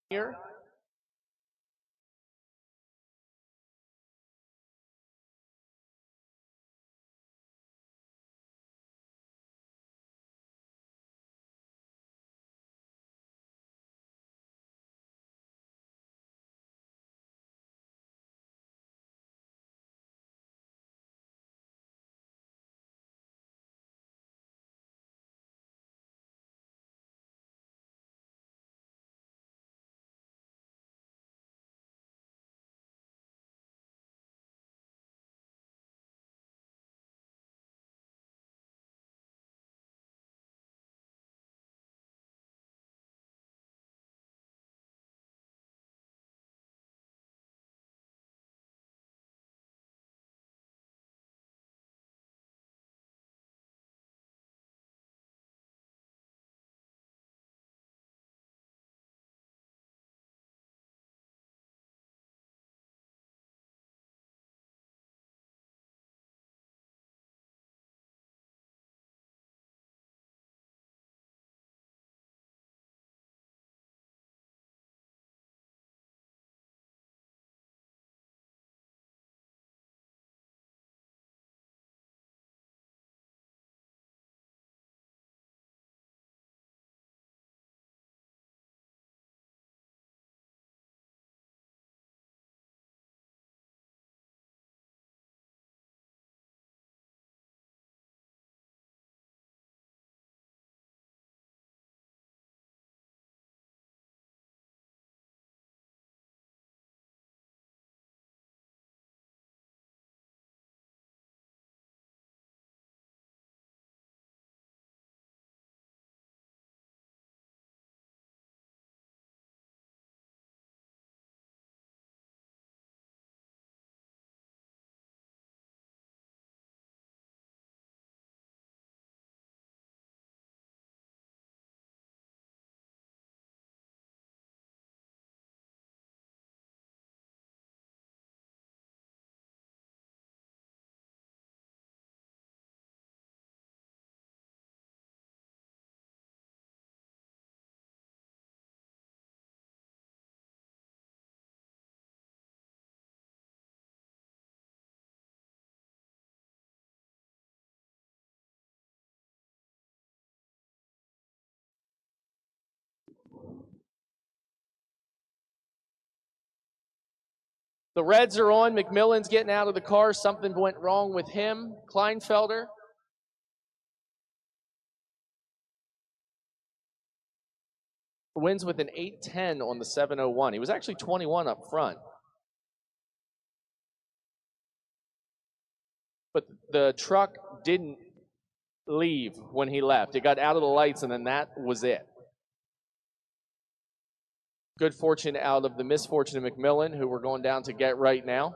here. The Reds are on. McMillan's getting out of the car. Something went wrong with him. Kleinfelder. Wins with an 8:10 on the 7:01. He was actually 21 up front. But the truck didn't leave when he left. It got out of the lights, and then that was it. Good fortune out of the misfortune of McMillan, who we're going down to get right now.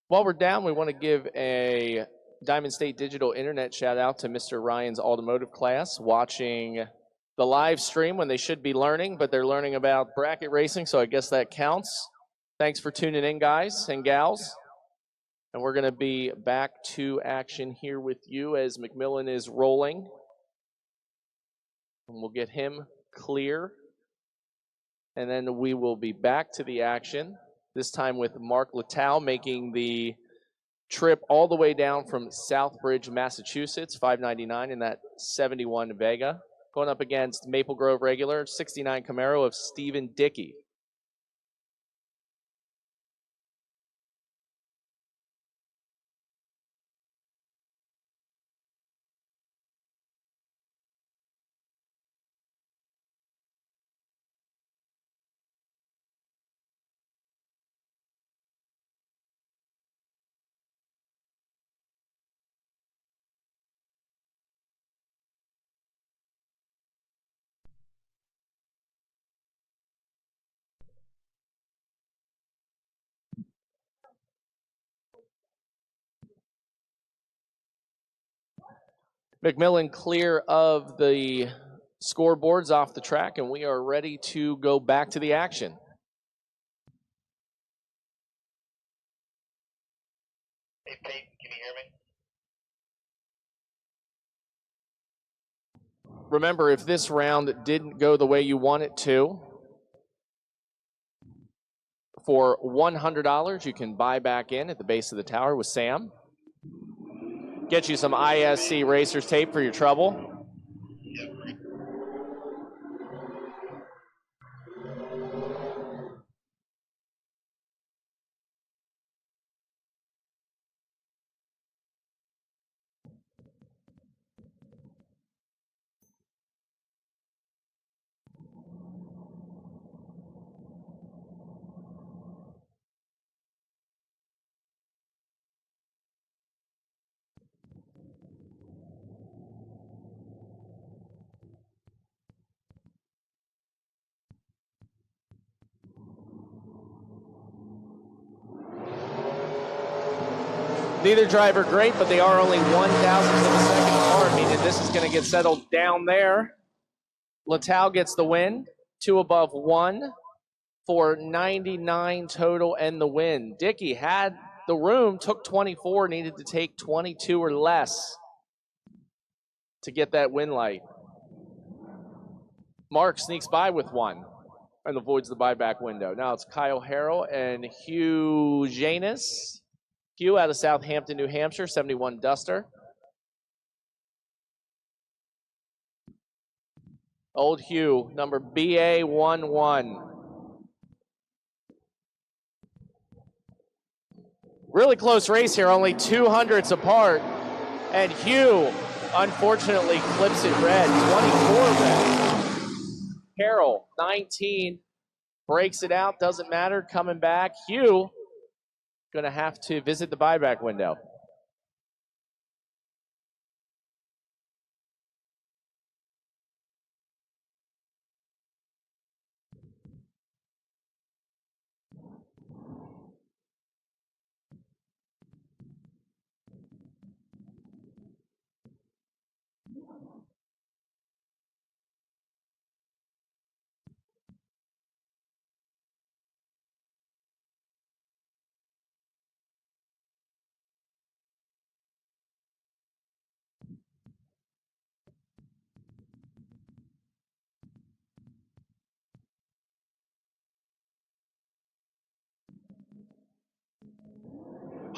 While we're down, we want to give a Diamond State Digital Internet shout out to Mr. Ryan's Automotive class watching the live stream when they should be learning, but they're learning about bracket racing, so I guess that counts. Thanks for tuning in, guys and gals. And we're going to be back to action here with you as McMillan is rolling. And we'll get him clear. And then we will be back to the action, this time with Mark Littau making the trip all the way down from Southbridge, Massachusetts, 599 in that 71 Vega. Going up against Maple Grove regular, 69 Camaro of Stephen Dickey. McMillan clear of the scoreboards off the track, and we are ready to go back to the action. Hey, Pete, can you hear me? Remember, if this round didn't go the way you want it to, for $100, you can buy back in at the base of the tower with Sam. Get you some ISC Racers tape for your trouble. Neither driver great, but they are only 1,000th of a second apart, meaning this is going to get settled down there. Latal gets the win, 2 above 1 for 99 total and the win. Dickey had the room, took 24, needed to take 22 or less to get that win light. Mark sneaks by with 1 and avoids the buyback window. Now it's Kyle Harrell and Hugh Janus. Hugh out of Southampton, New Hampshire, 71 Duster. Old Hugh, number BA11. Really close race here, only 200ths apart. And Hugh, unfortunately, flips it red, 24 red. Carroll, 19, breaks it out, doesn't matter, coming back. Hugh going to have to visit the buyback window.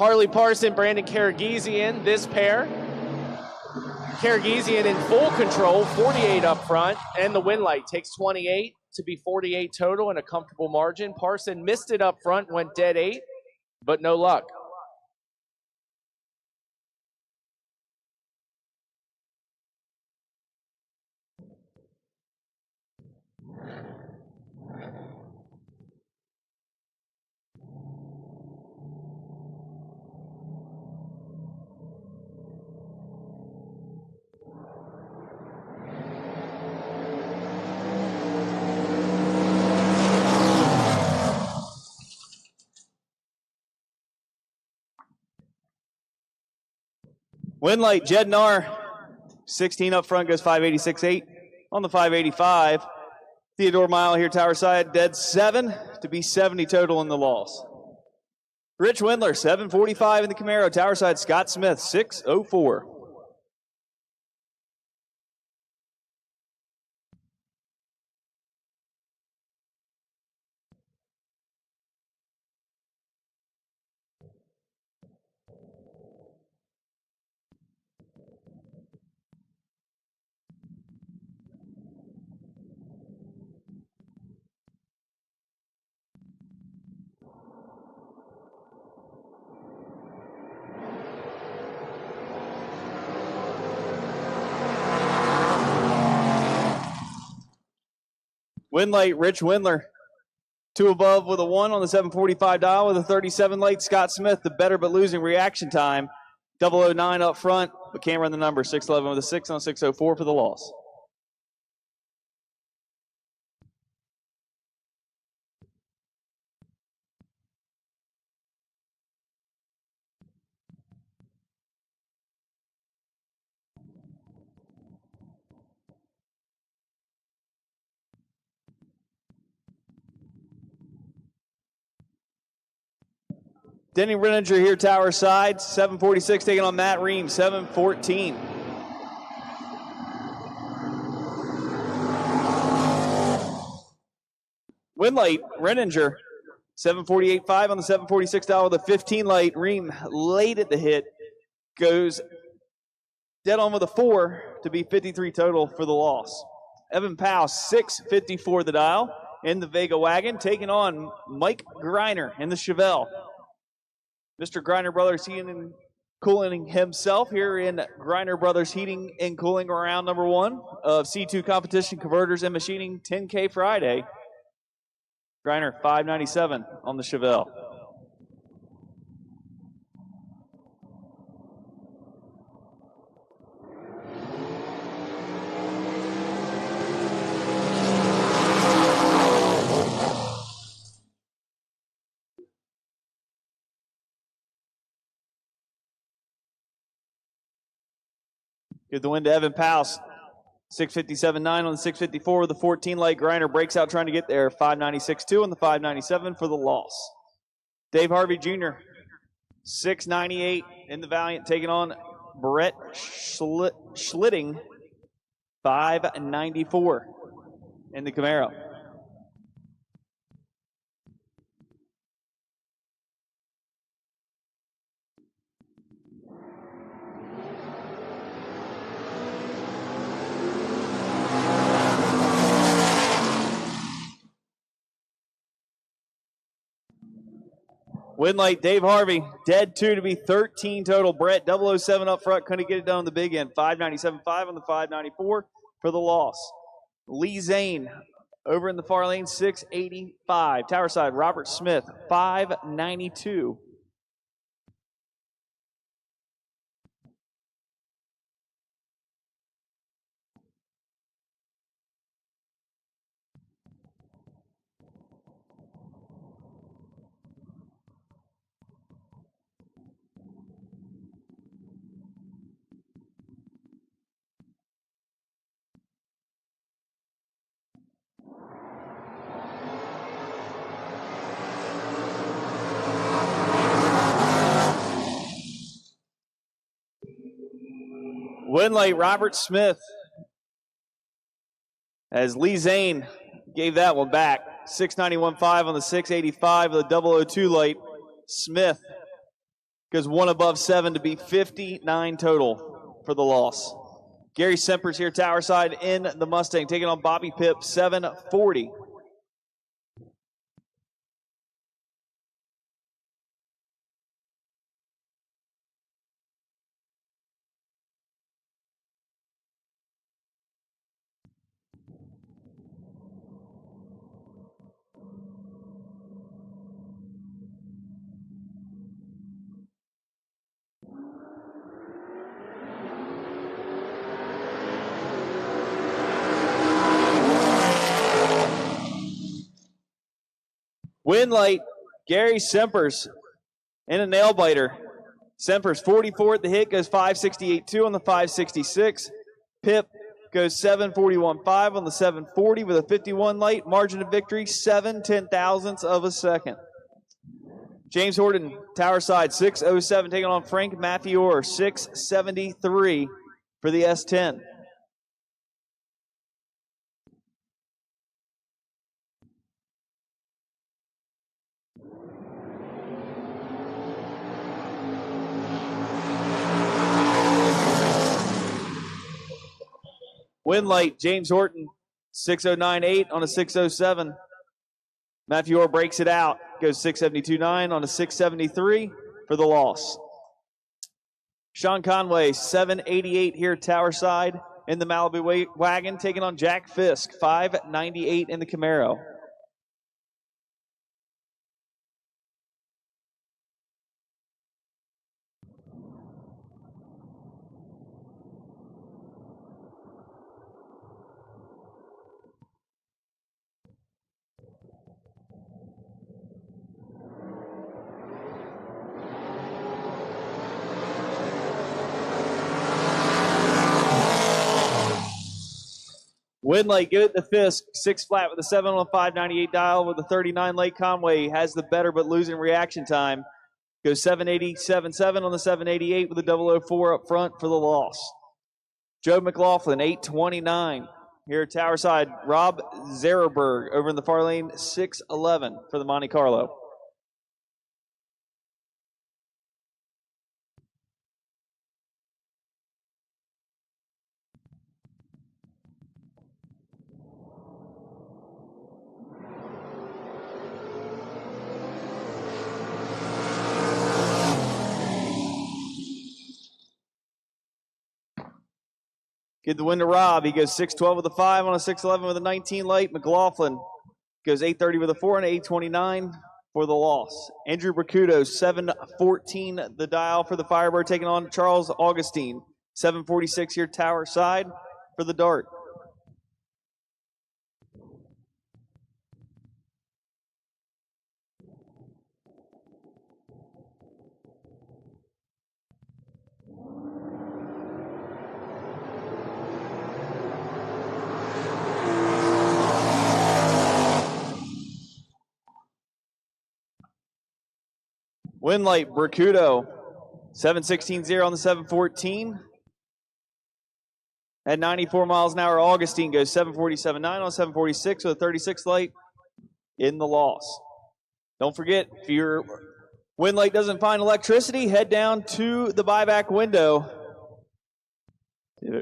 Harley Parson, Brandon Karagizian, this pair. Karagizian in full control, 48 up front, and the win light takes 28 to be 48 total and a comfortable margin. Parson missed it up front, went dead 8, but no luck. Win light, Jednar, 16 up front, goes 586.8. On the 585, Theodore Mile here, tower side, dead 7 to be 70 total in the loss. Rich Windler, 745 in the Camaro, tower side, Scott Smith, 604. Win late, Rich Windler. 2 above with a 1 on the 745 dial with a 37 late. Scott Smith, the better but losing reaction time. 009 up front, but can't run the number. 611 with a 6 on 604 for the loss. Denny Renninger here, tower side. 746 taking on Matt Ream, 714. Win late, Renninger, 748.5 on the 746 dial with a 15 late. Ream late at the hit, goes dead on with a 4 to be 53 total for the loss. Evan Powell, 654 the dial in the Vega wagon, taking on Mike Greiner in the Chevelle. Mr. Greiner Brothers Heating and Cooling himself here in Greiner Brothers Heating and Cooling round number 1 of C2 Competition Converters and Machining 10K Friday. Greiner 597 on the Chevelle. Give the win to Evan Powell. 657.9 on the 654 with the 14 light. Greiner breaks out trying to get there. 596.2 on the 597 for the loss. Dave Harvey Jr. 698 in the Valiant taking on Brett Schlitting. 594 in the Camaro. Win late, Dave Harvey, dead 2 to be 13 total. Brett, 007 up front, couldn't get it done on the big end. 597.5 on the 594 for the loss. Lee Zane over in the far lane, 685. Tower side, Robert Smith, 592. Win late, Robert Smith, as Lee Zane gave that one back. 691.5 on the 685 with a 002 late. Smith goes 1 above 7 to be 59 total for the loss. Gary Semper's here, tower side in the Mustang, taking on Bobby Pipp, 740. Win late, Gary Sempers in a nail biter. Sempers 44 at the hit, goes 568.2 on the 566. Pipp goes 741.5 on the 740 with a 51 late. Margin of victory, 7/10,000ths of a second. James Horton, tower side, 607, taking on Frank Mathior, 673 for the S10. Win late, James Horton, 609.8 on a 607. Matthew Orr breaks it out, goes 672.9 on a 673 for the loss. Sean Conway, 788 here, tower side in the Malibu wagon, taking on Jack Fisk, 598 in the Camaro. Win late, give it to Fisk. 6 flat with a 7 on a 598 dial with a 39 late. Conway has the better but losing reaction time. Goes 787.7 on the 788 with a 004 up front for the loss. Joe McLaughlin, 829. Here at Tower Side, Rob Zerberg over in the far lane, 611 for the Monte Carlo. Get the win to Rob. He goes 612 with a 5 on a 611 with a 19 late. McLaughlin goes 830 with a 4 and an 829 for the loss. Andrew Bracuto, 714 the dial for the Firebird, taking on Charles Augustine. 746 here Tower Side for the Dart. Win light, Bracuto, 716.0 on the 714. At 94 miles an hour, Augustine goes 747.9 on 746 with a 36 light in the loss. Don't forget, if your win light doesn't find electricity, head down to the buyback window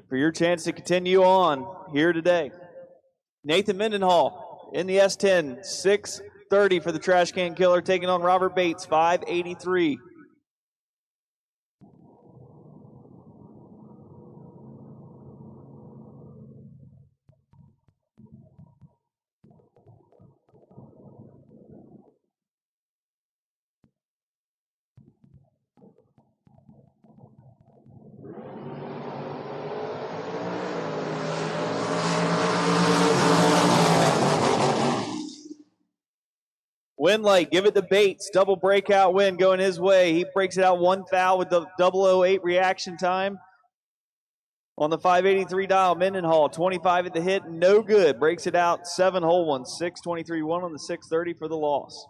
for your chance to continue on here today. Nathan Mendenhall in the S10, 630 for the Trash Can Killer, taking on Robert Bates, 583. Win light, give it to Bates. Double breakout win going his way. He breaks it out 1 foul with the 008 reaction time. On the 583 dial, Mendenhall, 25 at the hit, no good. Breaks it out 7 hole one, 623-1 on the 630 for the loss.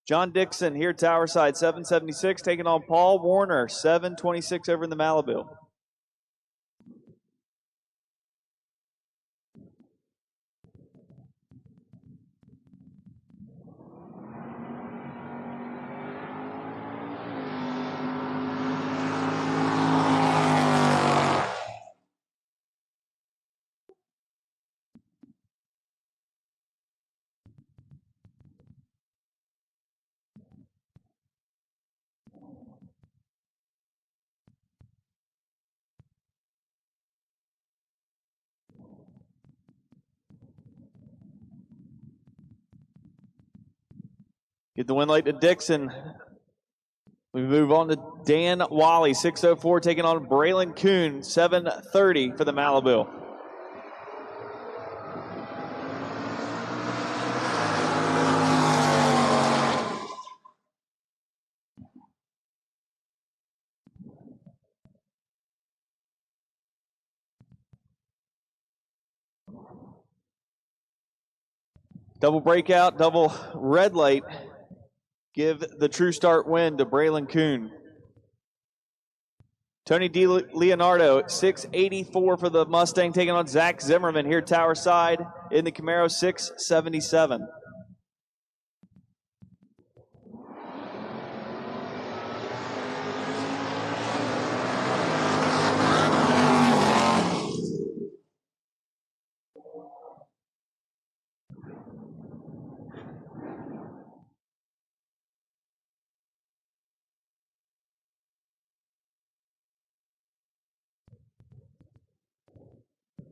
John Dixon here, Tower Side, 776, taking on Paul Warner, 726 over in the Malibu. Get the win light to Dixon. We move on to Dan Wally, 604, taking on Braylon Kuhn, 730 for the Malibu. Double breakout, double red light. Give the true start win to Braylon Kuhn. Tony D. Leonardo, 684 for the Mustang, taking on Zach Zimmerman here, Tower Side in the Camaro, 677.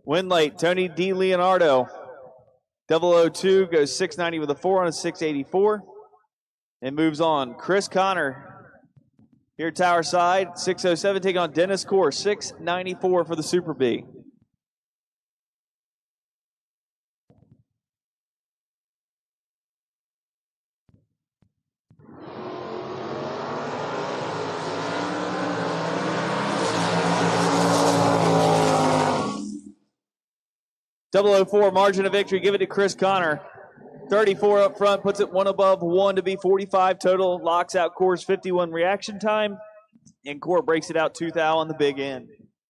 Win late, Tony D. Leonardo. 002 goes 690 with a 4 on a 684 and moves on. Chris Connor here tower side, 607 taking on Dennis Core, 694 for the Super B. .004 margin of victory, give it to Chris Connor. 34 up front, puts it one above, one to be 45 total, locks out Core's 51 reaction time, and Core breaks it out 2 thou on the big end.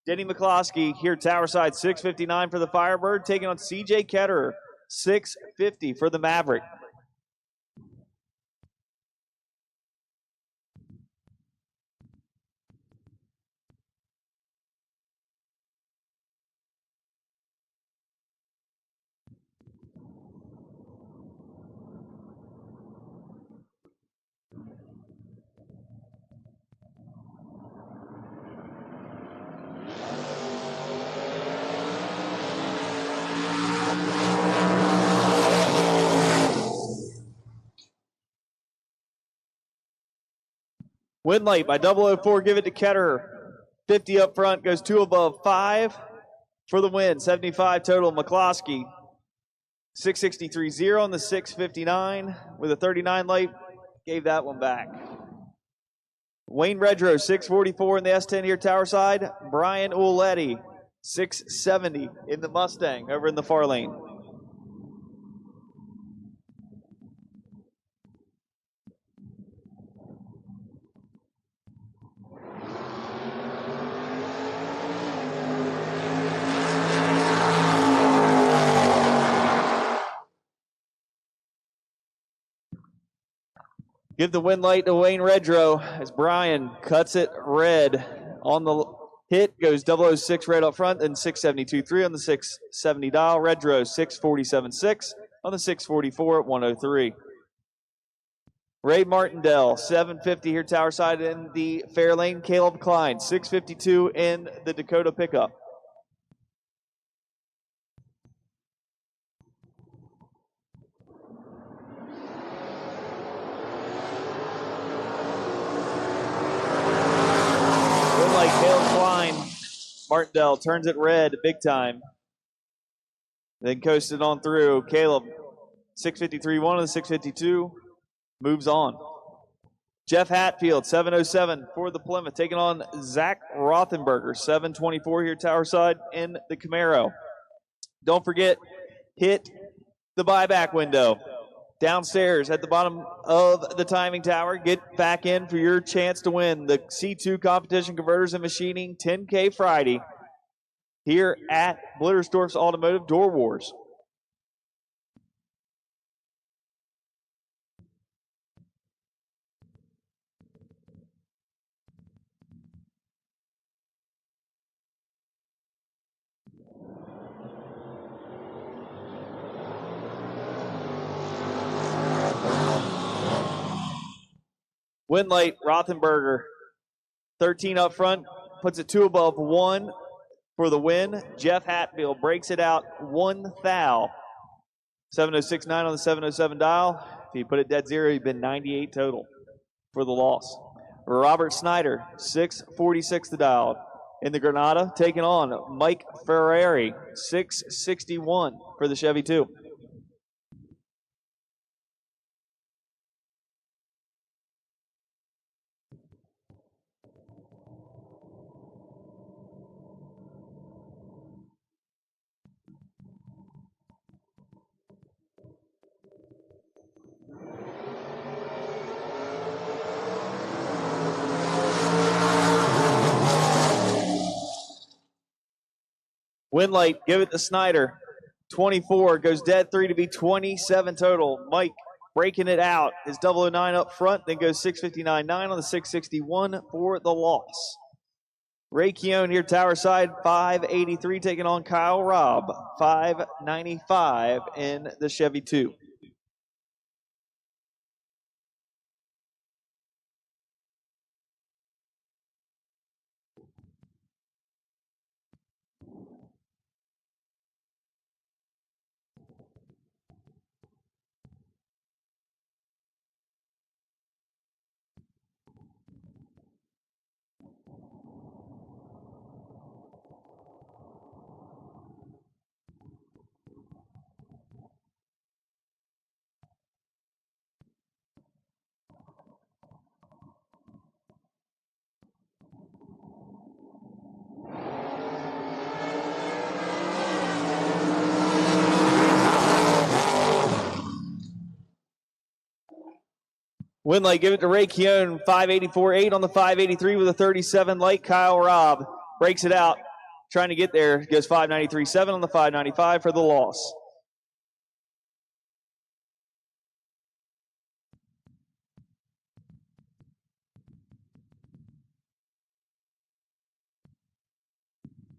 Denny McCloskey here tower side, 659 for the Firebird, taking on CJ Ketterer, 650 for the Maverick. Win late by 004, give it to Ketterer. 50 up front, goes 2 above, 5 for the win. 75 total. McCloskey, 663.0 on the 659 with a 39 late. Gave that one back. Wayne Redrow, 644 in the S10 here tower side. Brian Uletti, 670 in the Mustang over in the far lane. Give the win light to Wayne Redrow as Brian cuts it red on the hit. Goes 006 red up front, then 672.3 on the 670 dial. Redrow 647.6 on the 644 at 103. Ray Martindale 750 here tower side in the fair lane. Caleb Klein 652 in the Dakota pickup. Like Caleb Klein, Martindale turns it red big time. Then coasted on through. Caleb, 653.1 on the 652, moves on. Jeff Hatfield, 707 for the Plymouth, taking on Zach Rothenberger, 724 here tower side in the Camaro. Don't forget, hit the buyback window. Downstairs at the bottom of the timing tower. Get back in for your chance to win the C2 Competition Converters and Machining 10K Friday here at Blittersdorf's Automotive Door Wars. Win late, Rothenberger, 13 up front, puts it 2 above, 1 for the win. Jeff Hatfield breaks it out 1 thou. 706.9 on the 707 dial. If you put it dead zero, you've been 98 total for the loss. Robert Snyder, 646 the dial in the Granada, taking on Mike Ferrari, 661 for the Chevy 2. Win light, give it to Snyder. 24, goes dead 3 to be 27 total. Mike breaking it out. His 009 up front, then goes 659.9 on the 661 for the loss. Ray Keown here, tower side, 583, taking on Kyle Robb, 595 in the Chevy 2. Win light, give it to Ray Keown, 584.8 on the 583 with a 37 light. Kyle Robb breaks it out, trying to get there. Goes 593.7 on the 595 for the loss.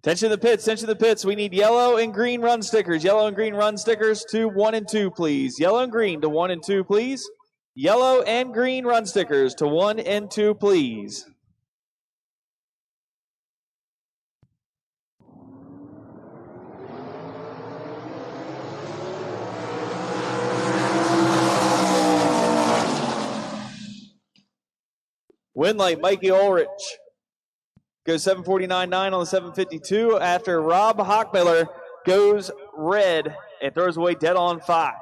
Attention to the pits, attention to the pits. We need yellow and green run stickers. Yellow and green run stickers to 1 and 2, please. Yellow and green to 1 and 2, please. Yellow and green run stickers to 1 and 2, please. Win light, Mikey Ulrich. Goes 749.9 on the 752 after Rob Hockmiller goes red and throws away dead on 5.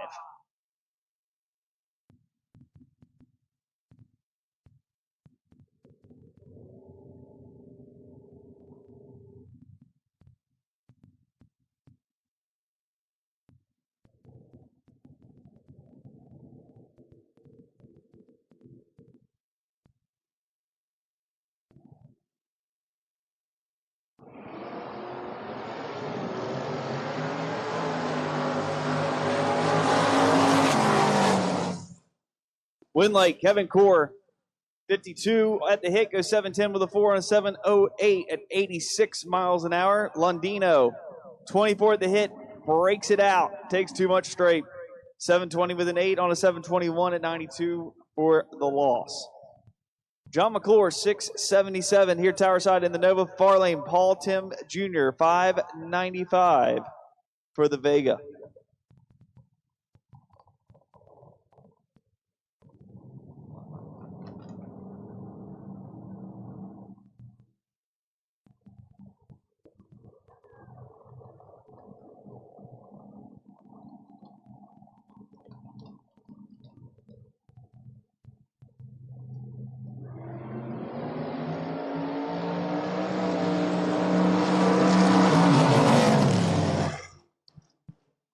Win light, Kevin Core, 52 at the hit, goes 710 with a 4 on a 708 at 86 miles an hour. Lundino, 24 at the hit, breaks it out, takes too much straight. 720 with an 8 on a 721 at 92 for the loss. John McClure, 677 here tower side in the Nova. Far lane, Paul Tim Jr., 595 for the Vega.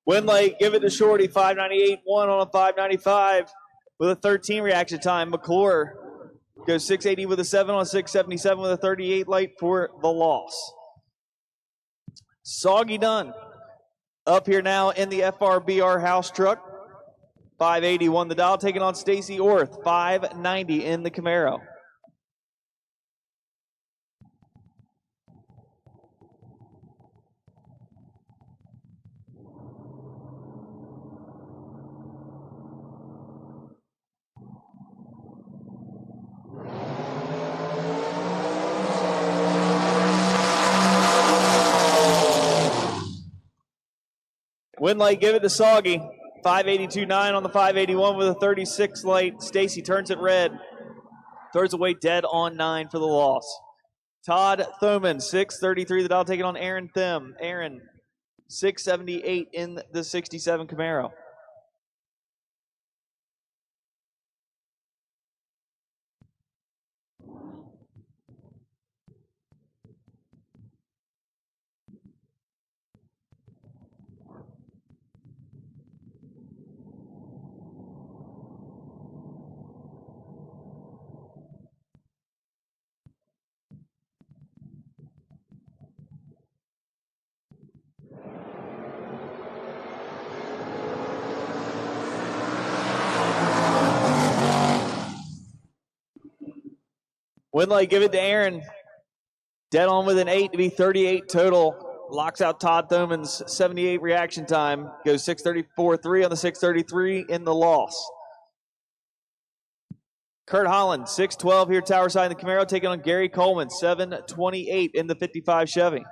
Win light, give it to Shorty, 598.1 on a 595 with a 13 reaction time. McClure goes 680 with a 7 on 677 with a 38 light for the loss. Soggy Dunn up here now in the FRBR house truck. 581 the dial, taking on Stacy Orth, 590 in the Camaro. Win light, give it to Soggy. 582.9 on the 581 with a 36 light. Stacy turns it red. Throws away dead on 9 for the loss. Todd Thoman, 633 the dial, taking on Aaron Thim. Aaron, 678 in the 67 Camaro. Win light, give it to Aaron. Dead on with an 8 to be 38 total. Locks out Todd Thoman's 78 reaction time. Goes 634.3 on the 633 in the loss. Kurt Holland, 612 here tower side in the Camaro, taking on Gary Coleman, 728 in the 55 Chevy.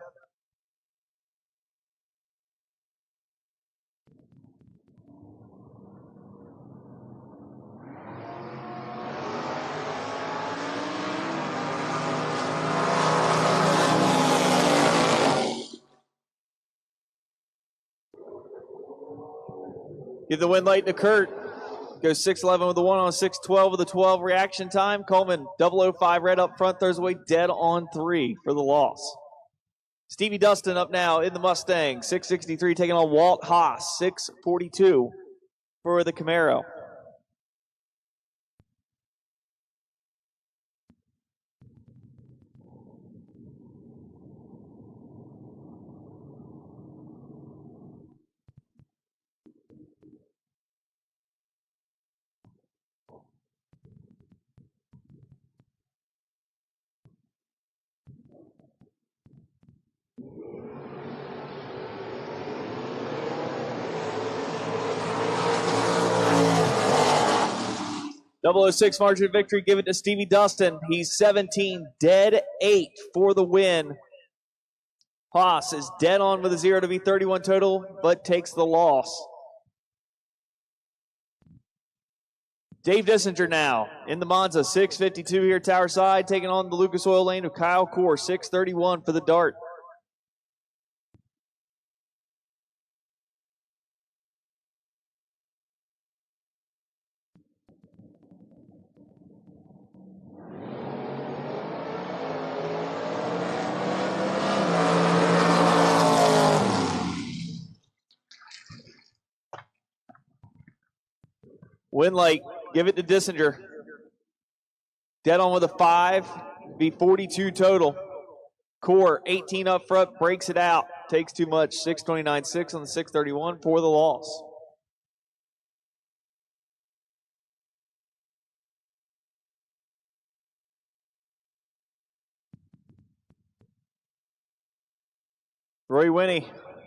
Give the win light to Kurt. Goes 611 with the 1 on 612 with a 12 reaction time. Coleman, 005 red up front, throws away dead on 3 for the loss. Stevie Dustin up now in the Mustang, 663, taking on Walt Haas, 642 for the Camaro. 006 margin of victory, give it to Stevie Dustin. He's 17, dead 8 for the win. Haas is dead on with a 0 to be 31 total, but takes the loss. Dave Dissinger now in the Monza, 652 here Tower Side, taking on the Lucas Oil Lane of Kyle Core, 631 for the Dart. Win light, give it to Dissinger. Dead on with a 5, be 42 total. Core, 18 up front, breaks it out. Takes too much, 629.6 on the 631 for the loss.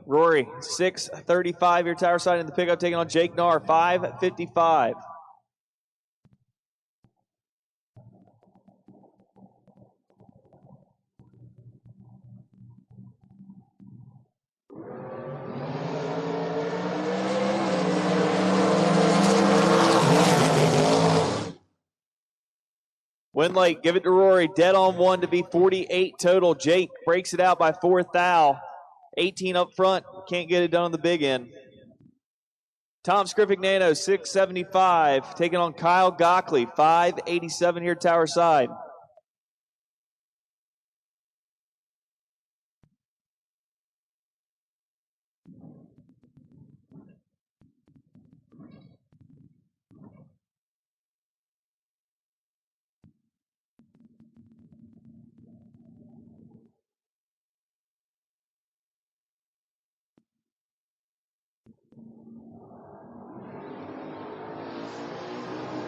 Rory, 635 here Tower Side in the pickup, taking on Jake Narr, 555. Win late, give it to Rory. Dead on 1 to be 48 total. Jake breaks it out by 4th thou. 18 up front, can't get it done on the big end. Tom Skripik-Nano, 675, taking on Kyle Gockley, 587 here Tower Side.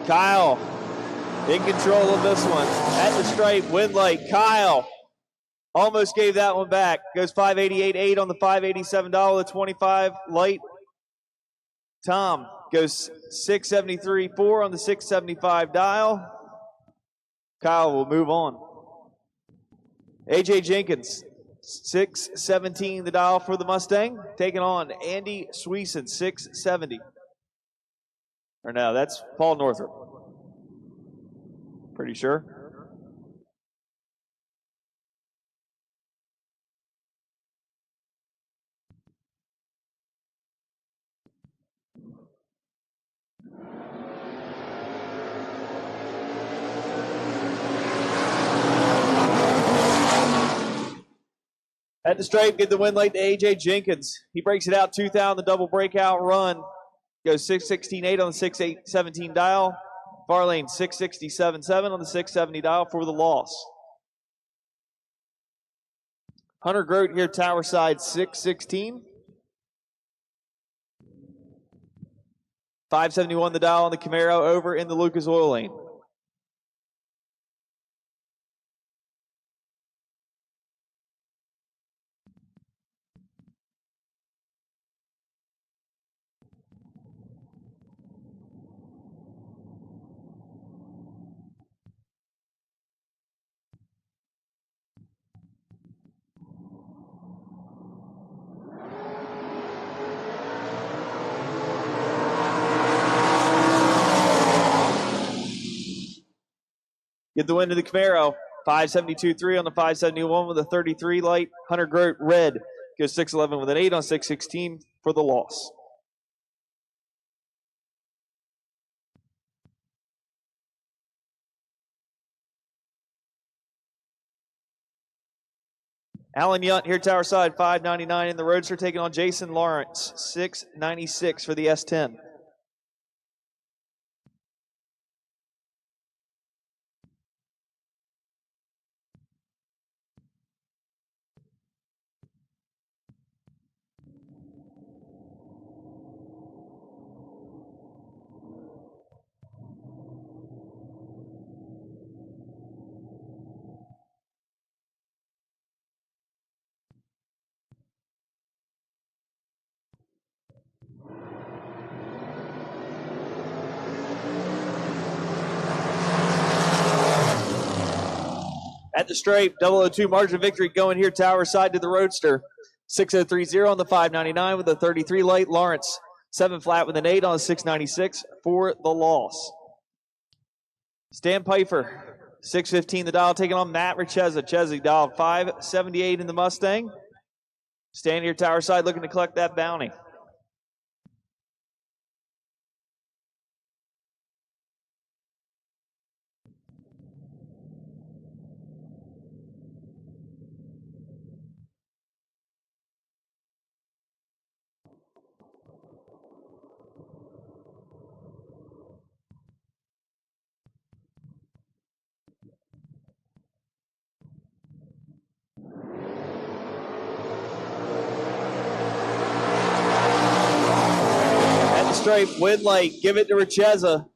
Kyle in control of this one. At the stripe, win light. Kyle almost gave that one back. Goes 588.8 on the $587, the 25 light. Tom goes 673.4 on the 675 dial. Kyle will move on. AJ Jenkins, 617 the dial for the Mustang. Taking on Andy Sweeson, 670. Or no, that's Paul Northrop. Pretty sure. At the stripe, get the win late to AJ Jenkins. He breaks it out 2,000 the double breakout run. Goes 616.8 on the 617 dial. Far lane 667.7 on the 670 dial for the loss. Hunter Grote here, Tower Side, 616. 571 the dial on the Camaro, over in the Lucas Oil Lane. Get the win to the Camaro. 572.3 on the 571 with a 33 light. Hunter Grote, red, goes 611 with an 8 on 616 for the loss. Alan Yunt here, Tower Side, 599 in the Roadster, taking on Jason Lawrence, 696 for the S10. At the stripe, 002 margin of victory going here, tower side to the Roadster. 6030 on the 599 with a 33 light. Lawrence, 7 flat with an 8 on a 696 for the loss. Stan Pfeiffer, 615 the dial, taking on Matt Richeza. Chezzy dial 578 in the Mustang. Stan here, tower side, looking to collect that bounty. Stripe, win light, give it to Richeza.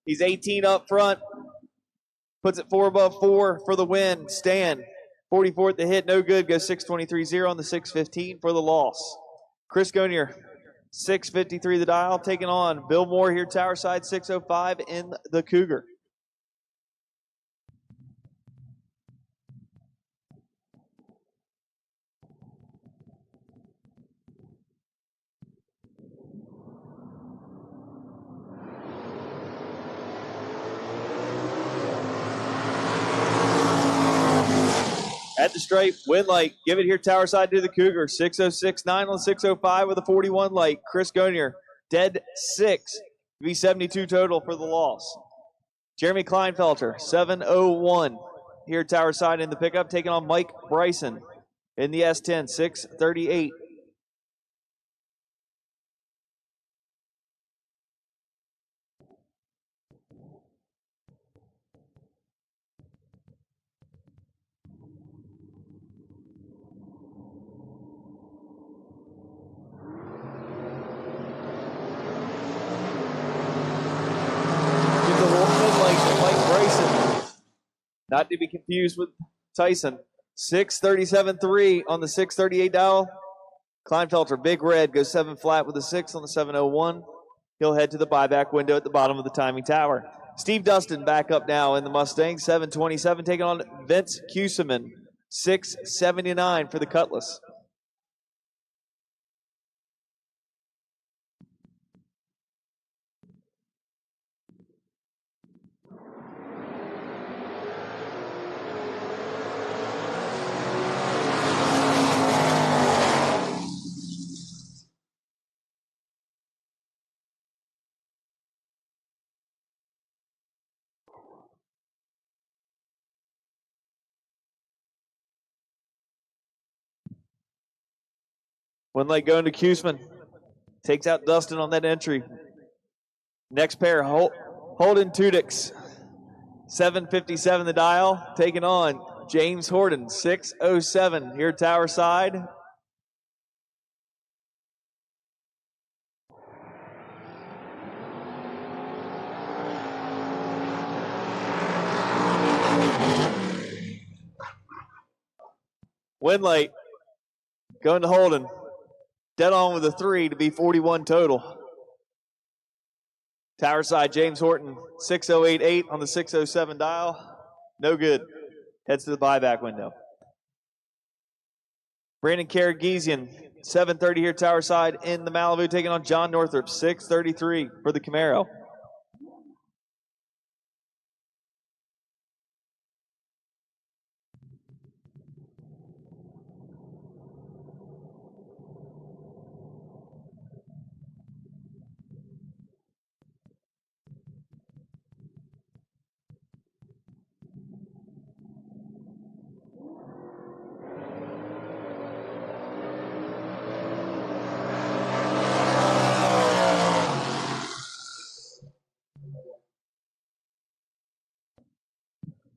He's 18 up front. Puts it 4 above 4 for the win. Stan, 44 at the hit, no good. Goes 623-0 on the 615 for the loss. Chris Gonier, 653 the dial, taking on Bill Moore here, tower side, 605 in the Cougar. At the stripe, win light. Give it here, tower side to the Cougar. 606.9 on 605 with a 41 light. Chris Gonier, dead 6. V72 total for the loss. Jeremy Kleinfelter, 701 here, tower side in the pickup, taking on Mike Bryson in the S10, 638. Not to be confused with Tyson. 637.3 on the 638 dial. Kleinfelter, big red, goes 7 flat with a 6 on the 701. He'll head to the buyback window at the bottom of the timing tower. Steve Dustin back up now in the Mustang, 727, taking on Vince Kuseman, 679 for the Cutlass. One leg going to Kuseman. Takes out Dustin on that entry. Next pair, Holden Tudix. 757 the dial. Taking on James Horton, 607 here tower side. Win late. Going to Holden. Dead on with a 3 to be 41 total. Tower side, James Horton, 608.8 on the 607 dial. No good. Heads to the buyback window. Brandon Karagizian, 730 here, tower side in the Malibu, taking on John Northrup, 633 for the Camaro.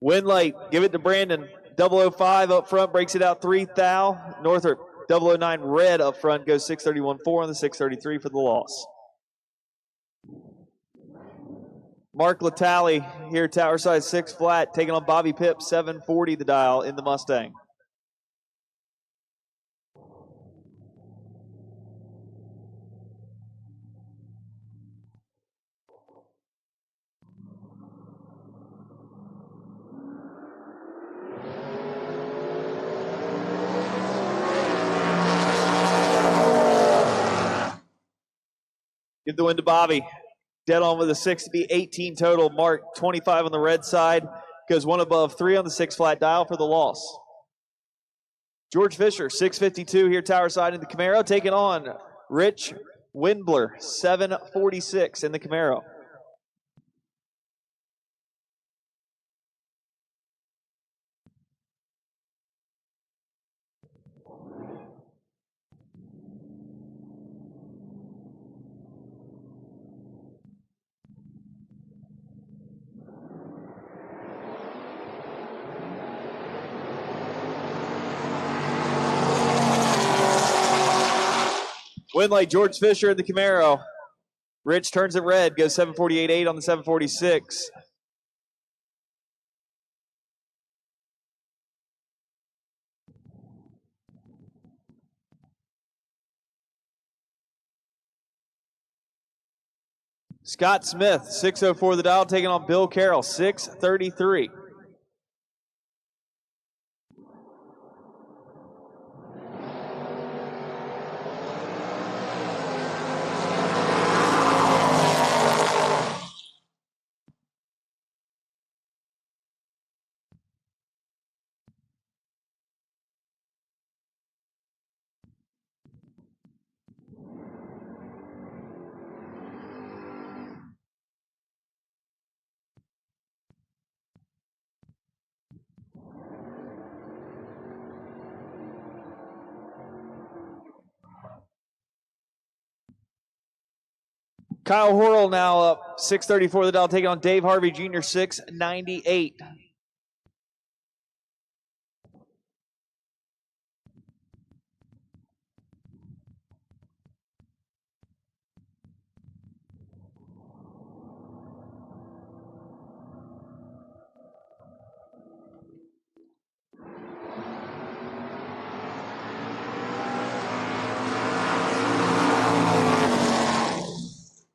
Win light, give it to Brandon. 005 up front, breaks it out 3 thou. Northrop, 009 red up front, goes 631.4 on the 633 for the loss. Mark Latally here, tower side 6 flat, taking on Bobby Pipp, 740 the dial in the Mustang. Give the win to Bobby. Dead on with a 6 to be 18 total. Mark 25 on the red side. Goes one above, 3 on the 6 flat dial for the loss. George Fisher, 652 here tower side in the Camaro, taking on Rich Windbler, 746 in the Camaro. Win light, George Fisher in the Camaro. Rich turns it red, goes 748.8 on the 746. Scott Smith, 604 the dial, taking on Bill Carroll, 633. Kyle Horrell now up 634 the dial, taking on Dave Harvey Jr., 698.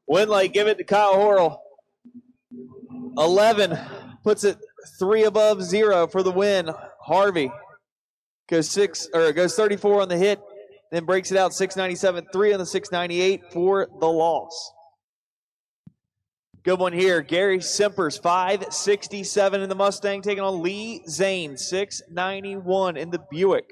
Win light, give it to Kyle Horrell. 11 puts it 3 above 0 for the win. Harvey goes 34 on the hit, then breaks it out 697, 3 on the 698 for the loss. Good one here. Gary Simpers, 567 in the Mustang, taking on Lee Zane, 691 in the Buick.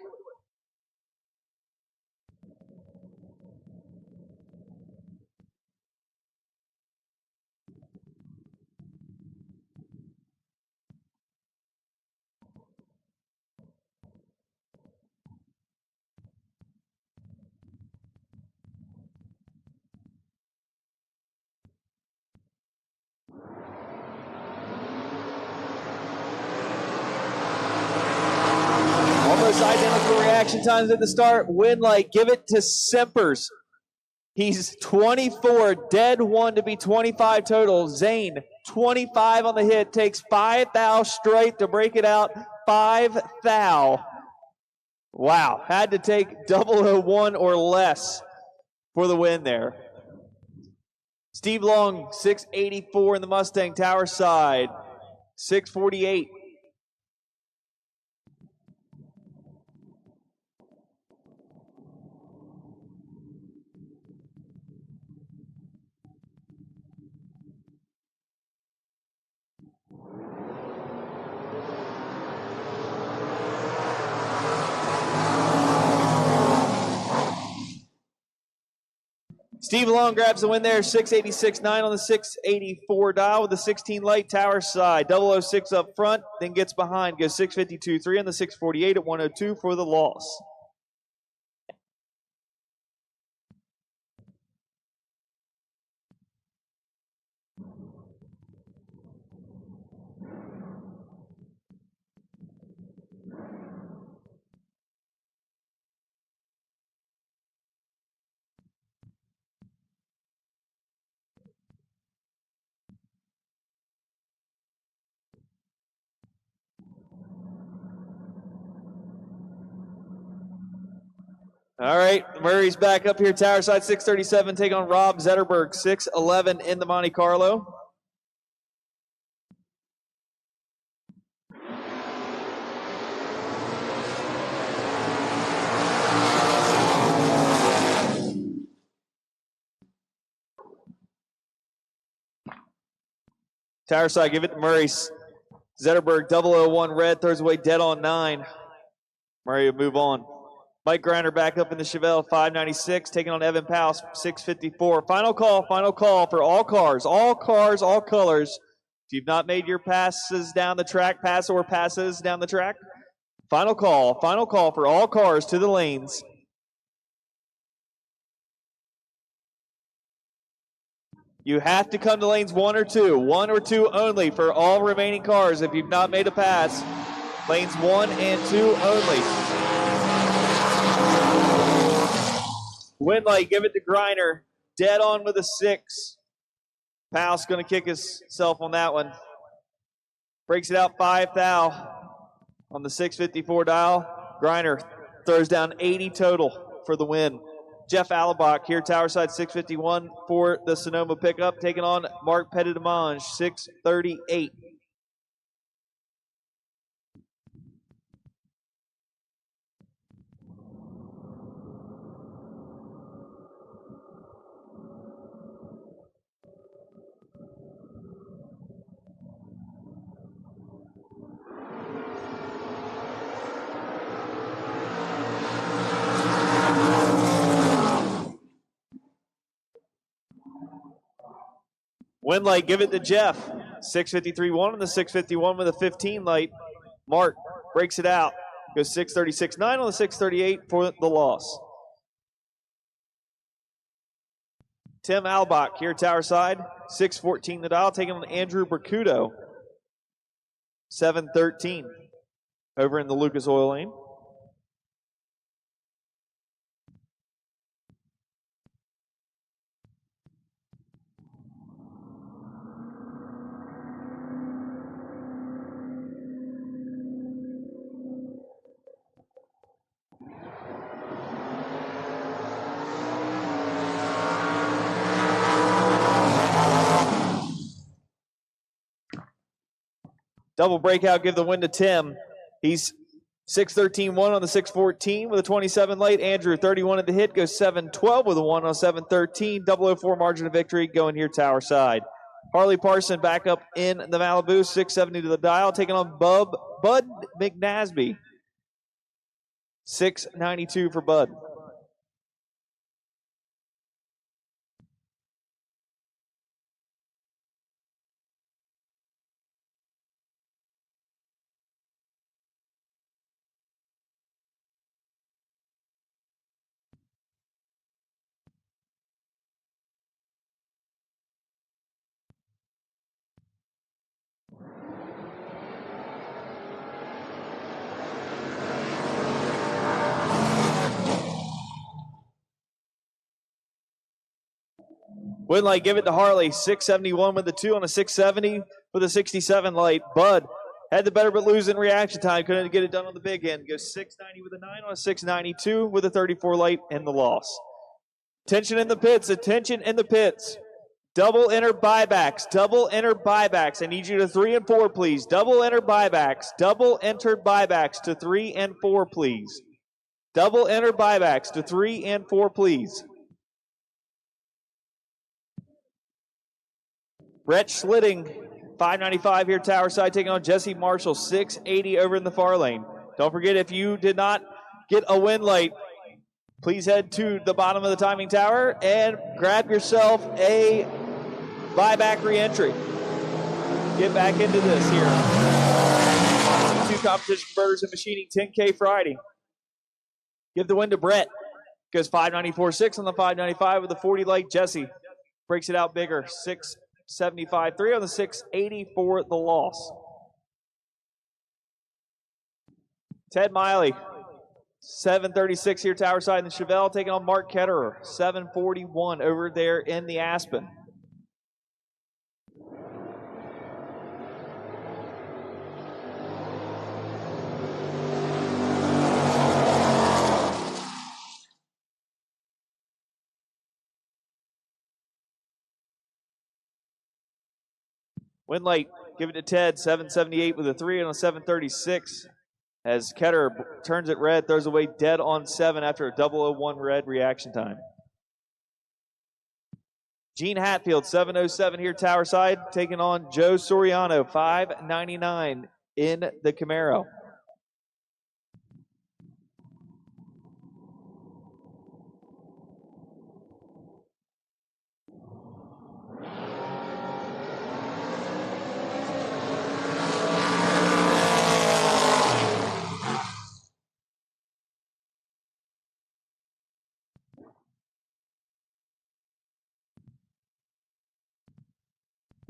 Almost identical reaction times at the start. Win light, give it to Simpers. He's 24, dead one to be 25 total. Zane, 25 on the hit, takes 5 thou straight to break it out. 5 thou. Wow, had to take 001 or less for the win there. Steve Long, 684 in the Mustang tower side, 648. Steve Long grabs the win there, 686.9 on the 684 dial with the 16 light tower side. 006 up front, then gets behind, goes 652.3 on the 648 at 102 for the loss. All right, Murray's back up here, tower side, 637, take on Rob Zetterberg, 611 in the Monte Carlo. Tower side, give it to Murray. Zetterberg, 001 red, throws away dead on 9. Murray will move on. Mike Griner back up in the Chevelle, 596, taking on Evan Powell, 654. Final call for all cars, all colors. If you've not made your passes down the track, passes down the track, final call for all cars to the lanes. You have to come to lanes 1 or 2. 1 or 2 only for all remaining cars if you've not made a pass. Lanes 1 and 2 only. Win light, give it to Griner. Dead on with a 6. Powell's going to kick himself on that one. Breaks it out 5 thou on the 654 dial. Griner throws down 80 total for the win. Jeff Alabach here, tower side 651 for the Sonoma pickup, taking on Mark Petitdemange, 638. Win light, give it to Jeff. 653-1 on the 651 with a 15 light. Mark breaks it out. Goes 636-9 on the 638 for the loss. Tim Albach here, tower side. 614 the dial, taking on Andrew Bercudo. 713 over in the Lucas Oil lane. Double breakout, give the win to Tim. He's 613-1 on the 614 with a 27 late. Andrew, 31 at the hit, goes 712 with a 1 on 713. 004 margin of victory going here tower side. Harley Parson back up in the Malibu, 670 to the dial, taking on Bud McNasby. 692 for Bud. Win light, give it to Harley. 671 with the 2 on a 670 with a 67 light. Bud had the better but losing reaction time. Couldn't get it done on the big end. Goes 690 with a 9 on a 692 with a 34 light and the loss. Attention in the pits. Attention in the pits. Double enter buybacks. Double enter buybacks. I need you to 3 and 4, please. Double enter buybacks. Double enter buybacks to 3 and 4, please. Double enter buybacks to 3 and 4, please. Brett Schlitting, 595 here, tower side, taking on Jesse Marshall, 680 over in the far lane. Don't forget, if you did not get a win light, please head to the bottom of the timing tower and grab yourself a buyback reentry. Get back into this here. 2 competition converters and machining 10K Friday. Give the win to Brett. Goes 594.6 on the 595 with a 40 light. Jesse breaks it out bigger, 675.3 on the 680 for the loss. Ted Miley, 736 here, tower side in the Chevelle, taking on Mark Ketterer, 741 over there in the Aspen. Win light, give it to Ted, 778 with a 3 on a 736. As Ketterer turns it red, throws away dead on 7 after a 001 red reaction time. Gene Hatfield, 707 here, Tower Side, taking on Joe Soriano, 599 in the Camaro.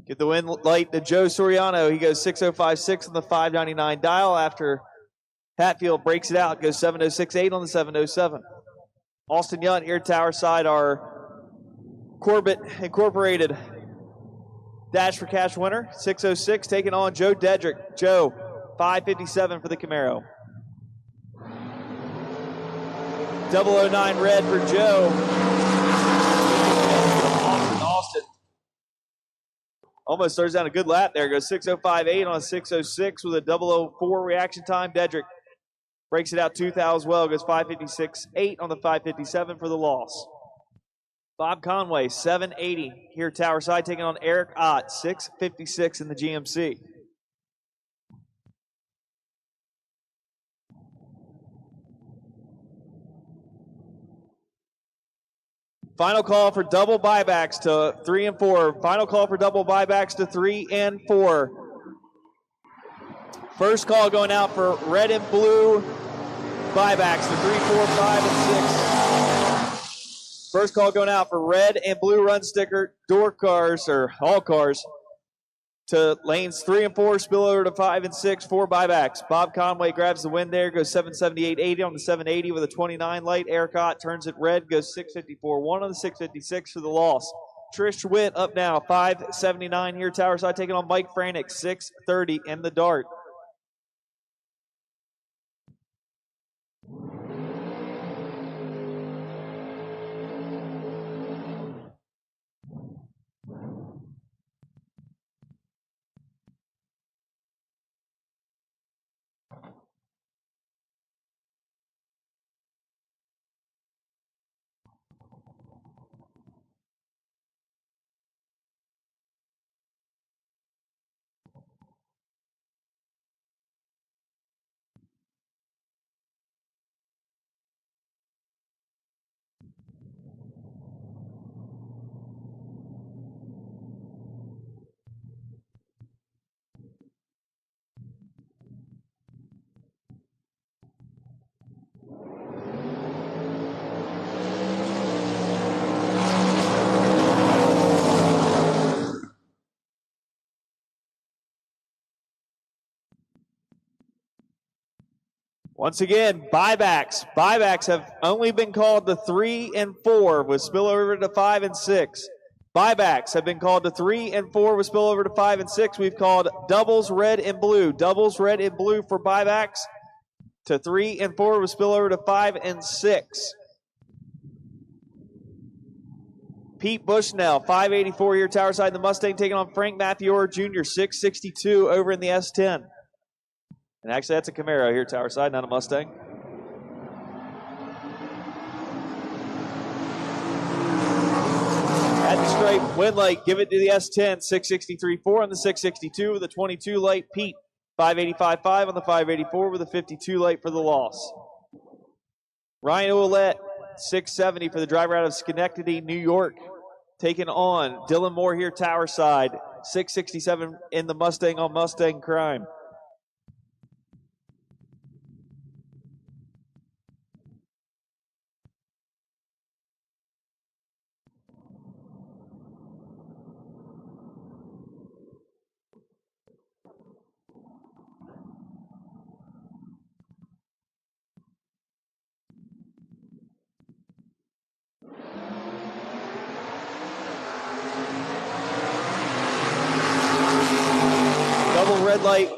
Get the win light to Joe Soriano. He goes 6.056 on the 599 dial after Hatfield breaks it out. Goes 7.068 on the 707. Austin Yunt here, Tower Side, our Corbett Incorporated Dash for Cash winner. 6.06 taking on Joe Dedrick. Joe, 5.57 for the Camaro. 009 red for Joe. Austin almost throws down a good lap there. Goes 6.058 on a 6.06 with a 004 reaction time. Dedrick breaks it out 2 thou as well. Goes 5.56.8 on the 5.57 for the loss. Bob Conway, 7.80 here Tower Side, taking on Eric Ott, 6.56 in the GMC. Final call for double buybacks to 3 and 4. Final call for double buybacks to 3 and 4. First call going out for red and blue buybacks to 3, 4, 5, and 6. First call going out for red and blue run sticker door cars, or all cars, to lanes 3 and 4, spill over to 5 and 6, 4 buybacks. Bob Conway grabs the win there, goes 778.80 on the 780 with a 29 light. Eric Ott turns it red, goes 654.1 on the 656 for the loss. Trish Witt up now, 579 here, Tower Side, taking on Mike Franick, 630 in the Dart. Once again, buybacks. Buybacks have only been called to 3 and 4 with spillover to 5 and 6. Buybacks have been called to 3 and 4 with spillover to 5 and 6. We've called doubles red and blue. Doubles red and blue for buybacks to 3 and 4 with spillover to 5 and 6. Pete Bushnell, 584 here, Tower Side, the Mustang, taking on Frank Matthew Jr., 662 over in the S10. And actually, that's a Camaro here, Tower Side, not a Mustang. At the straight, win light, give it to the S10, 663.4 on the 662 with a 22 light. Pete, 585.5 on the 584 with a 52 light for the loss. Ryan Ouellette, 670 for the driver out of Schenectady, New York, taking on Dylan Moore here, Tower Side, 667 in the Mustang on Mustang Crime. Double red light.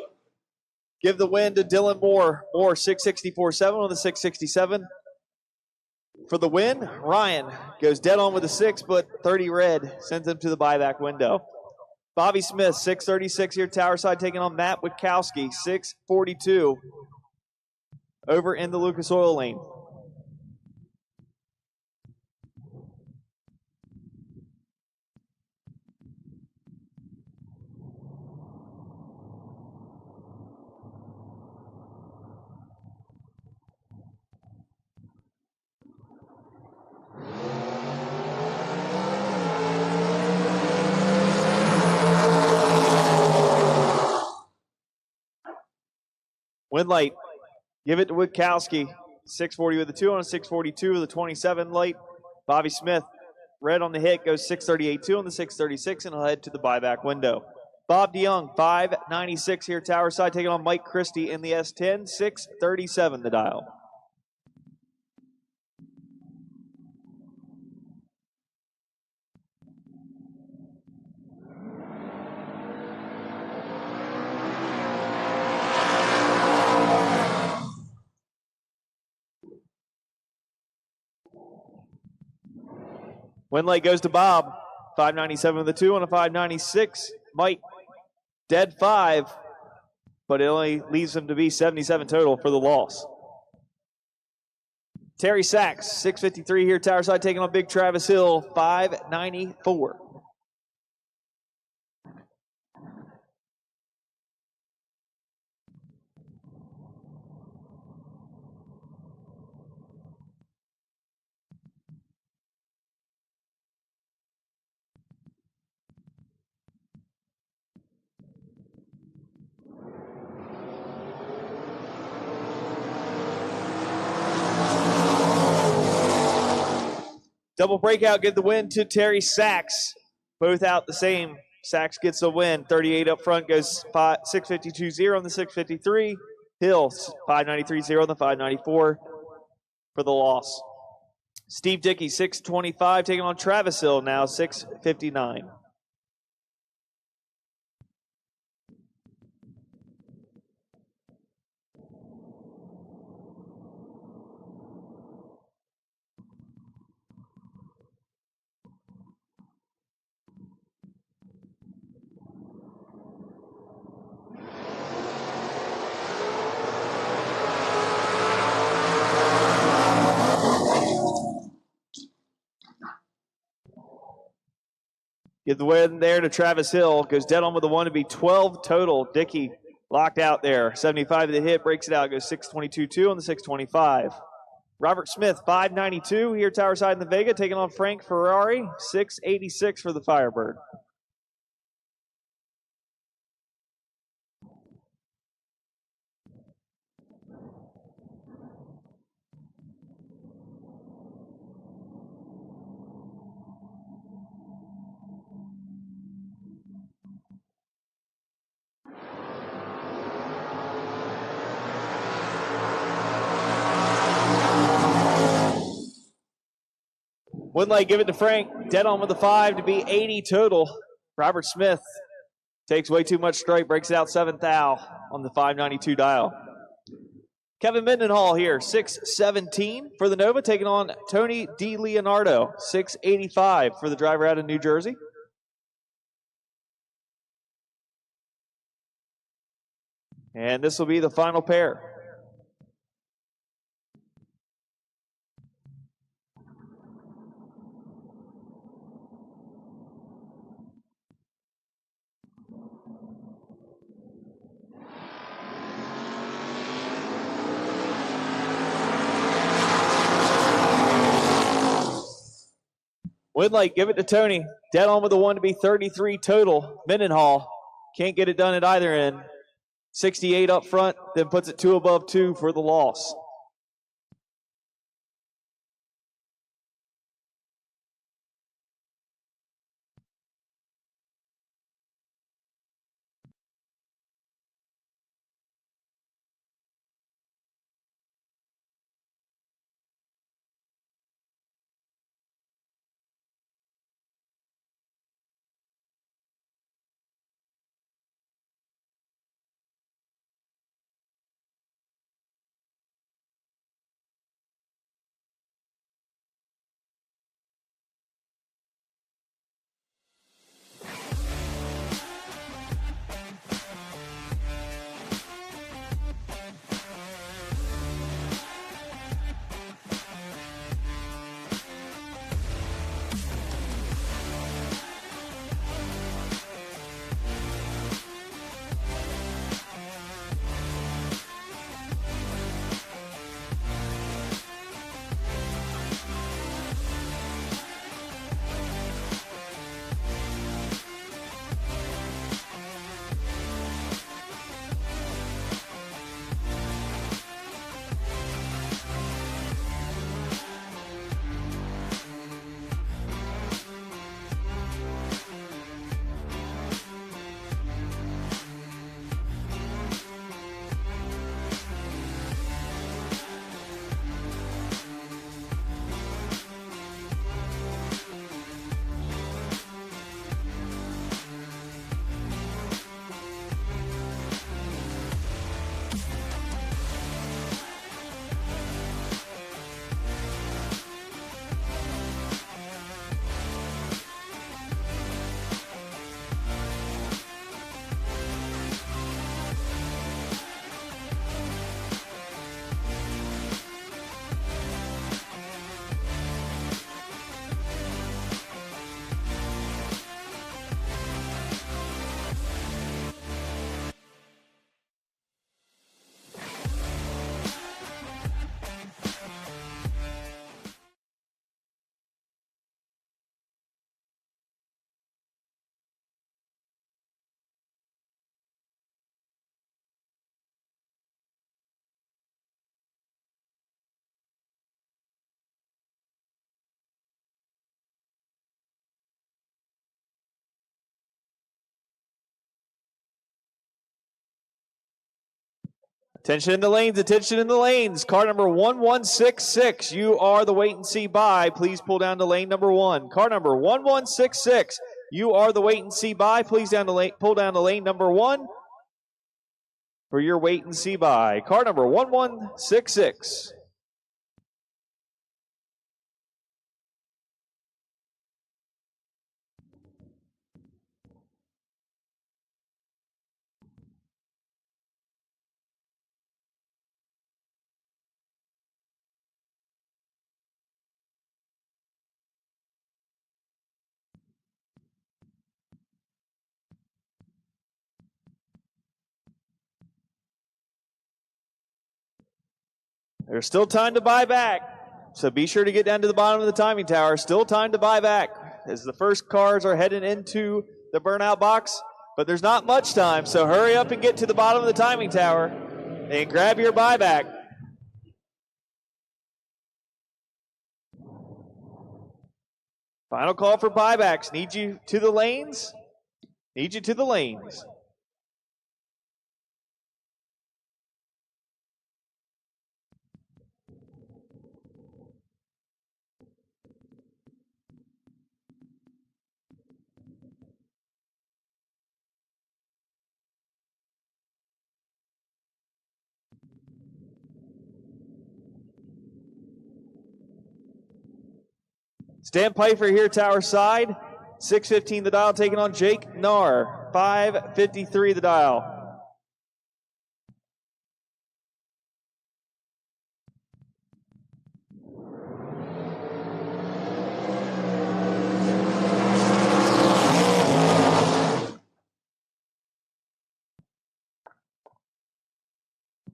Give the win to Dylan Moore. Moore 664.7 on the 667. For the win, Ryan goes dead on with a 6, but 30 red sends him to the buyback window. Bobby Smith, 636 here, Tower Side, taking on Matt Witkowski, 642 over in the Lucas Oil lane. Win light. Give it to Witkowski. 640 with the 2 on a 642 with a 27 light. Bobby Smith, red on the hit, goes 638.2 on the 636, and he'll head to the buyback window. Bob DeYoung, 596 here, Tower Side, taking on Mike Christie in the S10, 637 the dial. Win light goes to Bob. 597 with the 2 on a 596. Mike, dead 5, but it only leaves him to be 77 total for the loss. Terry Sachs, 653 here, Tower Side, taking on Big Travis Hill, 594. Double breakout, give the win to Terry Sachs. Both out the same. Sachs gets the win. 38 up front, goes 652.0 on the 653. Hill, 593.0 on the 594 for the loss. Steve Dickey, 625, taking on Travis Hill now, 659. Give the win there to Travis Hill. Goes dead on with the 1 to be 12 total. Dickey locked out there. 75 of the hit, breaks it out. Goes 622.2 on the 625. Robert Smith, 592 here, Tower Side in the Vega, taking on Frank Ferrari. 686 for the Firebird. Wouldn't like give it to Frank. Dead on with the 5 to be 80 total. Robert Smith takes way too much strike, breaks it out 7th thou on the 592 dial. Kevin Mendenhall here, 617 for the Nova, taking on Tony DiLeonardo, 685 for the driver out of New Jersey. And this will be the final pair. Woodlight, give it to Tony. Dead on with the 1 to be 33 total. Mendenhall can't get it done at either end. 68 up front, then puts it 2 above 2 for the loss. Attention in the lanes, attention in the lanes. Car number 1166, you are the wait and see by. Please pull down to lane number 1. Car number 1166, you are the wait and see by. Please pull down to lane number 1 for your wait and see by. Car number 1166. There's still time to buy back, so be sure to get down to the bottom of the timing tower. Still time to buy back as the first cars are heading into the burnout box, but there's not much time, so hurry up and get to the bottom of the timing tower and grab your buyback. Final call for buybacks. Need you to the lanes. Need you to the lanes. Stan Pfeiffer here, tower side. 615 the dial, taking on Jake Narr. 553 the dial.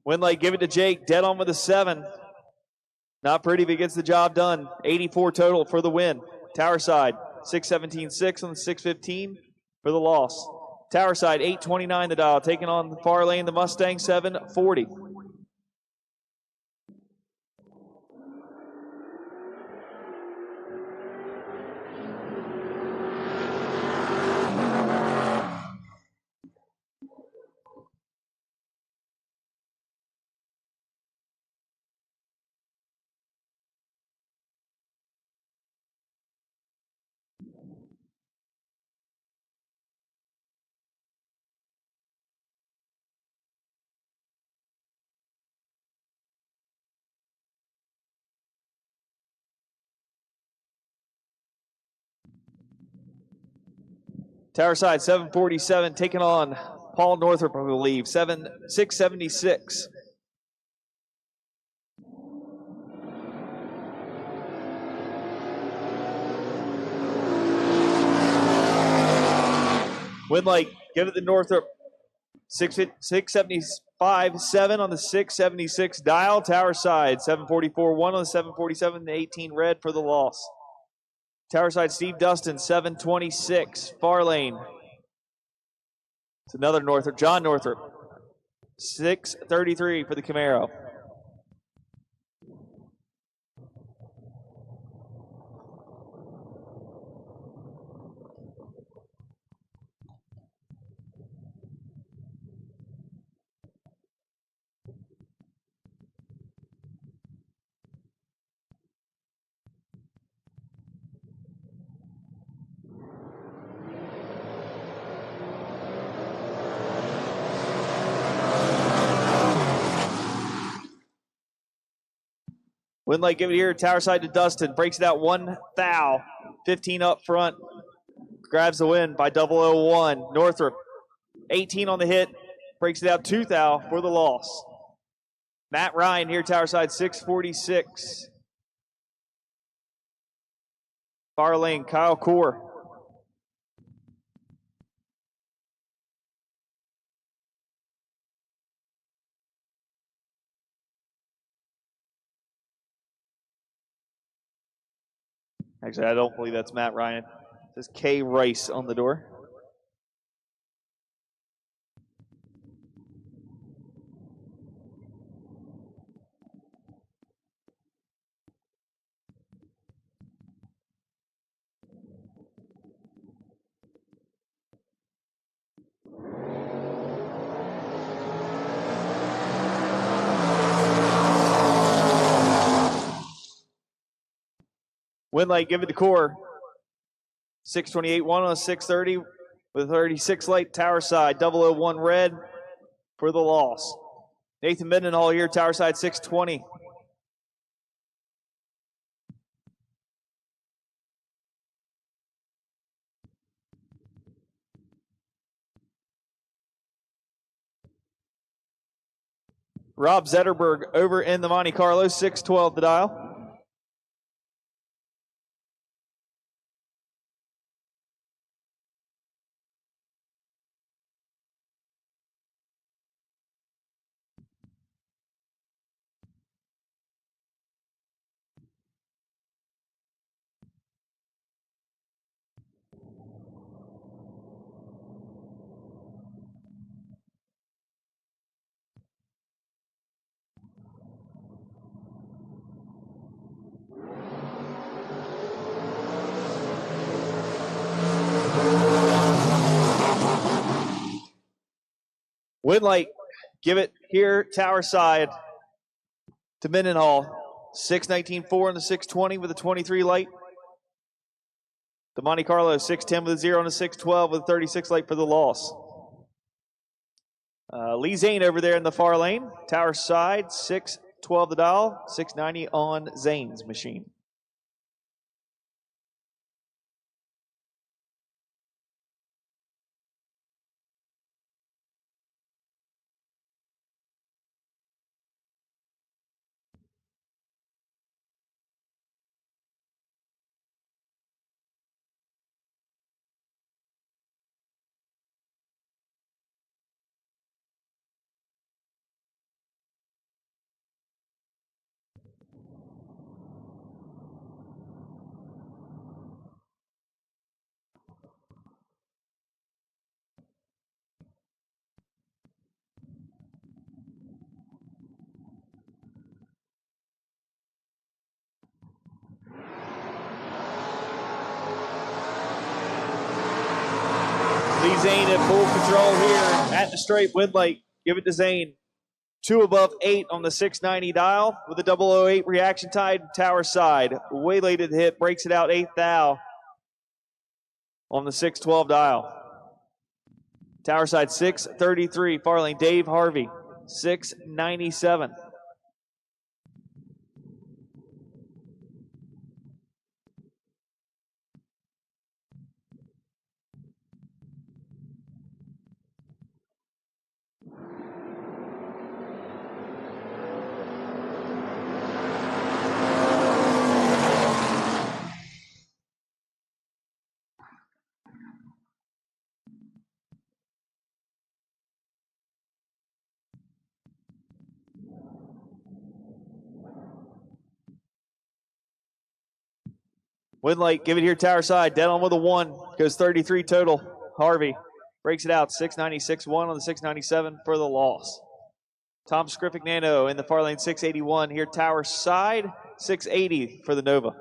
Winlight, give it to Jake. Dead on with a 7. Not pretty, but gets the job done. 84 total for the win. Tower side, 617.6 on the 615 for the loss. Tower side, 829 the dial. Taking on the far lane, the Mustang, 740. Tower side, 747, taking on Paul Northrop, I believe, 676. Winlight, give it to Northrop. 675.7 on the 676 dial. Tower side, 744.1 on the 747, the 18 red for the loss. Tower side, Steve Dustin, 726. Far lane. It's another Northrop, John Northrop. 633 for the Camaro. Winlight, give it here, tower side to Dustin. Breaks it out 1 thou. 15 up front. Grabs the win by 001. Northrop, 18 on the hit. Breaks it out 2 thou for the loss. Matt Ryan here, tower side, 646. Far lane, Kyle Core. Actually, I don't believe that's Matt Ryan. It says K. Rice on the door. Win light, give it to core. 628-1 on a 630 with a 36 light tower side. 001 red for the loss. Nathan Mendenhall here, tower side 620. Rob Zetterberg over in the Monte Carlo, 612 the dial. Win light, give it here, tower side to Mendenhall. 619-4 on the 620 with a 23 light. The Monte Carlo 610 with a 0 on the 612 with a 36 light for the loss. Lee Zane over there in the far lane. Tower side, 612 the dial, 690 on Zane's machine. Lee Zane at full control here at the straight. Win light, give it to Zane. 2 above 8 on the 690 dial with a 008 reaction tide tower side. Way late at the hit, breaks it out 8th thou on the 612 dial. Tower side 633, far lane Dave Harvey, 697. Win light, give it here, tower side. Dead on with a 1. Goes 33 total. Harvey breaks it out. 696-1 on the 697 for the loss. Tom Skripik-Nano in the far lane, 681. Here, tower side, 680 for the Nova.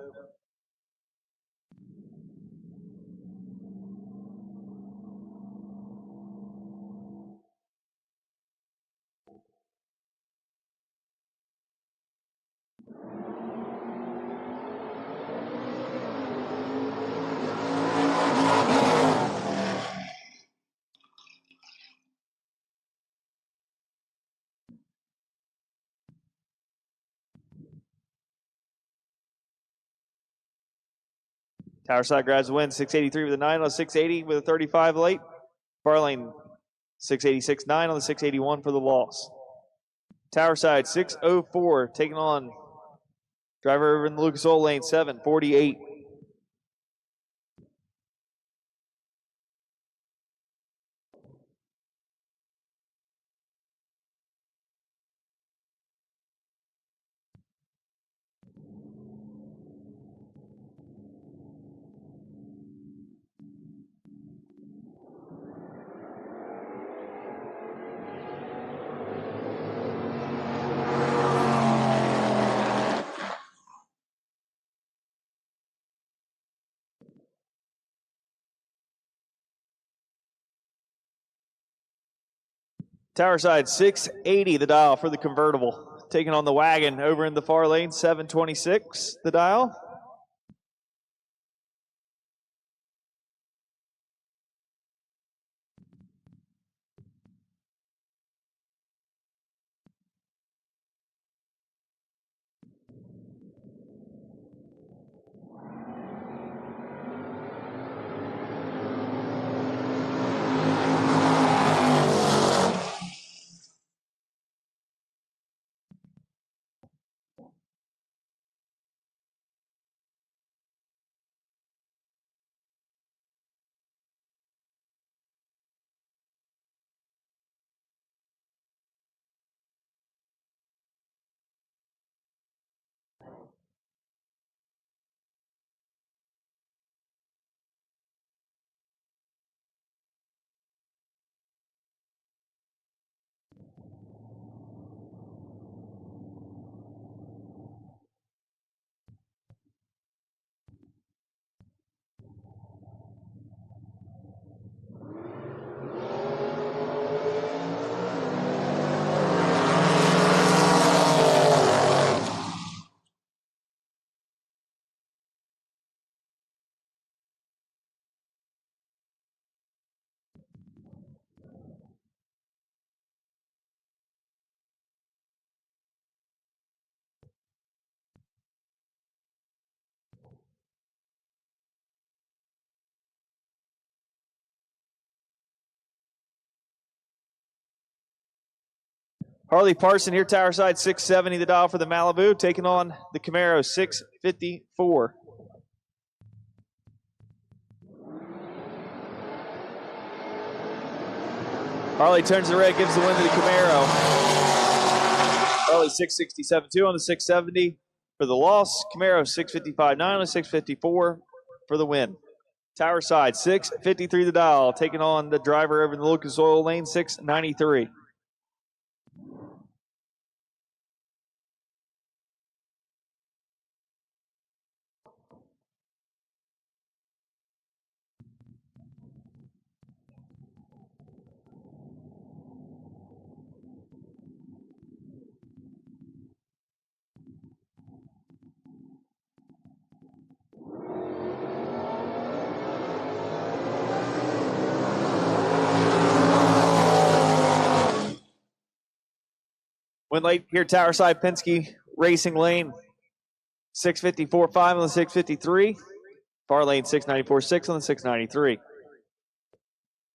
Tower side grabs the win, 683 with a 9 on the 680 with a 35 late. Far lane, 686-9 on the 681 for the loss. Tower side, 604, taking on driver over in the Lucas Oil lane, 748. Tower side, 680 the dial for the convertible. Taking on the wagon over in the far lane, 726 the dial. Harley Parson here, tower side 670, the dial for the Malibu, taking on the Camaro 654. Harley turns the red, gives the win to the Camaro. Harley 667.2 on the 670 for the loss. Camaro 655.9 on the 654 for the win. Tower side 653 the dial, taking on the driver over in the Lucas Oil lane 693. Went late here, tower side, Penske Racing Lane, 654.5 on the 653. Far lane, 694.6 on the 693.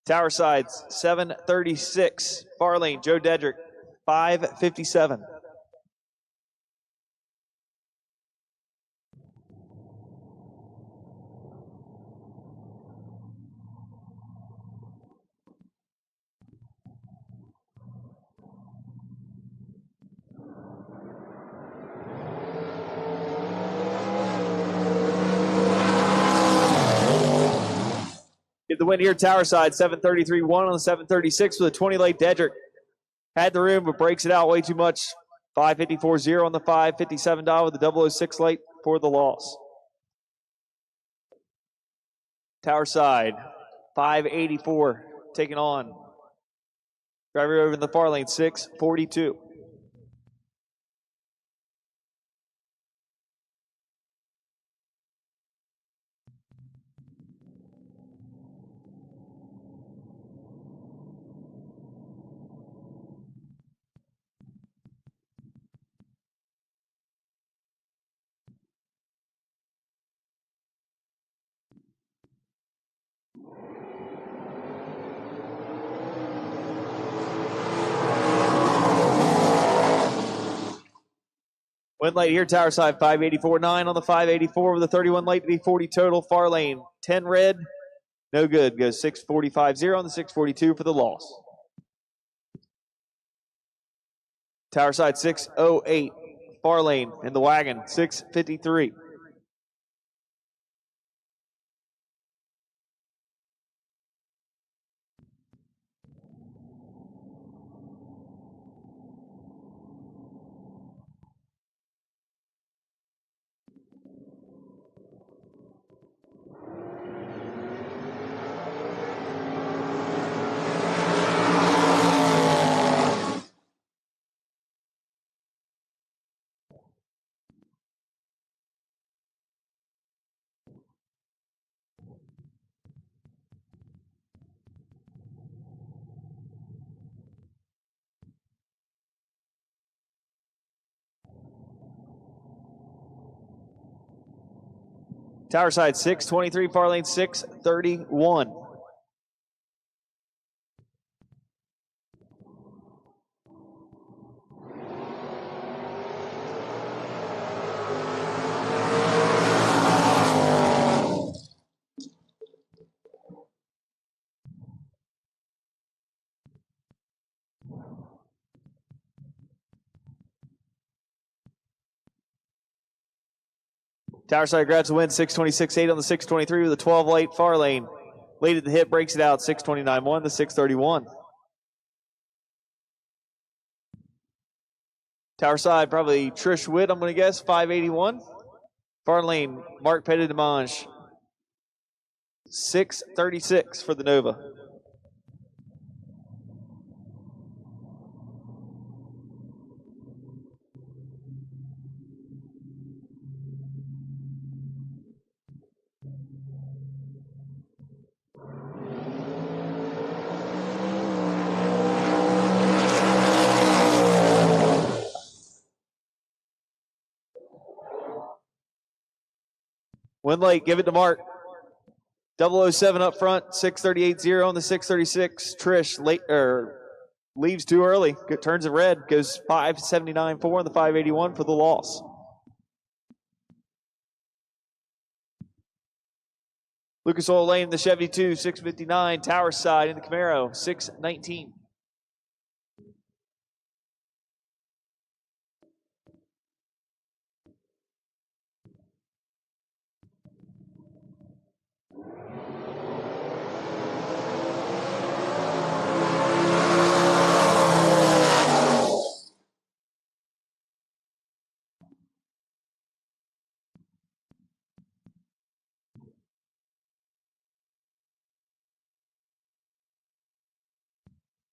Tower sides, 736. Far lane, Joe Dedrick, 557. Get the win here, tower side, 733.1 on the 736 with a 20 late Dedrick. Had the room, but breaks it out way too much. 554.0 on the 557 dial with the 006 late for the loss. Tower side, 584, taking on driver over in the far lane, 642. Went late here, tower side, 584.9 on the 584 with a 31 late to be 40 total. Far lane, 10 red, no good. Goes 645.0 on the 642 for the loss. Tower side, 608. Far lane in the wagon, 653. Tower side, 623. Far lane, 631. Tower side grabs the win, 626.8 on the 623 with a 12 late. Far lane, late at the hit, breaks it out, 629.1 the 631. Tower side, probably Trish Witt, I'm going to guess, 581. Far lane, Mark Petit-Demange, 636 for the Nova. Win late, give it to Mark. 007 up front, 638.0 on the 636. Trish late, leaves too early. Turns it red. Goes 579.4 on the 581 for the loss. Lucas Oil Lane in the Chevy 2, 659. Tower Side in the Camaro, 619.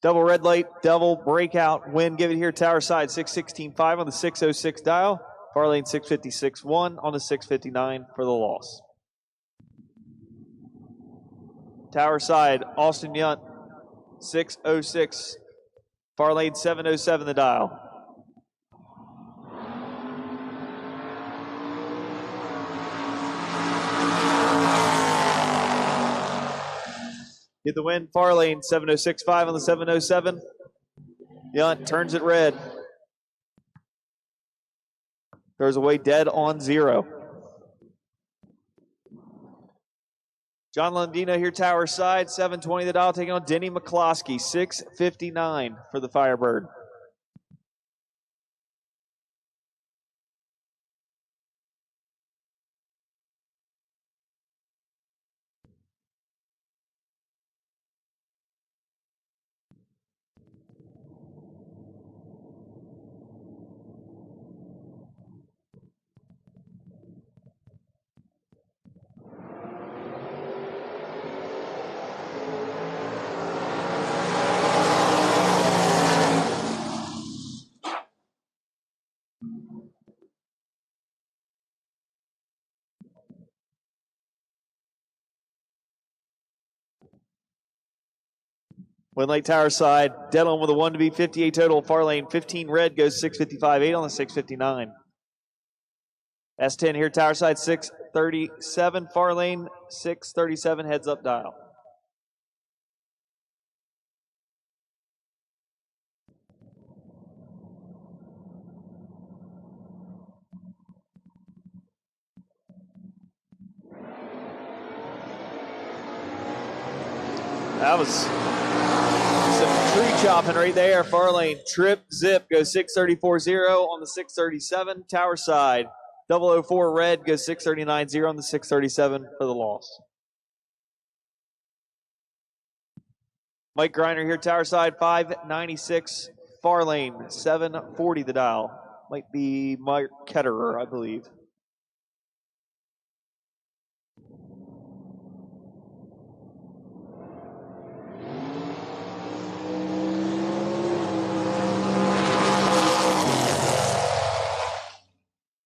Double red light, double breakout win. Give it here, Tower Side, 616.5 on the 606 dial. Far lane 656.1 on the 659 for the loss. Tower Side, Austin Yunt, 606. Far lane 707 the dial. Get the win, far lane 706.5 on the 707. Yunt turns it red. Throws away dead on 0. John Lundino here, Tower Side, 720 the dial, taking on Denny McCloskey, 659 for the Firebird. Win late Tower Side, dead on with a 1 to beat, 58 total. Far lane 15 red goes 655.8 on the 659. S10 here, Tower Side 637. Far lane 637 heads up dial. That was some tree chopping right there. Far lane trip zip goes 634.0 on the 637. Tower Side 004 red goes 639.0 on the 637 for the loss. Mike Griner here, Tower Side 596. Far lane 740 the dial. Might be Mike Ketterer, I believe.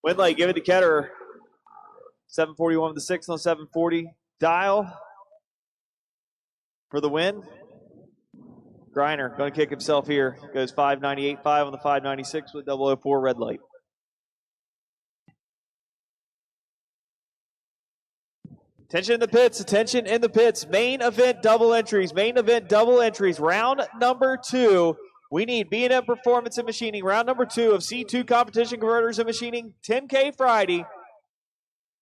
Win light, give it to Ketterer. 741 with the 6 on 740 dial for the win. Griner going to kick himself here. Goes 598.5 on the 596 with 004 red light. Attention in the pits, attention in the pits. Main event double entries, main event double entries. Round number 2. We need B&M Performance and Machining. Round number 2 of C2 Competition Converters and Machining. 10K Friday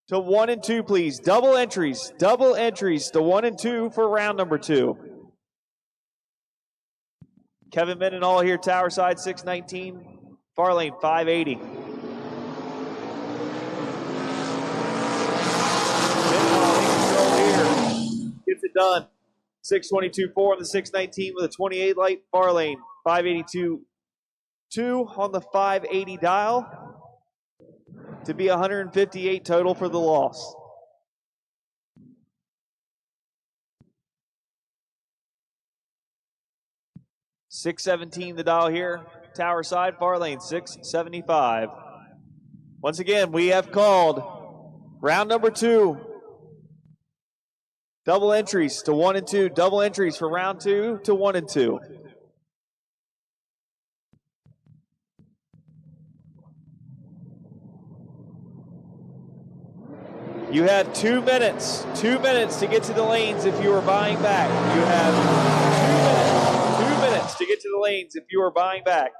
to 1 and 2, please. Double entries to 1 and 2 for round number 2. Kevin Mendenhall here, Tower Side 619. Far lane 580. Mendenhall in control here. Gets it done. 622.4 on the 619 with a 28 light. Far lane 582.2 on the 580 dial to be 158 total for the loss. $617 the dial here. Tower Side, far lane, $675. Once again, we have called round number 2. Double entries to 1 and 2. Double entries for round 2 to 1 and 2. You have 2 minutes. 2 minutes to get to the lanes if you are buying back. You have 2 minutes. 2 minutes to to get to the lanes if you are buying back.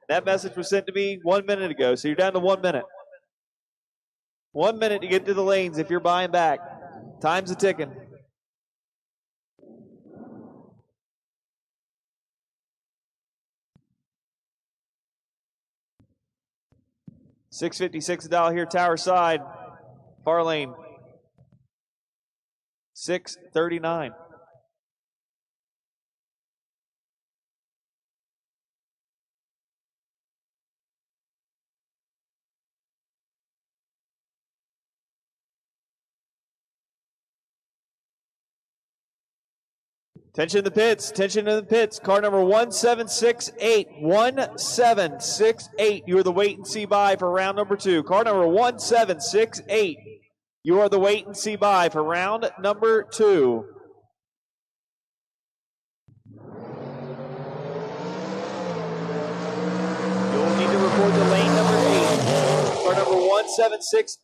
That message was sent to me 1 minute ago, so you're down to 1 minute. 1 minute to get to the lanes if you're buying back. Time's a ticking. $6.56 a dial here, tower side, far lane. 6:39. Attention in the pits, attention in the pits. Car number 1768, 1768. You are the wait and see buy for round number 2. Car number 1768. You are the wait and see buy for round number 2. You'll need to report the lane number 8. Car number 176.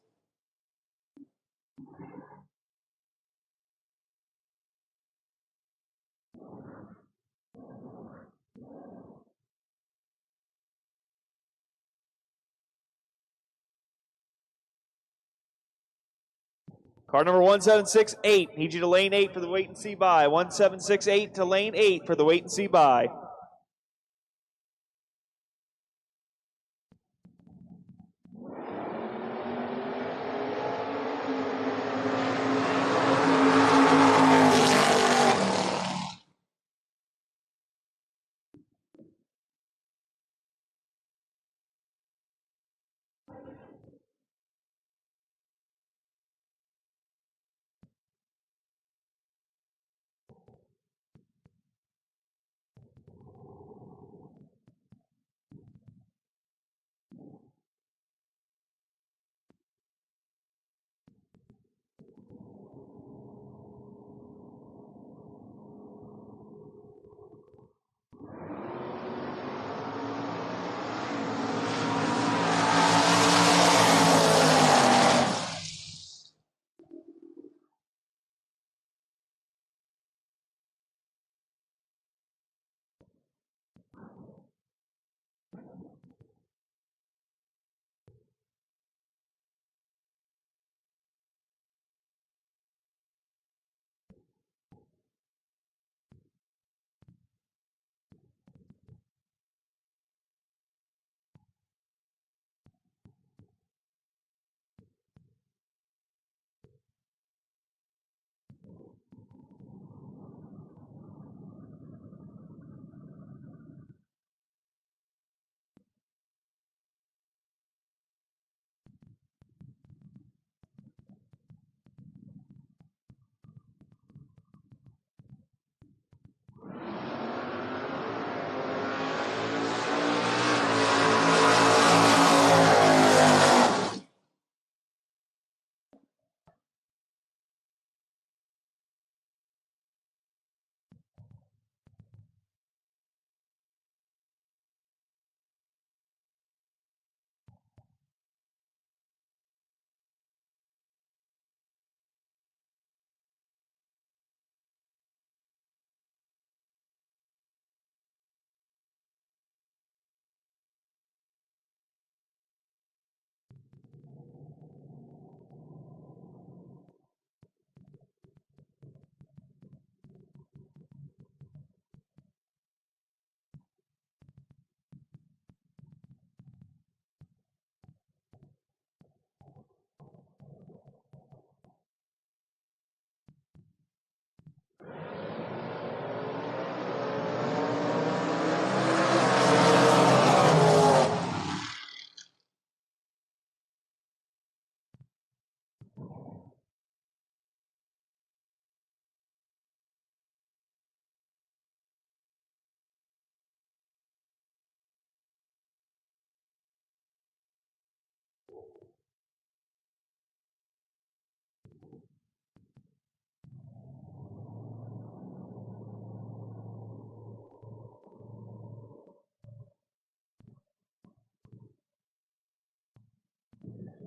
Car number 1768, need you to lane 8 for the wait and see buy. 1768 to lane 8 for the wait and see buy.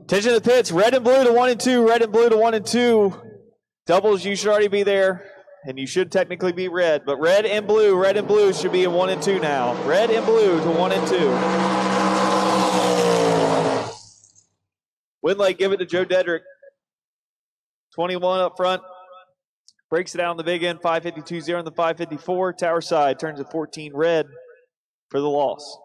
Attention to the pits, red and blue to 1 and 2, red and blue to 1 and 2. Doubles, you should already be there. and you should technically be red, but red and blue should be in 1 and 2 now. Red and blue to 1 and 2. Winley give it to Joe Dedrick. 21 up front. Breaks it out on the big end, 552-0 on the 554. Tower side turns at 14 red for the loss.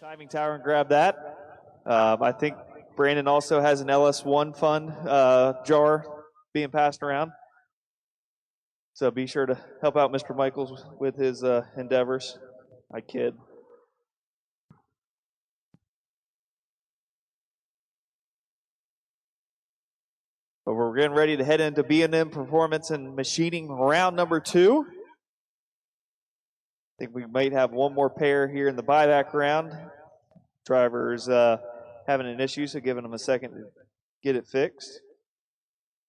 Timing tower and grab that. I think Brandon also has an LS1 fund jar being passed around. So be sure to help out Mr. Michaels with his endeavors. I kid. But we're getting ready to head into B&M Performance and Machining round number 2. I think we might have one more pair here in the buyback round. Drivers having an issue, so giving them a second to get it fixed.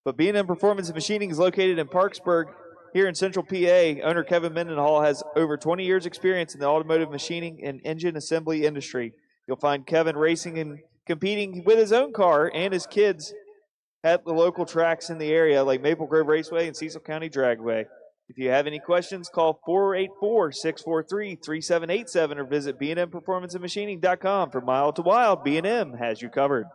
But B&M Performance and Machining is located in Parksburg here in Central PA. Owner Kevin Mendenhall has over 20 years experience in the automotive machining and engine assembly industry. You'll find Kevin racing and competing with his own car and his kids at the local tracks in the area like Maple Grove Raceway and Cecil County Dragway. If you have any questions, call 484-643-3787 or visit bnmperformanceandmachining.com. From Mile to Wild, B&M has you covered.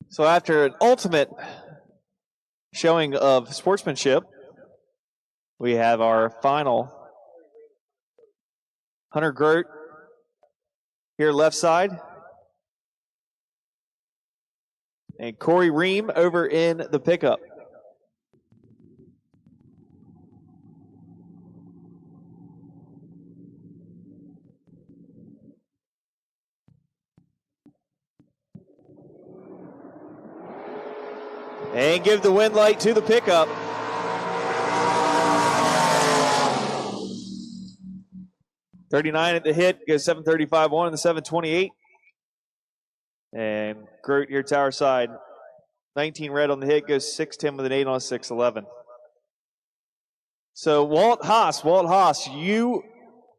So after an ultimate showing of sportsmanship, we have our final Hunter Grote here left side. And Corey Ream over in the pickup. And give the wind light to the pickup. .39 at the hit, goes 7:35.1 in the 7:28. And Grote here tower side. 19 red on the hit, goes 6:10 with an 8 on a 6:11. So Walt Haas, you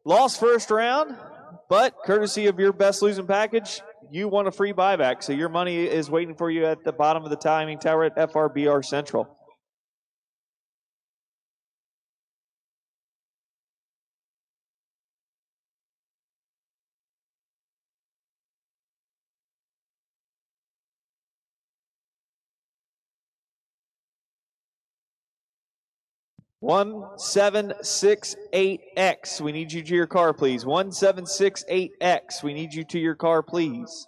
lost first round, but courtesy of your best losing package, you won a free buyback. So your money is waiting for you at the bottom of the timing tower at FRBR Central. (1768X). We need you to your car, please. (1768X). We need you to your car, please.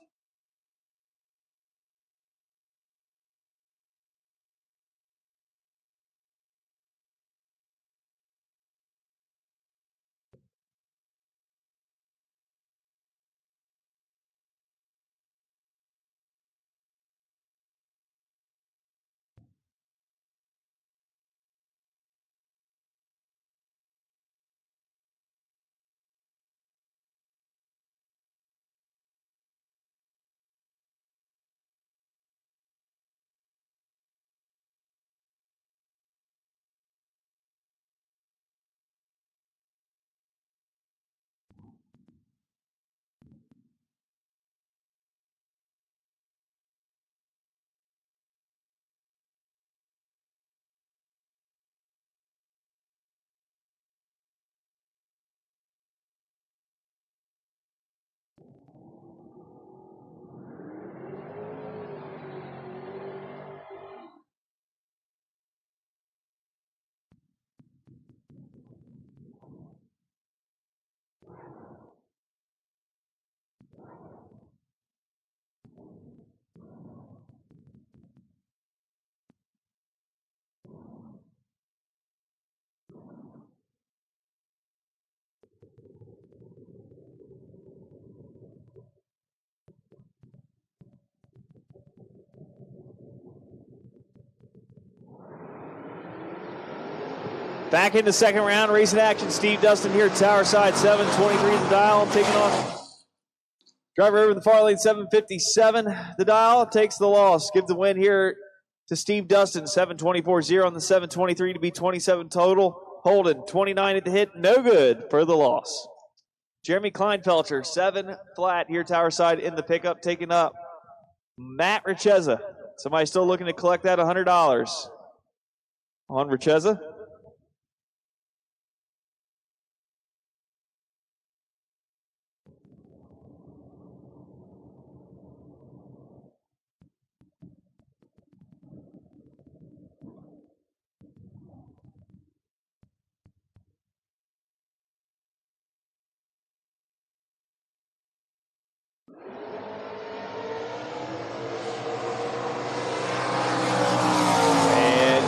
Back in the second round, racing action. Steve Dustin here at tower side, 7:23 the dial, taking on driver over the far lane, 7:57 the dial, takes the loss. Give the win here to Steve Dustin, 7:24.0 on the 7:23 to be 27 total. Holden, 29 at the hit, no good for the loss. Jeremy Kleinfelter, 7 flat here tower side in the pickup, taking up Matt Richeza. Somebody still looking to collect that $100 on Richeza.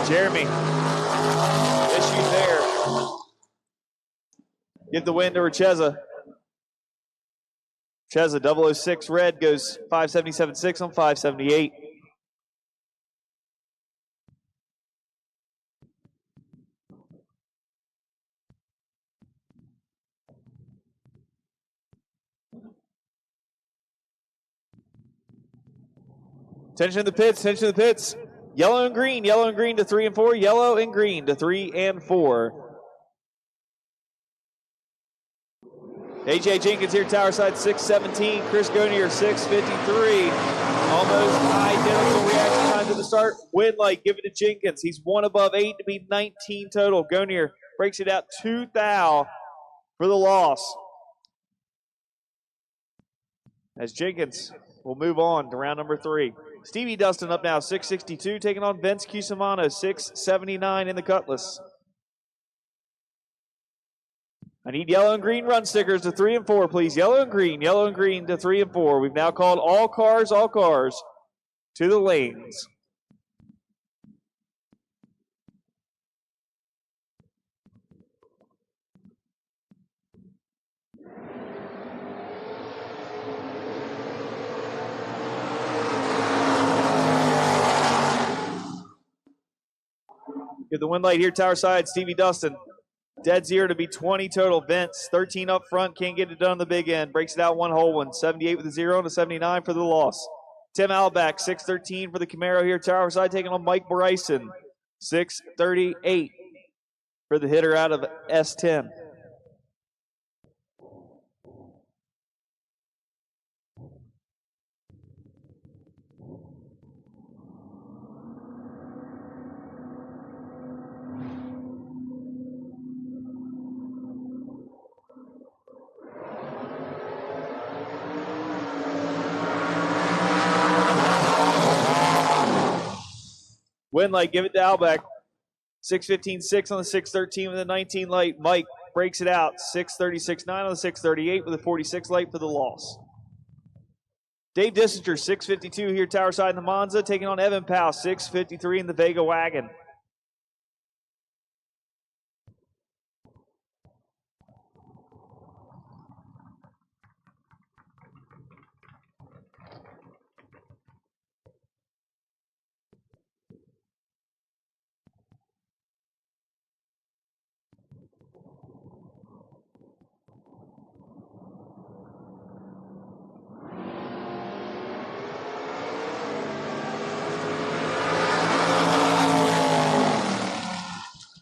Jeremy, issue there. Give the win to Richeza. Richeza, 006 red, goes 577.6 on 578. Attention to the pits, attention to the pits. Yellow and green to 3 and 4, yellow and green to 3 and 4. AJ Jenkins here, tower side, 6:17. Chris Gonier, 6:53. Almost identical reaction time to the start. Win light, give it to Jenkins. He's 1 above 8 to be 19 total. Gonier breaks it out 2 thou for the loss. As Jenkins will move on to round number 3. Stevie Dustin up now, 662, taking on Vince Cusimano, 679 in the Cutlass. I need yellow and green run stickers to 3 and 4, please. Yellow and green to 3 and 4. We've now called all cars to the lanes. Get the win light here, tower side, Stevie Dustin. Dead 0 to be 20 total. Vince, 13 up front, can't get it done on the big end. Breaks it out one whole one. 78 with a 0 and a 79 for the loss. Tim Alback, 613 for the Camaro here, tower side, taking on Mike Bryson. 638 for the hitter out of S10. Win light, give it to Albeck. 6:15.6 on the 6:13 with a 19 light. Mike breaks it out. 6:36.9 on the 6:38 with a 46 light for the loss. Dave Dissinger, 6:52 here, tower side in the Monza, taking on Evan Powell, 6:53 in the Vega Wagon.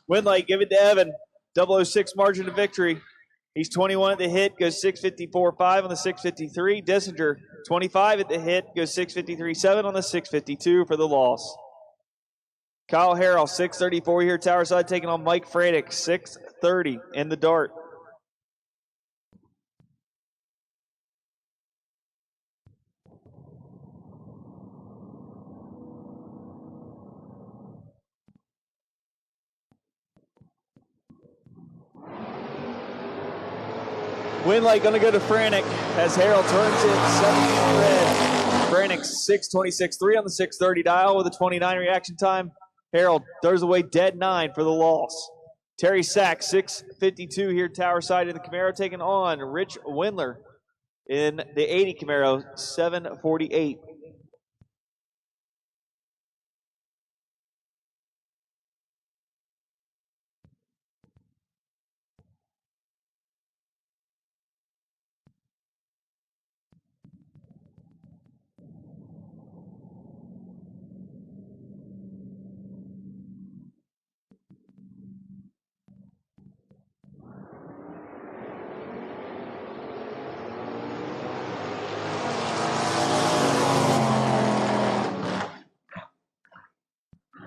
Win light, give it to Evan. 006 margin of victory. He's 21 at the hit, goes 6:54.5 on the 6:53. Dissinger, 25 at the hit, goes 6:53.7 on the 6:52 for the loss. Kyle Harrell, 6:34 here, tower side, taking on Mike Fradick, 6:30 in the dart. Win light going to go to Franick as Harrell turns it 17 red. Franick 6:26.3 on the 6:30 dial with a 29 reaction time. Harrell throws away dead 9 for the loss. Terry Sack, 6:52 here, tower side in the Camaro, taking on Rich Windler in the 80 Camaro, 7:48.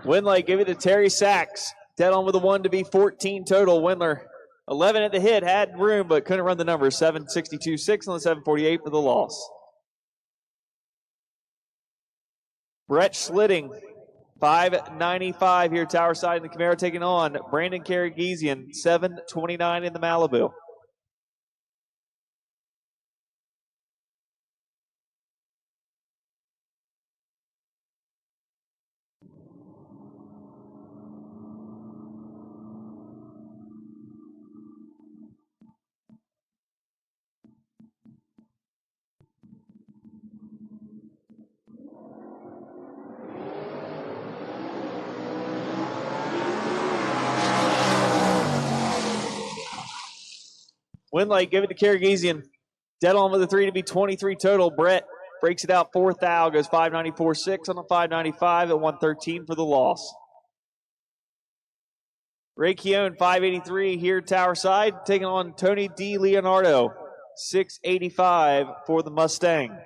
Win light, give it to Terry Sachs. Dead on with a 1 to be 14 total. Windler, 11 at the hit, had room, but couldn't run the numbers. 7:62.6 on the 7:48 for the loss. Brett Slitting, 5:95 here, tower side in the Camaro, taking on Brandon Karagizian, 7:29 in the Malibu. Win light, give it to Karagizian. Dead on with a 3 to be 23 total. Brett breaks it out 4th thou, goes 5:94.6 on the 5:95 at 1:13 for the loss. Ray Keown, 5:83 here, tower side, taking on Tony D. Leonardo, 6:85 for the Mustang.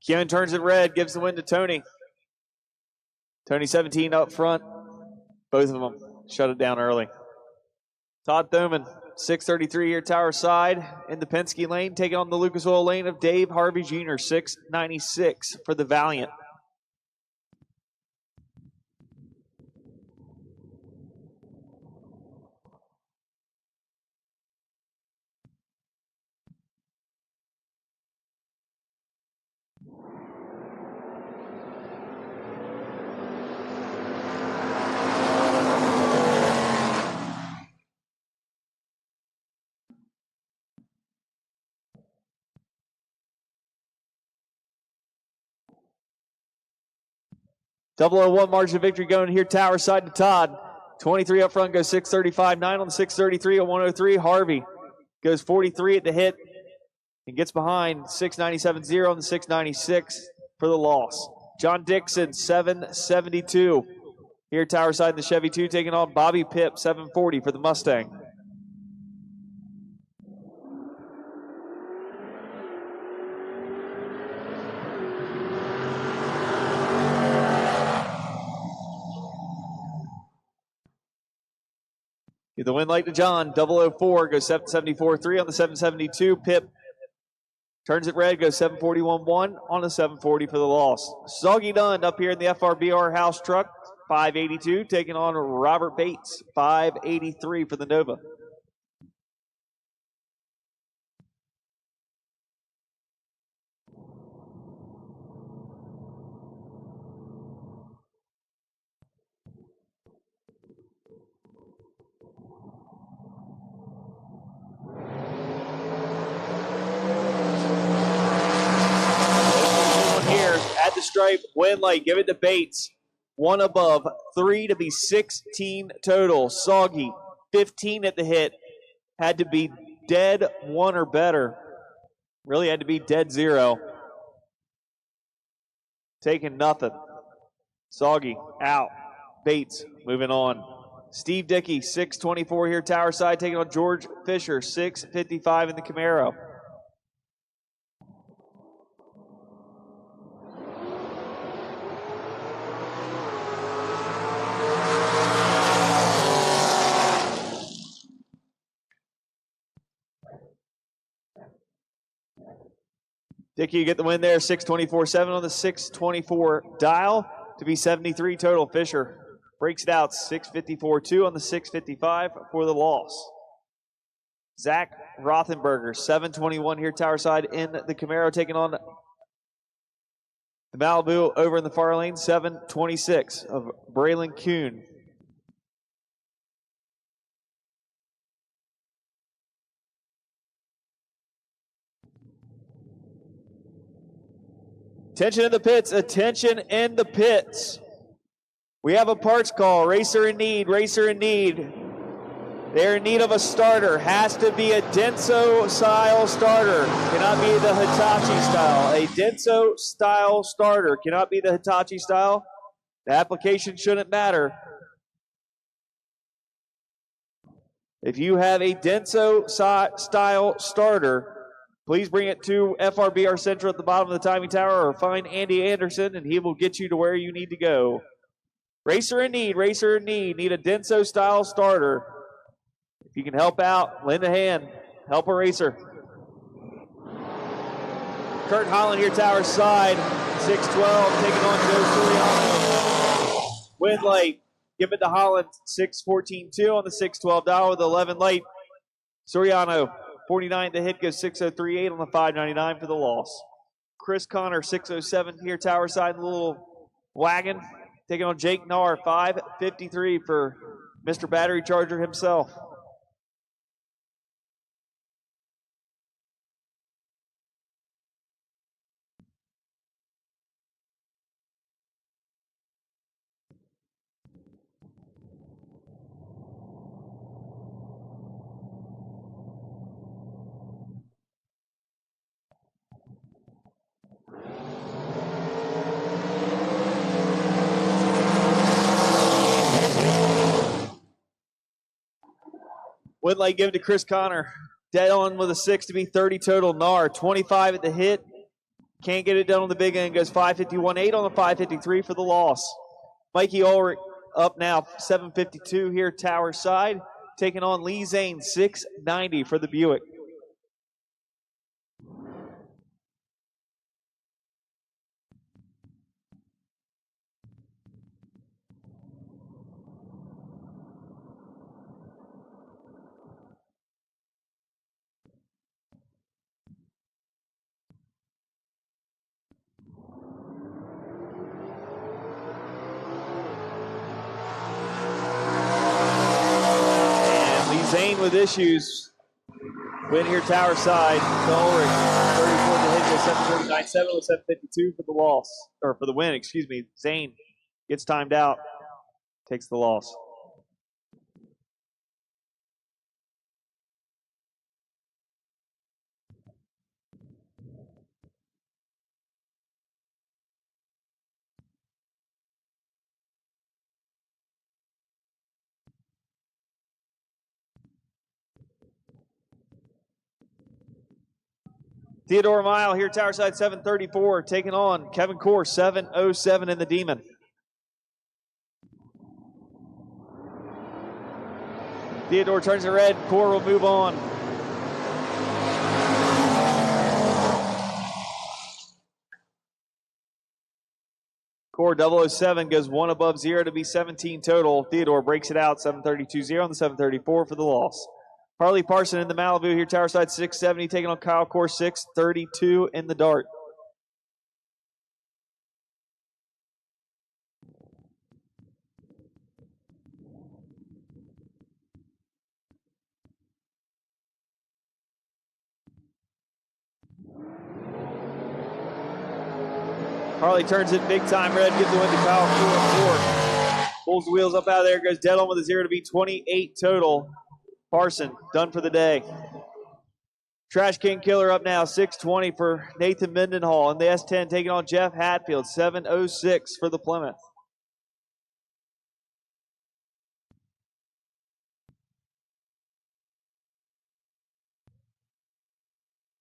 Keown turns it red, gives the win to Tony. Tony 17 up front. Both of them shut it down early. Todd Thoman, 633 here, Tower Side in the Penske lane, taking on the Lucas Oil lane of Dave Harvey Jr., 696 for the Valiant. .001 margin of victory going here, Tower Side to Todd. 23 up front goes 635, 9 on the 633 at 103. Harvey goes 43 at the hit and gets behind 697.0 on the 696 for the loss. John Dixon, 772 here, Tower Side in the Chevy 2, taking on Bobby Pipp, 740 for the Mustang. Give the win light to John. 004 goes 774.3 on the 772. Pipp turns it red, goes 741.1 on the 740 for the loss. Soggy Dunn up here in the FRBR house truck, 582, taking on Robert Bates, 583 for the Nova. At the stripe, win light, give it to Bates. 1 above, 3 to be 16 total. Soggy, 15 at the hit. Had to be dead 1 or better. Really had to be dead 0. Taking nothing. Soggy out. Bates moving on. Steve Dickey, 624 here, Tower Side, taking on George Fisher, 655 in the Camaro. Dickey, you get the win there, 624.7 on the 624 dial to be 73 total. Fisher breaks it out, 654.2 on the 655 for the loss. Zach Rothenberger, 721 here, Tower Side in the Camaro, taking on the Malibu over in the far lane, 726 of Braylon Kuhn. Attention in the pits, attention in the pits. We have a parts call, racer in need, racer in need. They're in need of a starter, has to be a Denso style starter, cannot be the Hitachi style. A Denso style starter, cannot be the Hitachi style. The application shouldn't matter. If you have a Denso style starter, please bring it to FRBR Central at the bottom of the timing tower or find Andy Anderson and he will get you to where you need to go. Racer in need, need a Denso style starter. If you can help out, lend a hand, help a racer. Kurt Holland here, Tower Side, 612, taking on Joe Soriano. Win late, give it to Holland, 614.2 on the 612 dial with 11 late. Soriano, 49 the hit, goes 603.8 on the 599 for the loss. Chris Connor, 607 here, Tower Side in the little wagon. Taking on Jake Narr, 553 for Mr. Battery Charger himself. Woodley give it to Chris Connor. Dead on with a 6 to be 30 total. Narr, 25 at the hit. Can't get it done on the big end. Goes 551.8 on the 553 for the loss. Mikey Ulrich up now, 752 here, Tower side. Taking on Lee Zane, 690 for the Buick. Zane with issues. Win here, Tower side. Ulrich, 34 to hit with 749.7 with 752 for the loss, or for the win, excuse me. Zane gets timed out, takes the loss. Theodore Mile here, Tower side, 734, taking on Kevin Core, 707 in the Demon. Theodore turns it red, Core will move on. Core 007 goes one above zero to be 17 total. Theodore breaks it out, 732.0 on the 734 for the loss. Harley Parson in the Malibu here, Tower side 670, taking on Kyle Core 632 in the Dart. Harley turns it big time red, gives the win to Kyle Core 4. Pulls the wheels up out of there, goes dead on with a 0 to be 28 total. Parson done for the day. Trash King Killer up now, 620 for Nathan Mendenhall. And the S10 taking on Jeff Hatfield, 706 for the Plymouth.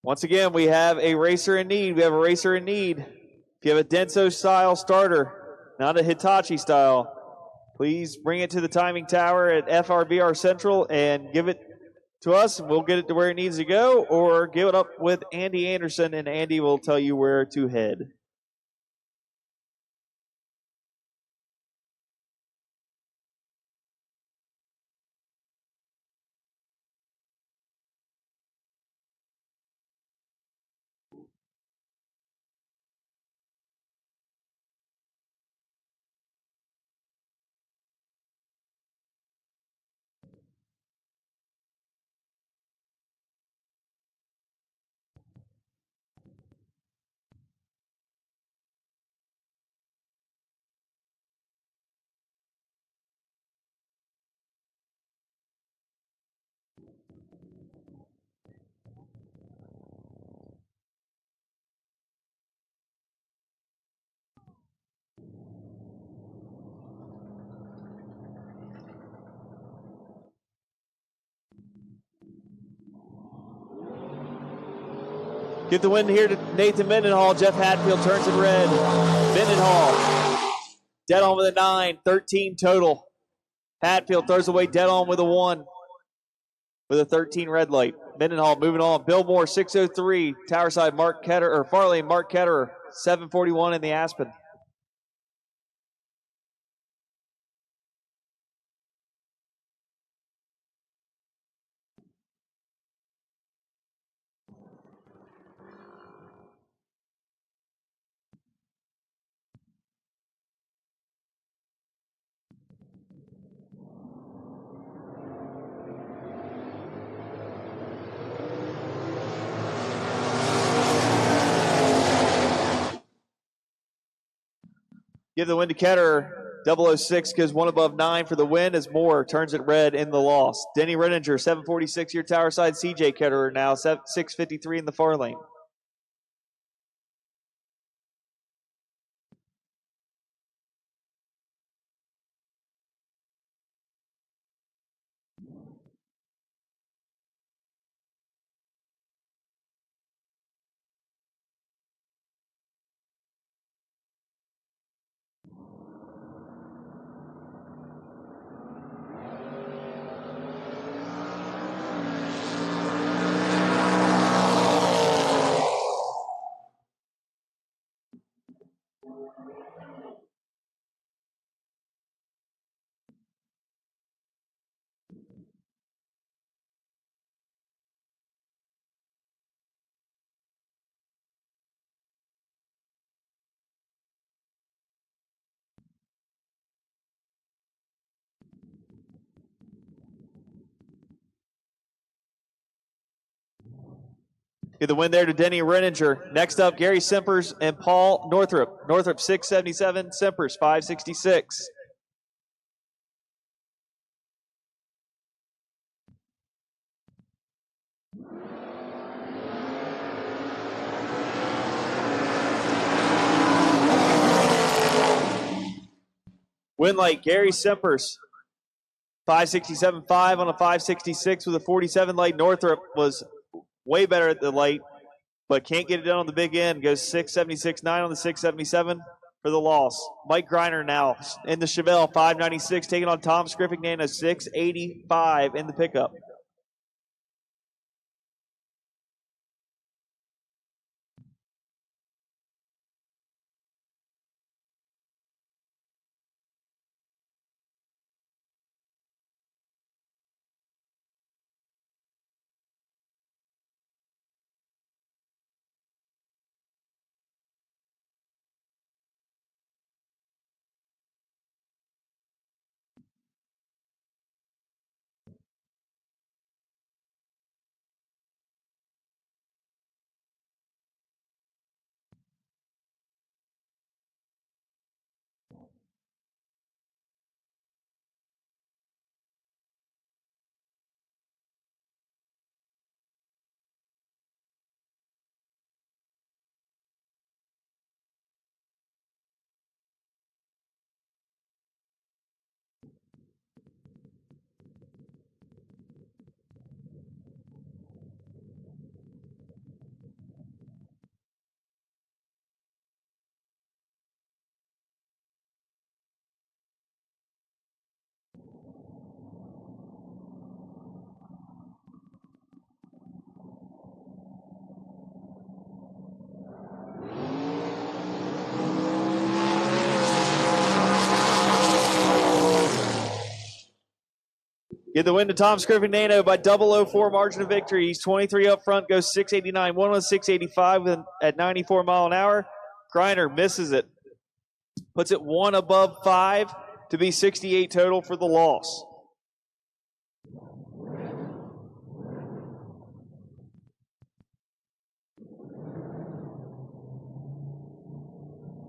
Once again, we have a racer in need. We have a racer in need. If you have a Denso style starter, not a Hitachi style, please bring it to the timing tower at FRBR Central and give it to us, and we'll get it to where it needs to go, or give it up with Andy Anderson, and Andy will tell you where to head. Get the win here to Nathan Mendenhall. Jeff Hatfield turns it red. Mendenhall dead on with a 9, 13 total. Hatfield throws away dead on with a 1 with a 13 red light. Mendenhall moving on. Bill Moore, 603. Tower side, Mark Ketterer, or Farley, Mark Ketterer, 741 in the Aspen. Give the win to Ketterer. 006 goes one above 9 for the win as Moore turns it red in the loss. Denny Renninger, 746 here, Tower side. CJ Ketterer now, 653 in the far lane. Get the win there to Denny Renninger. Next up, Gary Simpers and Paul Northrup. Northrup 677, Simpers 566. Win light, Gary Simpers 567.5 on a 566 with a 47 light. Northrup was way better at the light, but can't get it done on the big end. Goes 676.9 on the 677 for the loss. Mike Greiner now in the Chevelle 596, taking on Tom Scriffington 685 in the pickup. Get the win to Tom Scriffington by 004 margin of victory. He's 23 up front, goes 689, one on 685 at 94 mile an hour. Greiner misses it. Puts it one above 5 to be 68 total for the loss.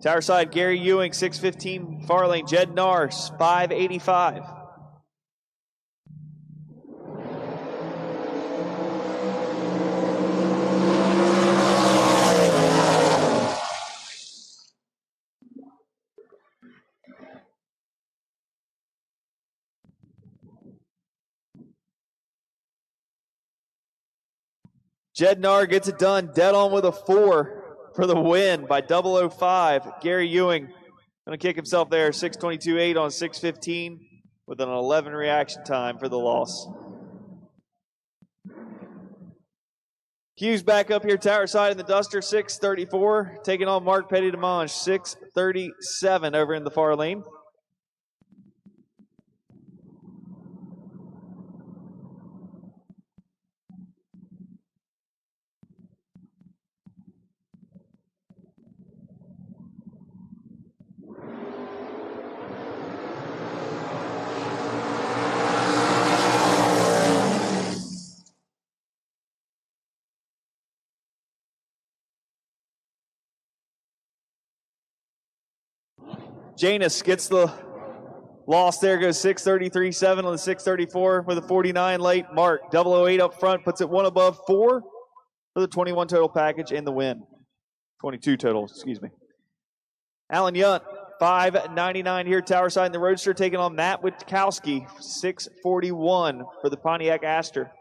Tower side, Gary Ewing, 615. Far lane, Jed Nars, 585. Jed Nar gets it done, dead on with a 4 for the win by 005. Gary Ewing going to kick himself there, 622.8 on 615 with an 11 reaction time for the loss. Hughes back up here, tower side in the Duster, 634, taking on Mark Petty-Demange, 637 over in the far lane. Janus gets the loss there, goes 633.7 on the 634 with a 49 late. Mark, 008 up front, puts it one above 4 for the 21 total package in the win. 22 total, excuse me. Alan Yunt, 599 here, tower side in the Roadster, taking on Matt Witkowski, 641 for the Pontiac Aster.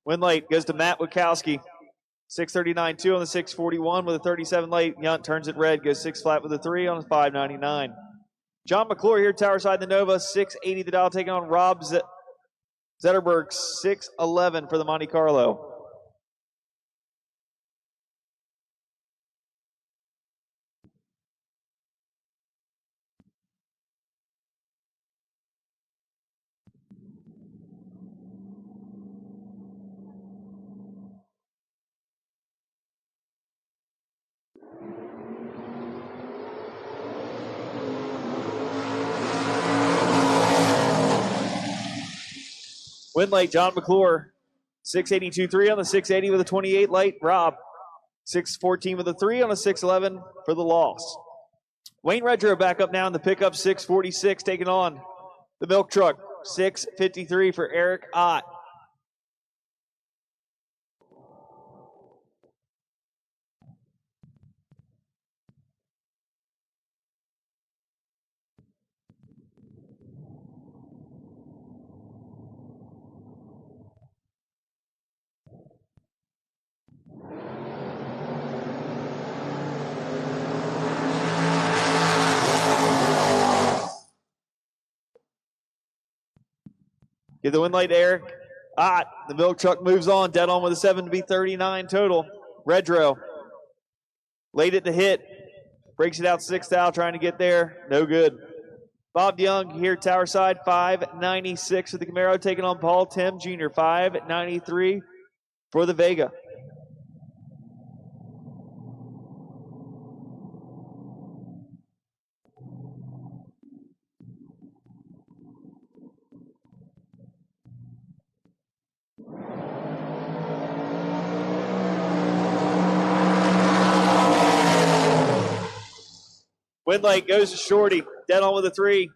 Win late goes to Matt Witkowski. 639.2 on the 641 with a 37 late. Yunt turns it red, goes 6 flat with a 3 on a 599. John McClure here, tower side in the Nova, 680 the dial, taking on Rob Zetterberg, 611 for the Monte Carlo. Win late, John McClure. 682.3 on the 680 with a 28 late. Rob, 614 with a 3 on a 611 for the loss. Wayne Redrow back up now in the pickup, 646, taking on the milk truck, 653 for Eric Ott. Get the win late, Eric. The milk truck moves on. Dead on with a 7 to be 39 total. Redrow laid it to hit. Breaks it out 6th out, trying to get there. No good. Bob Young here, tower side, 596 for the Camaro, taking on Paul Tim Jr., 593 for the Vega. Windlight goes to Shorty, dead on with a 3 to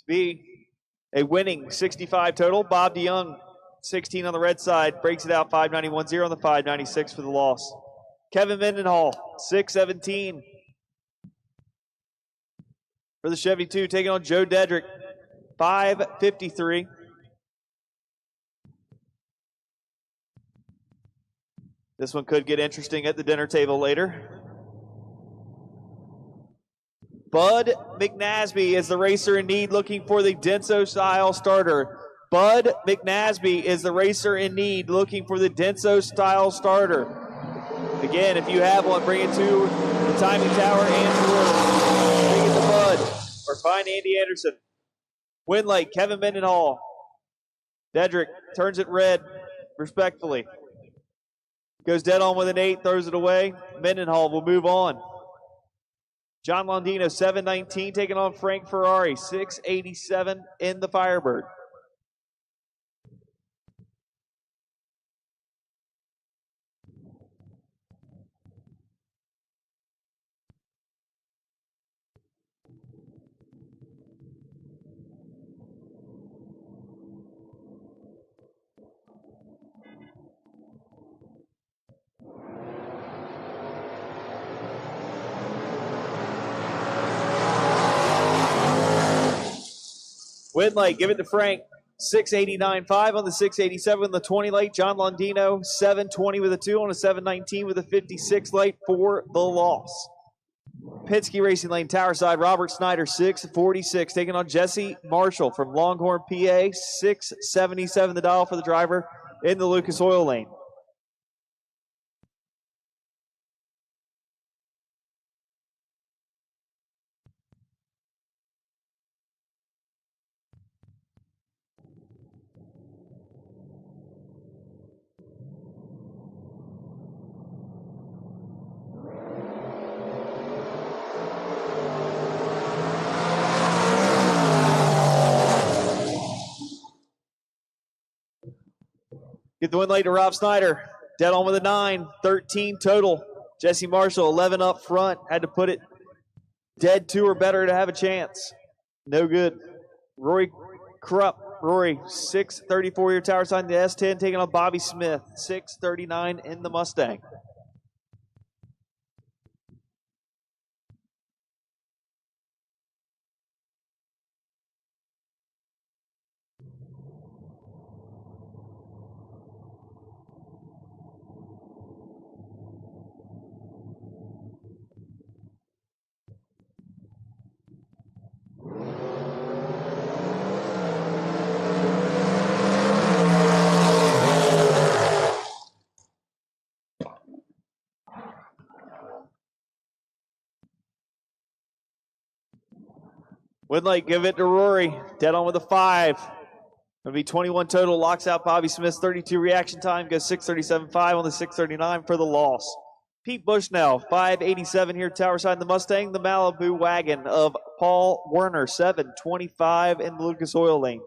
be a winning 65 total. Bob DeYoung, 16 on the red side, breaks it out 591-0 on the 596 for the loss. Kevin Mendenhall, 617 for the Chevy 2, taking on Joe Dedrick, 553. This one could get interesting at the dinner table later. Bud McNasby is the racer in need, looking for the Denso style starter. Bud McNasby is the racer in need, looking for the Denso style starter. Again, if you have one, bring it to the timing tower and bring it to Bud or find Andy Anderson. Winlake, Kevin Mendenhall. Dedrick turns it red respectfully. Goes dead on with an 8, throws it away. Mendenhall will move on. John Londino, 719, taking on Frank Ferrari, 687 in the Firebird. Winlight, give it to Frank. 689.5 on the 687 the 20 late. John Londino, 720 with a 2 on a 719 with a 56 late for the loss. Penske Racing Lane, tower side, Robert Snyder, 646, taking on Jesse Marshall from Longhorn, PA, 677 the dial for the driver in the Lucas Oil Lane. Get the win late to Rob Snyder. Dead on with a 9, 13 total. Jesse Marshall, 11 up front. Had to put it dead 2 or better to have a chance. No good. Rory Krupp. Rory, 634 your tower sign. The S10 taking on Bobby Smith, 639 in the Mustang. Woodlight, give it to Rory. Dead on with a 5. It'll be 21 total. Locks out Bobby Smith's 32 reaction time. Goes 637.5 on the 639 for the loss. Pete Bushnell, 587 here, tower side. The Mustang, the Malibu wagon of Paul Werner, 725 in the Lucas Oil Lane.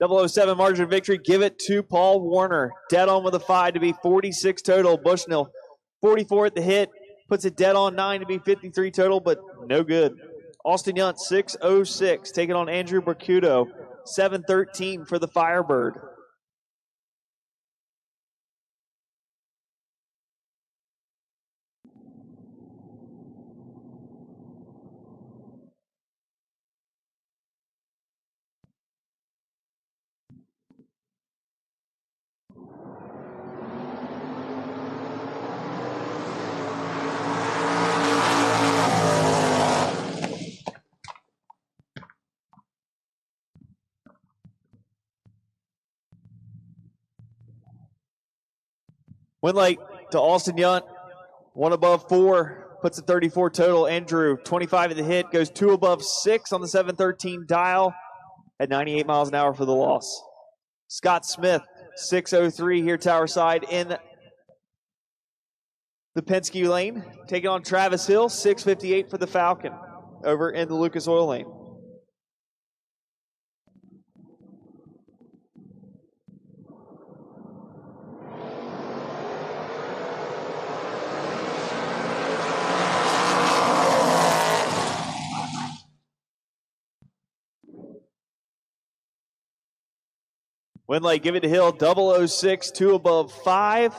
007 margin of victory. Give it to Paul Warner. Dead on with a 5 to be 46 total. Bushnell 44 at the hit. Puts it dead on 9 to be 53 total, but no good. Austin Yunt 606 taking on Andrew Bercudo. 713 for the Firebird. Win late to Austin Yunt. 1 above 4. Puts a 34 total. Andrew 25 at the hit. Goes 2 above 6 on the 713 dial at 98 miles an hour for the loss. Scott Smith 603 here tower side in the Penske lane. Taking on Travis Hill 658 for the Falcon over in the Lucas Oil lane. Winley, give it to Hill, 006, 2 above 5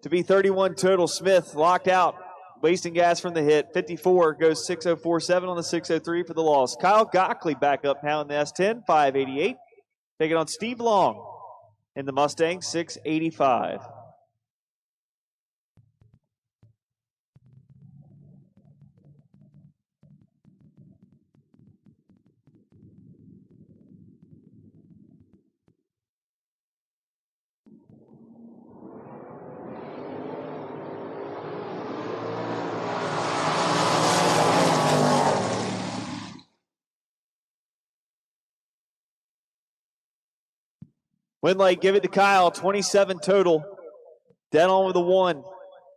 to be 31 total. Smith locked out, wasting gas from the hit. 54 goes 6047 on the 603 for the loss. Kyle Gockley back up now in the S10, 588. Taking on Steve Long in the Mustang, 685. Winley, give it to Kyle, 27 total. Dead on with a 1.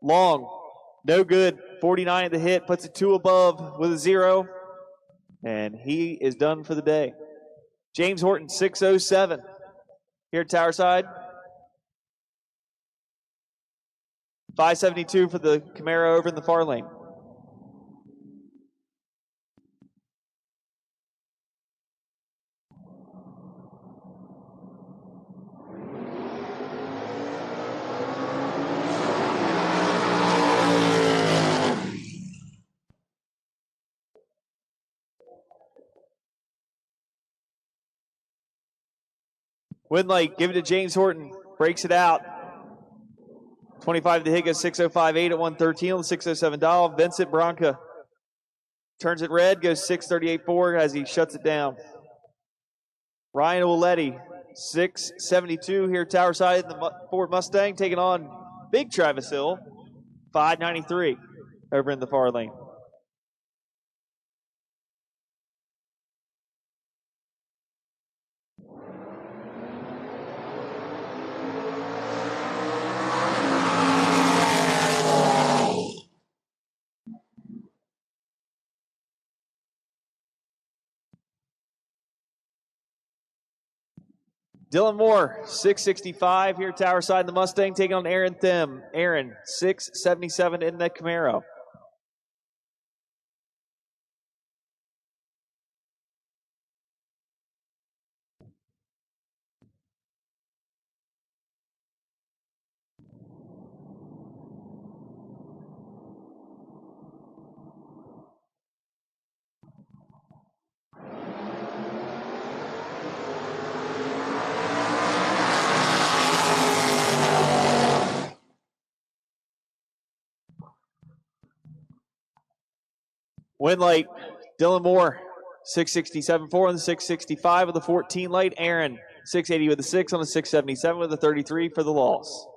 Long, no good. 49 at the hit, puts it 2 above with a 0. And he is done for the day. James Horton, 607 here at tower side. 572 for the Camaro over in the far lane. Winley, give it to James Horton. Breaks it out. 25 to hit goes 605.8 at 113 on the 607 dial. Vincent Bronca turns it red, goes 638.4 as he shuts it down. Ryan Ouelletti, 672 here tower side in the Ford Mustang, taking on Big Travis Hill, 593 over in the far lane. Dylan Moore, 665 here, tower side in the Mustang, taking on Aaron Thiem. Aaron, 677 in the Camaro. Win late, Dylan Moore, 667.4 on the 665 with the 14 late. Aaron, 680 with the 6 on the 677 with the 33 for the loss.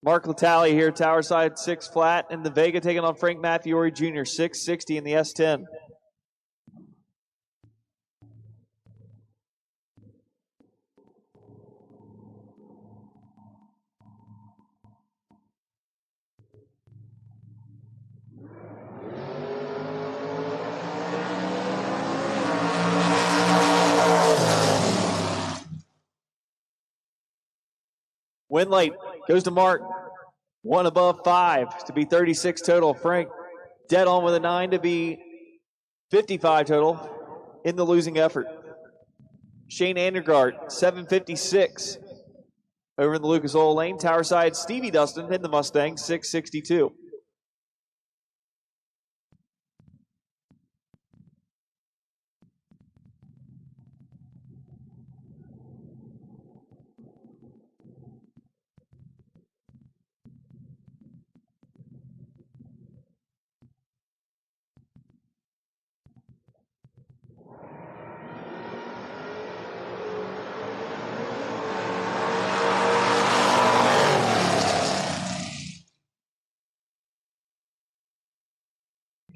Mark Latally here, tower side, 6 flat, and the Vega taking on Frank Mattheori Jr., 660 in the S10. Win light goes to Mark. 1 above 5 to be 36 total. Frank dead on with a 9 to be 55 total in the losing effort. Shane Andergaard, 756 over in the Lucas Oil Lane. Tower side, Stevie Dustin in the Mustang, 662.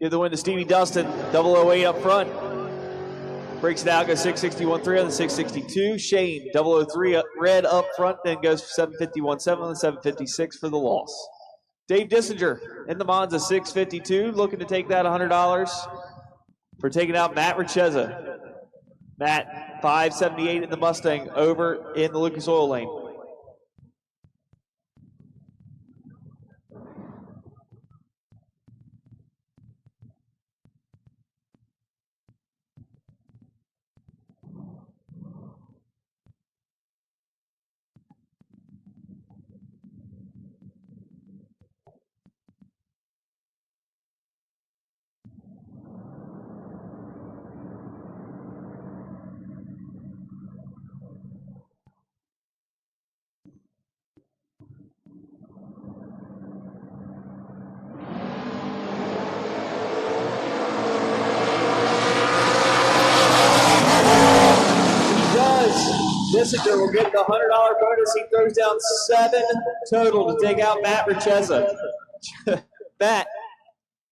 Give the win to Stevie Dustin, 008 up front. Breaks it out, goes 661.3 on the 662. Shane, 003 red up front, then goes 751.7 on the 756 for the loss. Dave Dissinger in the Monza, 652, looking to take that $100 for taking out Matt Richeza. Matt, 578 in the Mustang over in the Lucas Oil Lane. Dissinger will get the $100 bonus. He throws down 7 total to take out Matt Richeza. Matt,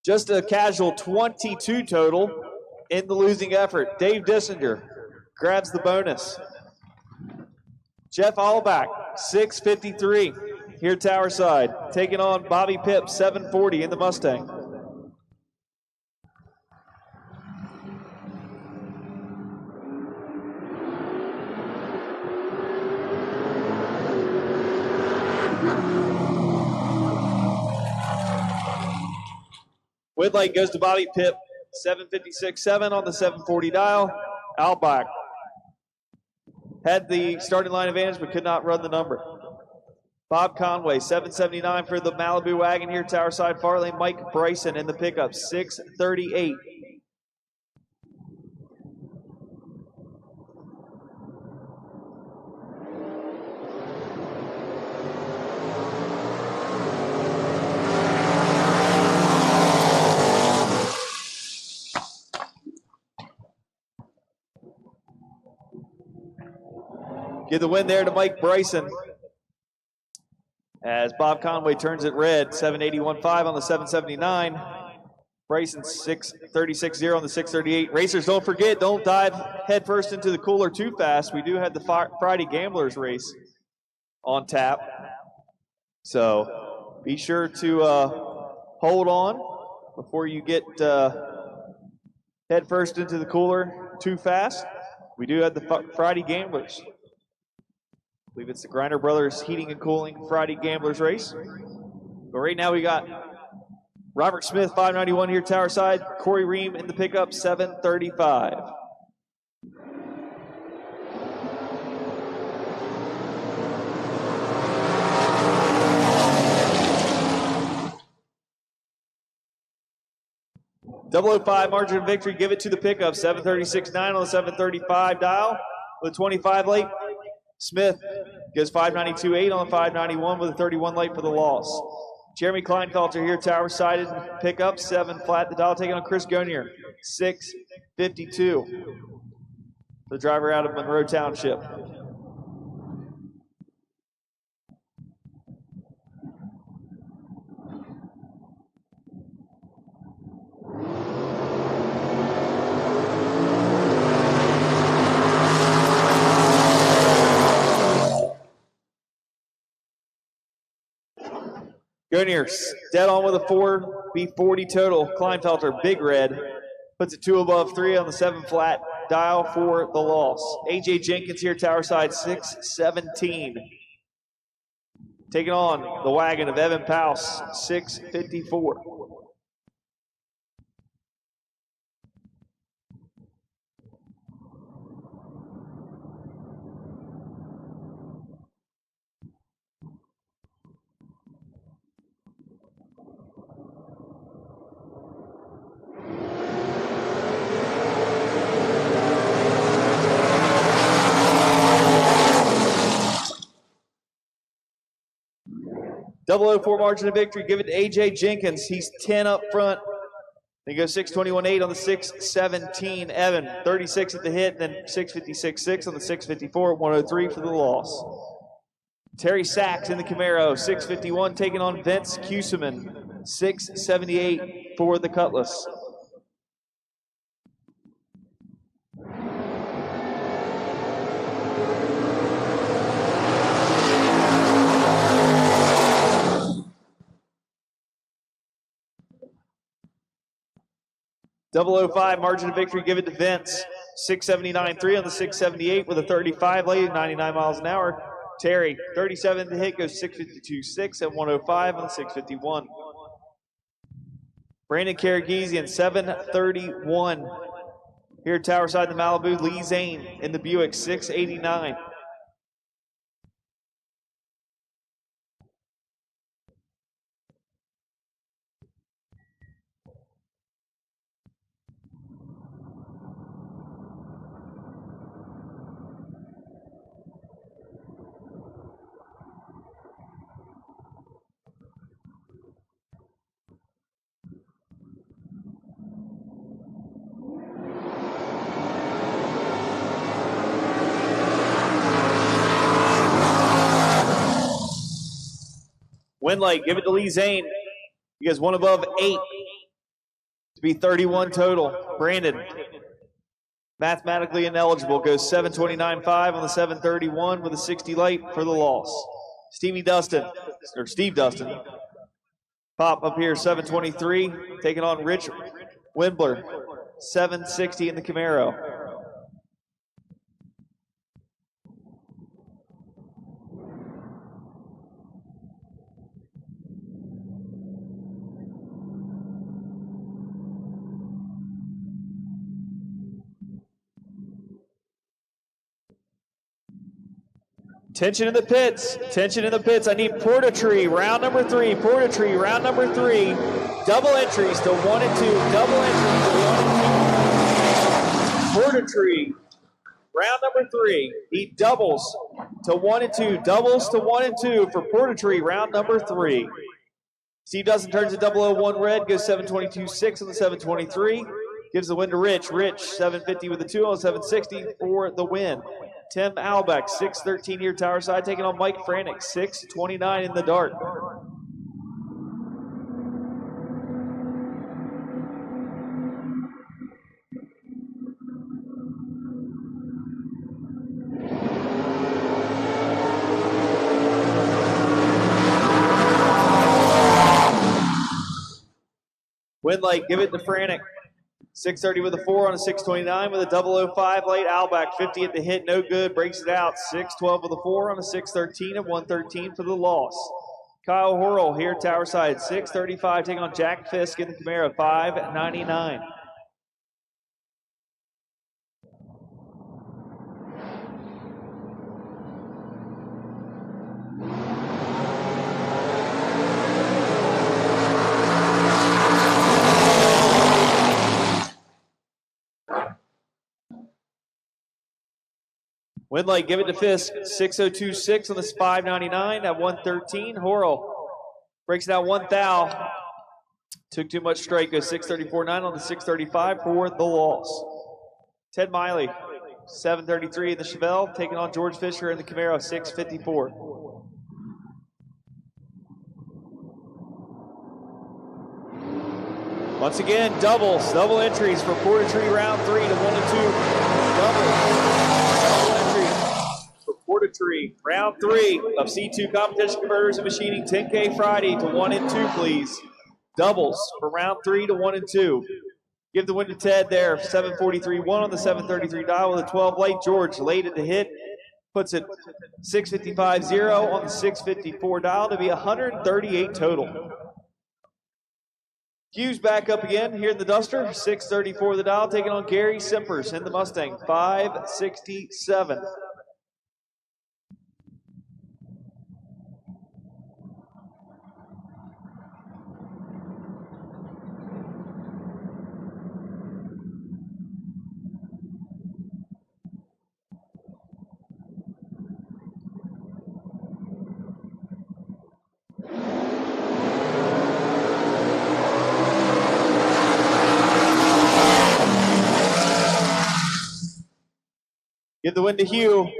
just a casual 22 total in the losing effort. Dave Dissinger grabs the bonus. Jeff Allback, 653 here tower side, taking on Bobby Pipp, 740 in the Mustang. Win light goes to Bobby Pipp, 756.7 on the 740 dial. Outback had the starting line advantage but could not run the number. Bob Conway, 779 for the Malibu wagon here, tower side far lane. Mike Bryson in the pickup, 638. Give the win there to Mike Bryson as Bob Conway turns it red, 781.5 on the 779. Bryson 636.0 on the 638. Racers, don't forget, don't dive headfirst into the cooler too fast. We do have the Friday Gamblers race on tap. So be sure to hold on before you get headfirst into the cooler too fast. We do have the Friday Gamblers. I believe it's the Grinder Brothers Heating and Cooling Friday Gamblers race. But right now we got Robert Smith, 591 here, tower side. Corey Ream in the pickup, 735. .005 margin of victory. Give it to the pickup, 736.9 on the 735 dial with 25 late. Smith goes 592.8 on the 591 with a 31 late for the loss. Jeremy Kleinfelter here, tower sided pickup, 7 flat the dial, taking on Chris Gonier, 652. The driver out of Monroe Township. Gonier dead on with a 4B40 total. Kleinfelter, big red, puts it 2 above 3 on the 7 flat dial for the loss. AJ Jenkins here, tower side, 617. taking on the wagon of Evan Pouse, 654. .004 margin of victory, give it to A.J. Jenkins. He's 10 up front. Then goes 621.8 on the 617. Evan, 36 at the hit, then 656.6 on the 654 at 103 for the loss. Terry Sachs in the Camaro, 651, taking on Vince Cuseman, 678 for the Cutlass. .005 margin of victory, give it to Vince. 679.3 on the 678 with a 35 late, 99 miles an hour. Terry, 37 to hit, goes 652.6 at 105 on the 651. Brandon Karagizian, 731. Here at Towerside, the Malibu, Lee Zane in the Buick, 689. Winlight, give it to Lee Zane. He has one above 8 to be 31 total. Brandon, mathematically ineligible, goes 729.5 on the 731 with a 60 light for the loss. Steve Dustin, pop up here, 723, taking on Rich Windler, 760 in the Camaro. Tension in the pits. Tension in the pits. I need Portatree, round number 3. Portatree, round number 3. Double entries to 1 and 2. Double entries to 1 and 2. Portatree, round number 3. He doubles to 1 and 2. Doubles to 1 and 2 for Portatree, round number 3. Steve Dustin turns to 001 red, goes 722.6 on the 723. Gives the win to Rich. Rich, 750 with the 2 on 760 for the win. Tim Albeck, 613 here Towerside, taking on Mike Franek, 629 in the dark. Winlight, give it to Franek. 630 with a 4 on a 629 with a 005 late. Albeck, 50 at the hit, no good, breaks it out. 612 with a 4 on a 613 at 113 for the loss. Kyle Horrell here at Towerside, 635, taking on Jack Fisk in the Camaro, 599. Winlight, give it to Fisk, 602.6 on this 599 at 113. Horrell breaks it out 1 thou. Took too much straight, goes 634.9 on the 635 for the loss. Ted Miley, 733 in the Chevelle, taking on George Fisher in the Camaro, 654. Once again, double entries for Portatree round 3 to 1 and 2. Double entries for Portatree round 3 of C2 Competition Converters and Machining 10K Friday to 1 and 2, please. Doubles for round 3 to 1 and 2. Give the win to Ted there, 743.1 on the 733 dial with a 12 late. George late at the hit, Puts it 655.0 on the 654 dial to be 138 total. Hughes back up again here in the Duster, 634 the dial, taking on Gary Simpers in the Mustang, 567. Give the win to Hugh.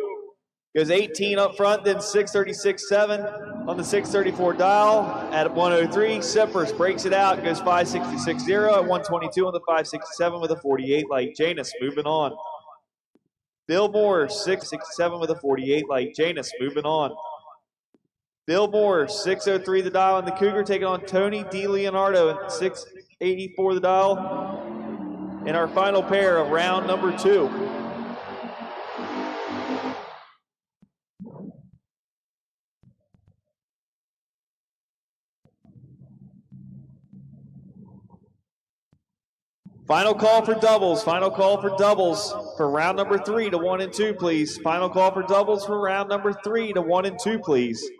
Goes 18 up front, then 636.7 on the 634 dial at 103. Simpers breaks it out, goes 566.0 at 122 on the 567 with a 48 light. Janus moving on. Bill Moore, 667 with a 48 light. Janus moving on. Bill Moore, 603 the dial on the Cougar, taking on Tony DiLeonardo at 684 the dial. In our final pair of round number 2. Final call for doubles. Final call for doubles for round number 3 to 1 and 2, please. Final call for doubles for round number 3 to 1 and 2, please.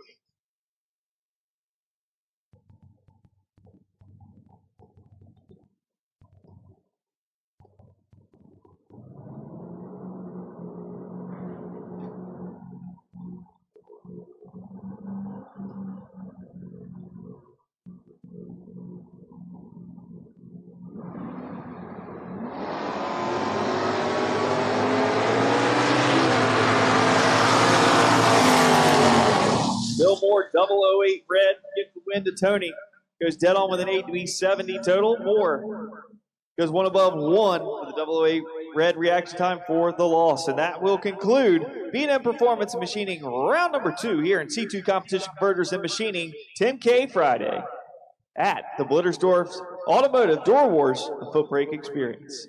Bill Moore, 008 red, gives the win to Tony. Goes dead on with an 8 to be 70 total. Moore goes one above 1 with a 008 red reaction time for the loss. And that will conclude B&M Performance and Machining round number 2 here in C2 Competition Converters and Machining 10K Friday at the Blittersdorf Automotive Door Wars, the Footbrake Experience.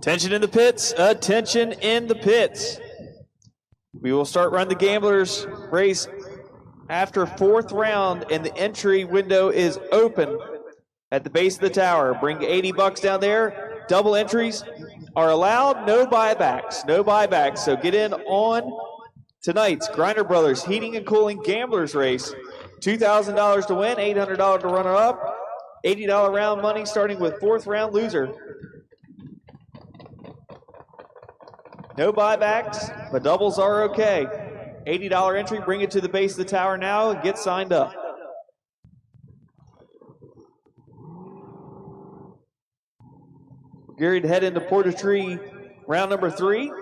Attention in the pits, attention in the pits. We will start Run the Gamblers race after fourth round, and the entry window is open at the base of the tower. Bring 80 bucks down there. Double entries are allowed, no buybacks, no buybacks. So get in on tonight's Grinder Brothers Heating and Cooling Gamblers race. $2,000 to win, $800 to runner up, $80 round money starting with fourth round loser. No buybacks, but doubles are okay. $80 entry, bring it to the base of the tower now and get signed up. Gearing to head into Portatree round number 3.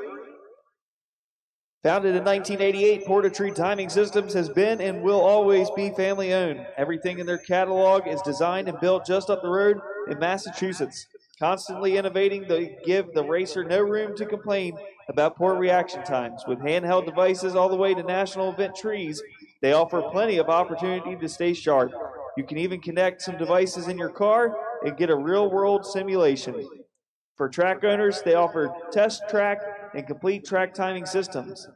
Founded in 1988, Portatree Timing Systems has been and will always be family owned. Everything in their catalog is designed and built just up the road in Massachusetts. Constantly innovating, they give the racer no room to complain about poor reaction times. With handheld devices all the way to national event trees, they offer plenty of opportunity to stay sharp. You can even connect some devices in your car and get a real-world simulation. For track owners, they offer test track and complete track timing systems.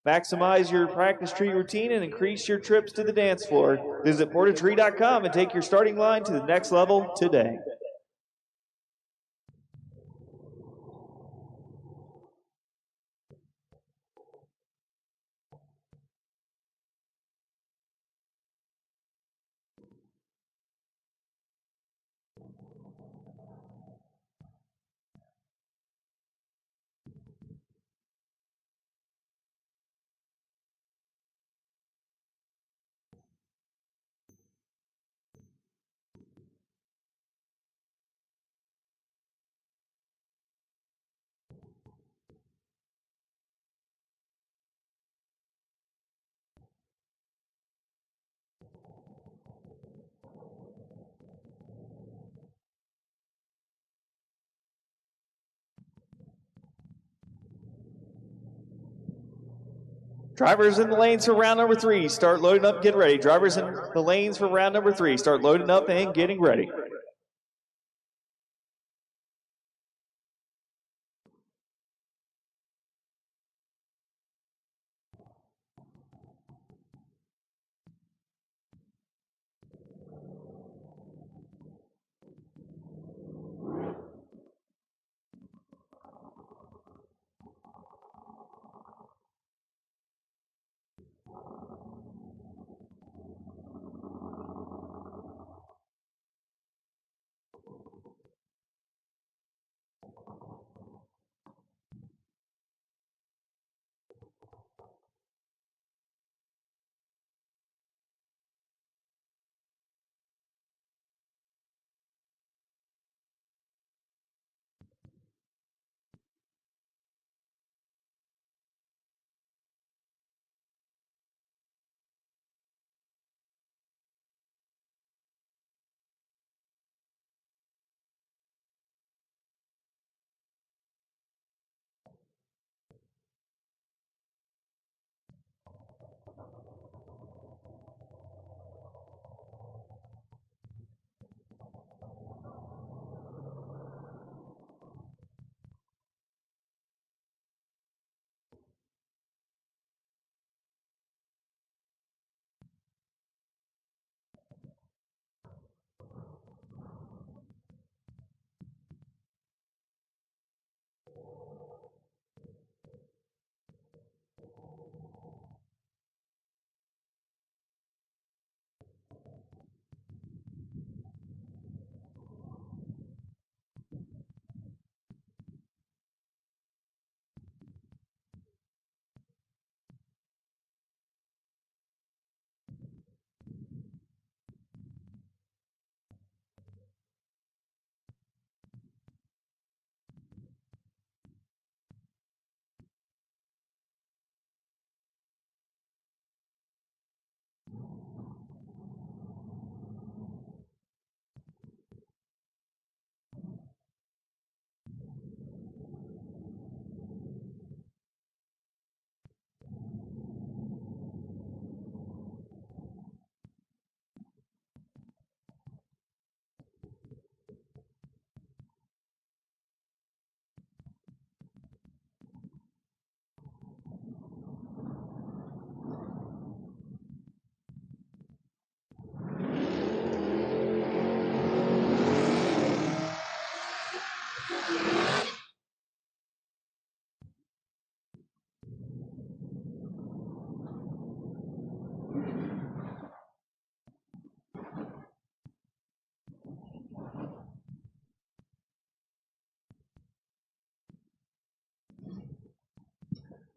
Maximize your practice tree routine and increase your trips to the dance floor. Visit portatree.com and take your starting line to the next level today. Drivers in the lanes for round number 3, start loading up, get ready. Drivers in the lanes for round number 3, start loading up and getting ready.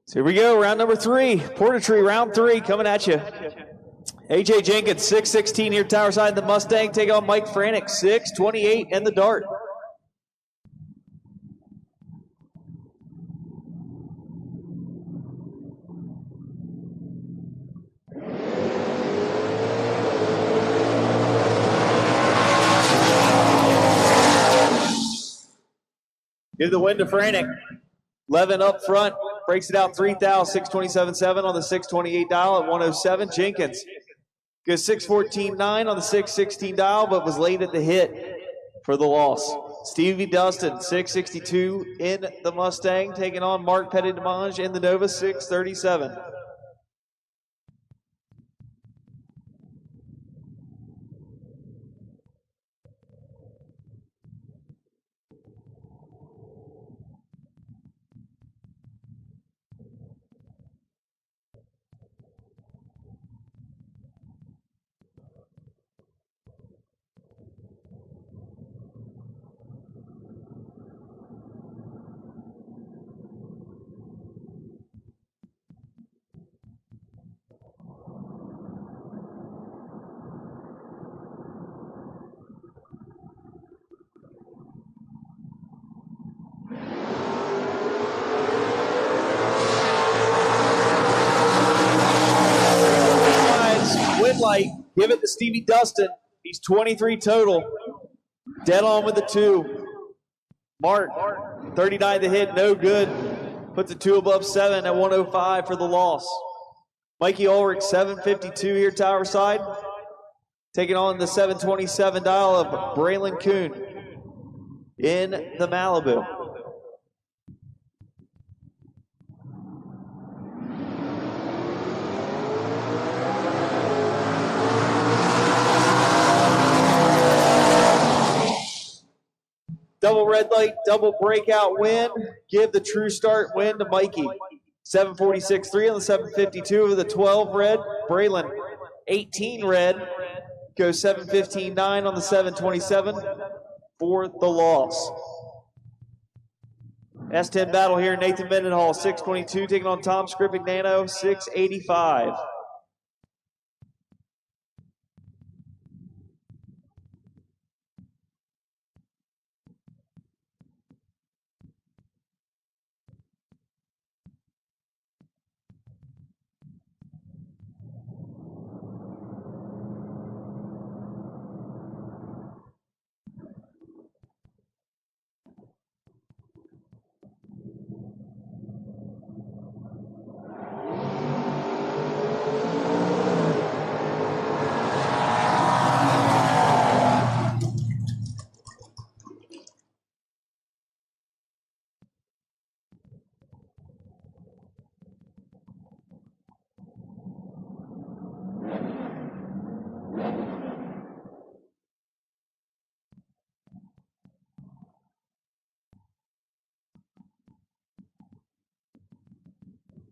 So here we go, round number 3. Porter-Tree, round 3, coming at you. AJ Jenkins, 6'16" here, tower side in the Mustang. Take on Mike Franick, 6'28" in the Dart. Give the win to Franick. 11 up front, breaks it out 3,627.7 on the 628 dial at 107. Jenkins goes 614.9 on the 616 dial, but was late at the hit for the loss. Stevie Dustin, 662 in the Mustang, taking on Mark Petit-Demange in the Nova, 637. Light, give it to Stevie Dustin. He's 23 total. Dead on with the 2. Mark, 39 to hit, no good. Puts the 2 above 7 at 105 for the loss. Mikey Ulrich, 752 here, tower side. Taking on the 727 dial of Braylon Kuhn in the Malibu. Double red light, double breakout win. Give the true start win to Mikey. 746.3 on the 752 of the 12 red. Braylon, 18 red. Goes 715.9 on the 727 for the loss. S10 battle here. Nathan Mendenhall, 622, taking on Tom Scripignano, 685.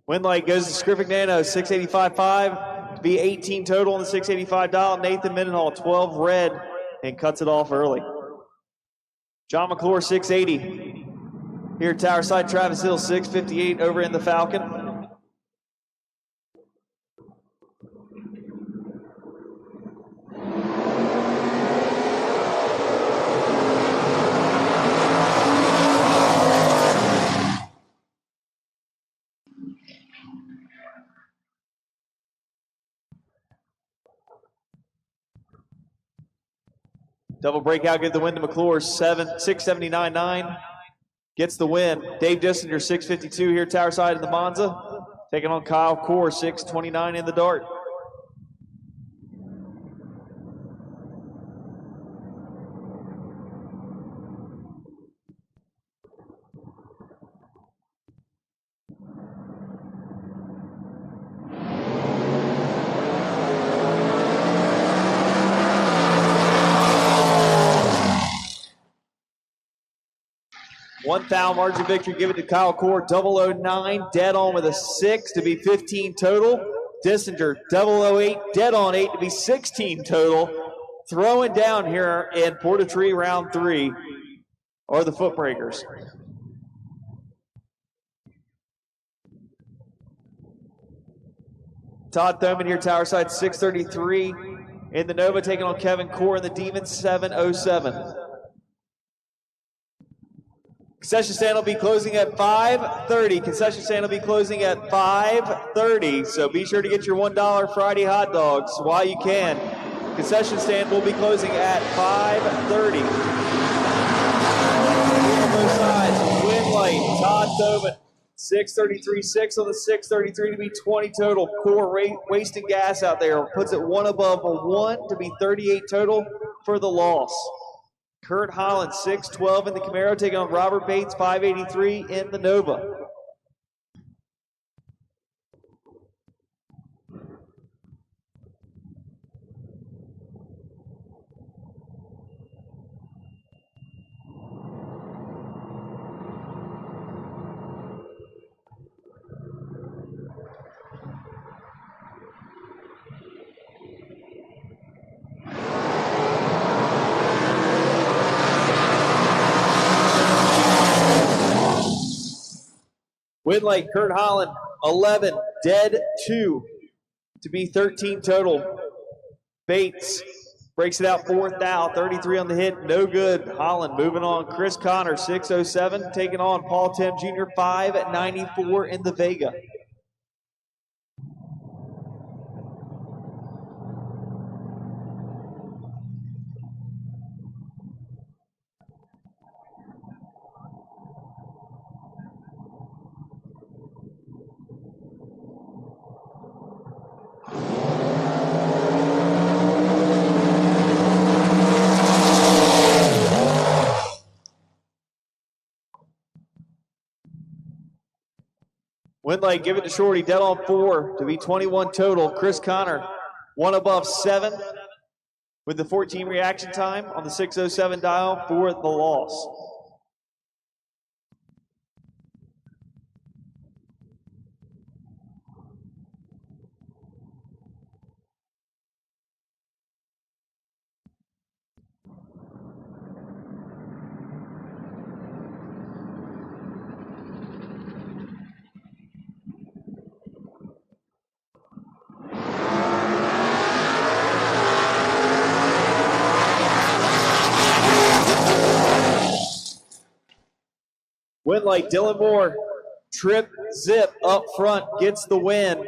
Win light goes to Scripignano, 685.5 to be 18 total on the 685 dial. Nathan Mendenhall, 12 red, and cuts it off early. John McClure, 680. Here at tower side, Travis Hill, 658 over in the Falcon. Double breakout, get the win to McClure, 679.9. Gets the win. Dave Dissinger, 652 here, tower side in the Monza. Taking on Kyle Core, 629 in the Dart. One foul margin victory given to Kyle Core, 009, dead on with a 6 to be 15 total. Dissinger, 008, dead on 8 to be 16 total. Throwing down here in Porter-Tree round 3 are the Footbreakers. Todd Thoman here, tower side 633. In the Nova, taking on Kevin Core in the Demon 707. Concession stand will be closing at 5:30. Concession stand will be closing at 5:30. So be sure to get your $1 Friday hot dogs while you can. Concession stand will be closing at 5:30. On both sides, Win Light, Todd Thoman. 633.6 on the 633 to be 20 total. Core wasting gas out there. Puts it one above a 1 to be 38 total for the loss. Kurt Holland, 612 in the Camaro, taking on Robert Bates, 583 in the Nova. Win Light, Kurt Holland, 11, dead 2 to be 13 total. Bates breaks it out, 4th out, 33 on the hit, no good. Holland moving on. Chris Connor, 607, taking on Paul Tim Jr., 594 in the Vega. Windlight, give it to Shorty, dead on 4 to be 21 total. Chris Connor, 1 above 7 with the 14 reaction time on the 607 dial for the loss. Windlight, Dylan Moore, trip, zip up front, gets the win.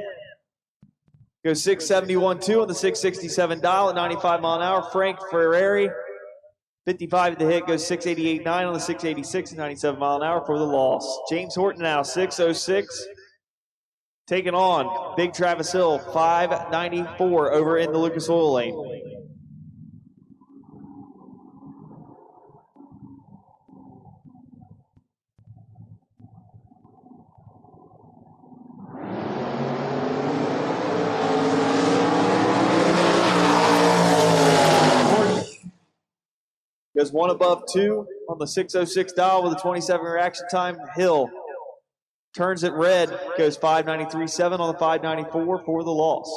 Goes 671.2 on the 667 dial at 95 mile an hour. Frank Ferrari, 55 at the hit, goes 688.9 on the 686 at 97 mile an hour for the loss. James Horton now, 606, taking on Big Travis Hill, 594 over in the Lucas Oil lane. Goes 1 above 2 on the 606 dial with a 27 reaction time. Hill turns it red, goes 593.7 on the 594 for the loss.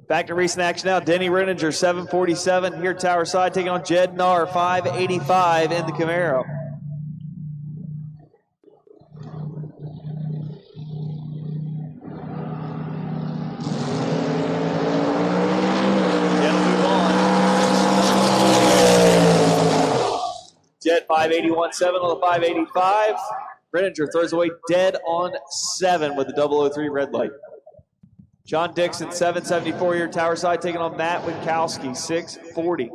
Back to recent action now. Denny Renninger, 747 here Tower Side, taking on Jed Narr, 585 in the Camaro. Jed 581.7 on the 585. Renninger throws away dead on 7 with the 003 red light. John Dixon, 774 here Tower Side, taking on Matt Winkowski, 640.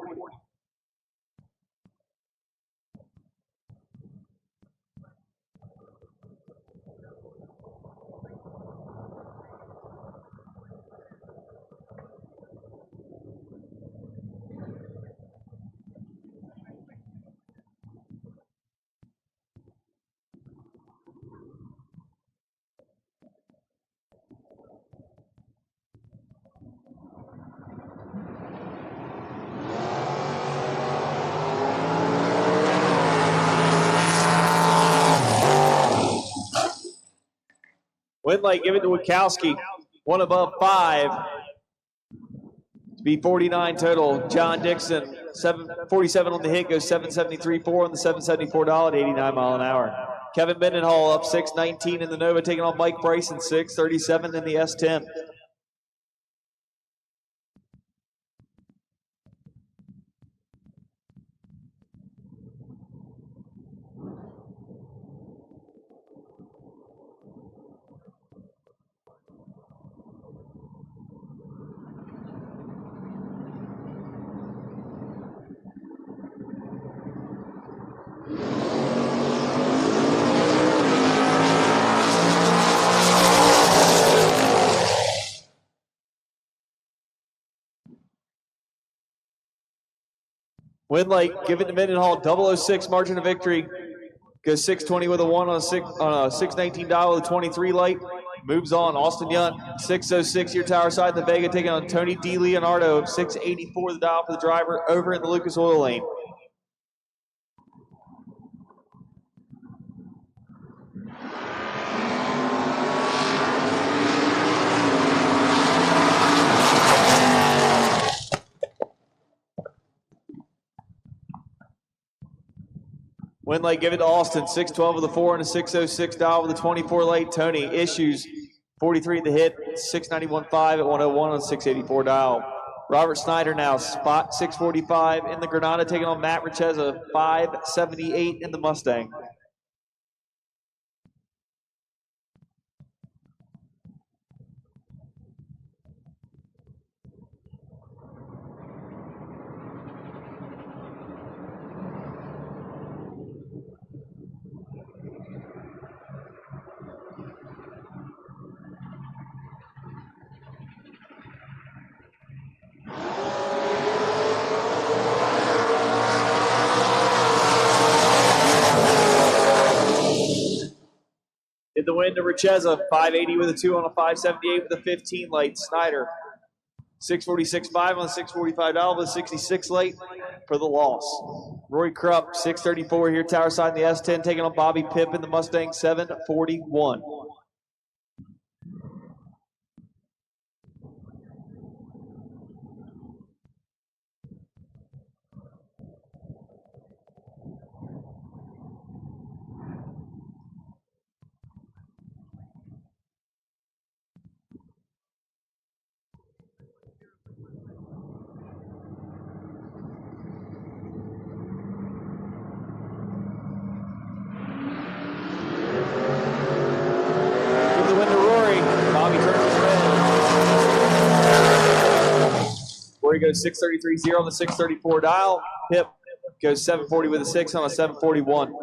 Win light, give it to Winkowski. 1 above 5. To be 49 total. John Dixon, 747 on the hit, goes 773.4 on the $774 at 89 mile an hour. Kevin Mendenhall up 619 in the Nova, taking on Mike Bryson, 637 in the S10. Win light, give it to Mendenhall, 006 margin of victory. Goes 620 with a 1 on a 619 dial with a 23 light. Moves on. Austin Young, 606 here Tower Side, the Vega, taking on Tony D. Leonardo, 684 the dial for the driver, over in the Lucas Oil lane. Win light, give it to Austin, 612 with a 4 and a 606 dial with a 24 light. Tony issues 43 at the hit, 691.5 at 101 on 684 dial. Robert Snyder now, spot 645 in the Granada, taking on Matt Richeza, 578 in the Mustang. Did the win to Richeza, 580 with a 2 on a 578 with a 15 light. Snyder, 646.5 on a 645 dial with a 66 light for the loss. Roy Krupp, 634 here Tower Side in the S10, taking on Bobby Pipp in the Mustang, 741. Rory goes 633.0 on the 634 dial. Pipp goes 740 with a 6 on a 741.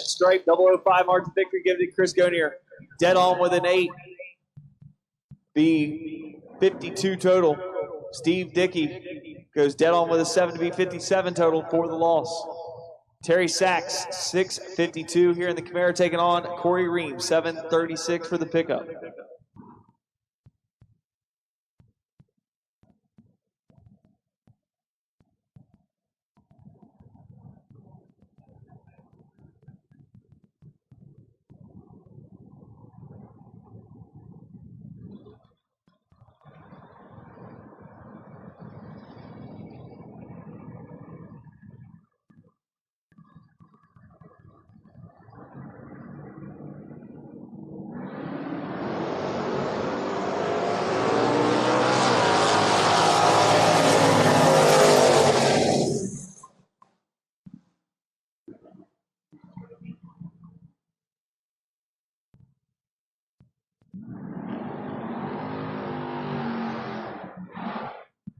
Stripe, 005 margin victory, give it to Chris Gonier. Dead on with an 8. Be 52 total. Steve Dickey goes dead on with a 7 to be 57 total for the loss. Terry Sachs, 6:52 here in the Camaro, taking on Corey Ream, 7:36 for the pickup.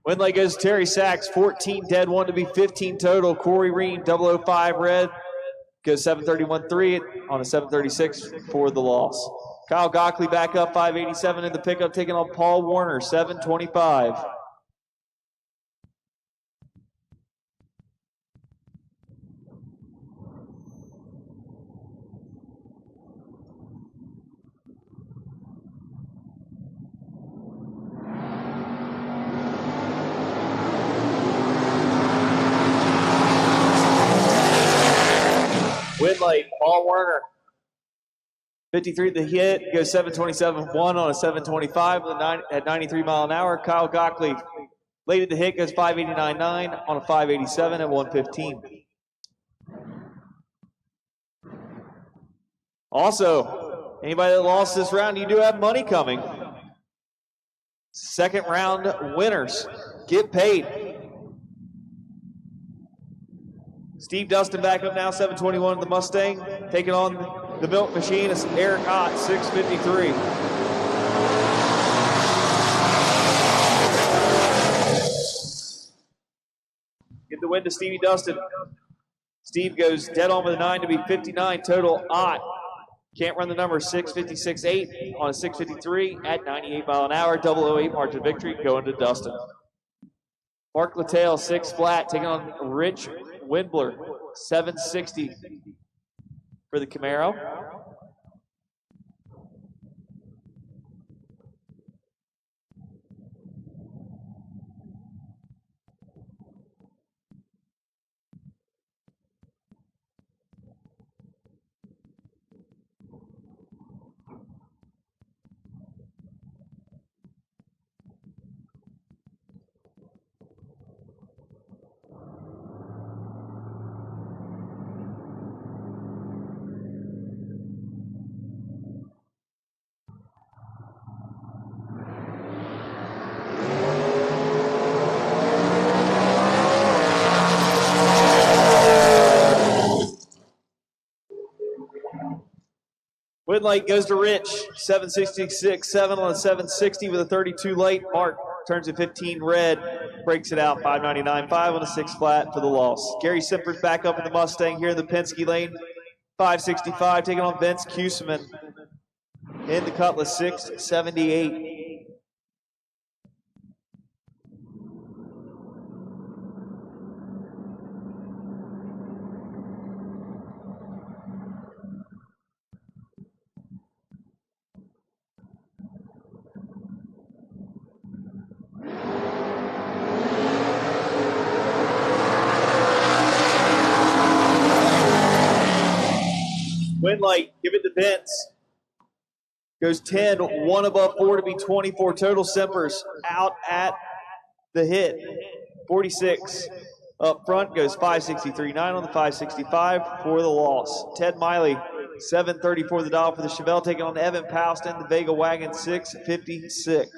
Win light goes Terry Sachs, 14 dead, 1 to be 15 total. Corey Ream, 005 red, goes 7:31.3 on a 7:36 for the loss. Kyle Gockley back up, 5:87 in the pickup, taking on Paul Warner, 7:25. Win light, Paul Warner. 53 the hit, goes 7:27.1 on a 7:25 at 93 mile an hour. Kyle Gockley, late at the hit, goes 5:89.9 on a 5:87 at 1:15. Also, anybody that lost this round, you do have money coming. Second round winners get paid. Steve Dustin back up now, 7:21 in the Mustang, taking on the Milk Machine. It's Eric Ott, 6:53. Get the win to Stevie Dustin. Steve goes dead on with a 9 to be 59 total. Ott can't run the number, 6:56.8 on a 6:53 at 98 mile an hour. 008 margin of victory going to Dustin. Mark Lattale, 6 flat, taking on Rich Windler, 7:60 for the Camaro. Win light goes to Rich, 7:66.7 on a 7:60 with a 32 light. Mark turns to 15 red, breaks it out, 5:99.5 on a 6 flat for the loss. Gary Simpers back up in the Mustang here in the Penske lane, 5:65, taking on Vince Kuseman in the Cutlass, 6:78. Win light, give it to Vince. Goes 10, 1 above 4 to be 24 total. Simpers out at the hit. 46 up front, goes 5:63.9 on the 5:65 for the loss. Ted Miley, 7:34 the dial for the Chevelle, taking on Evan Pouston, the Vega Wagon, 6:56.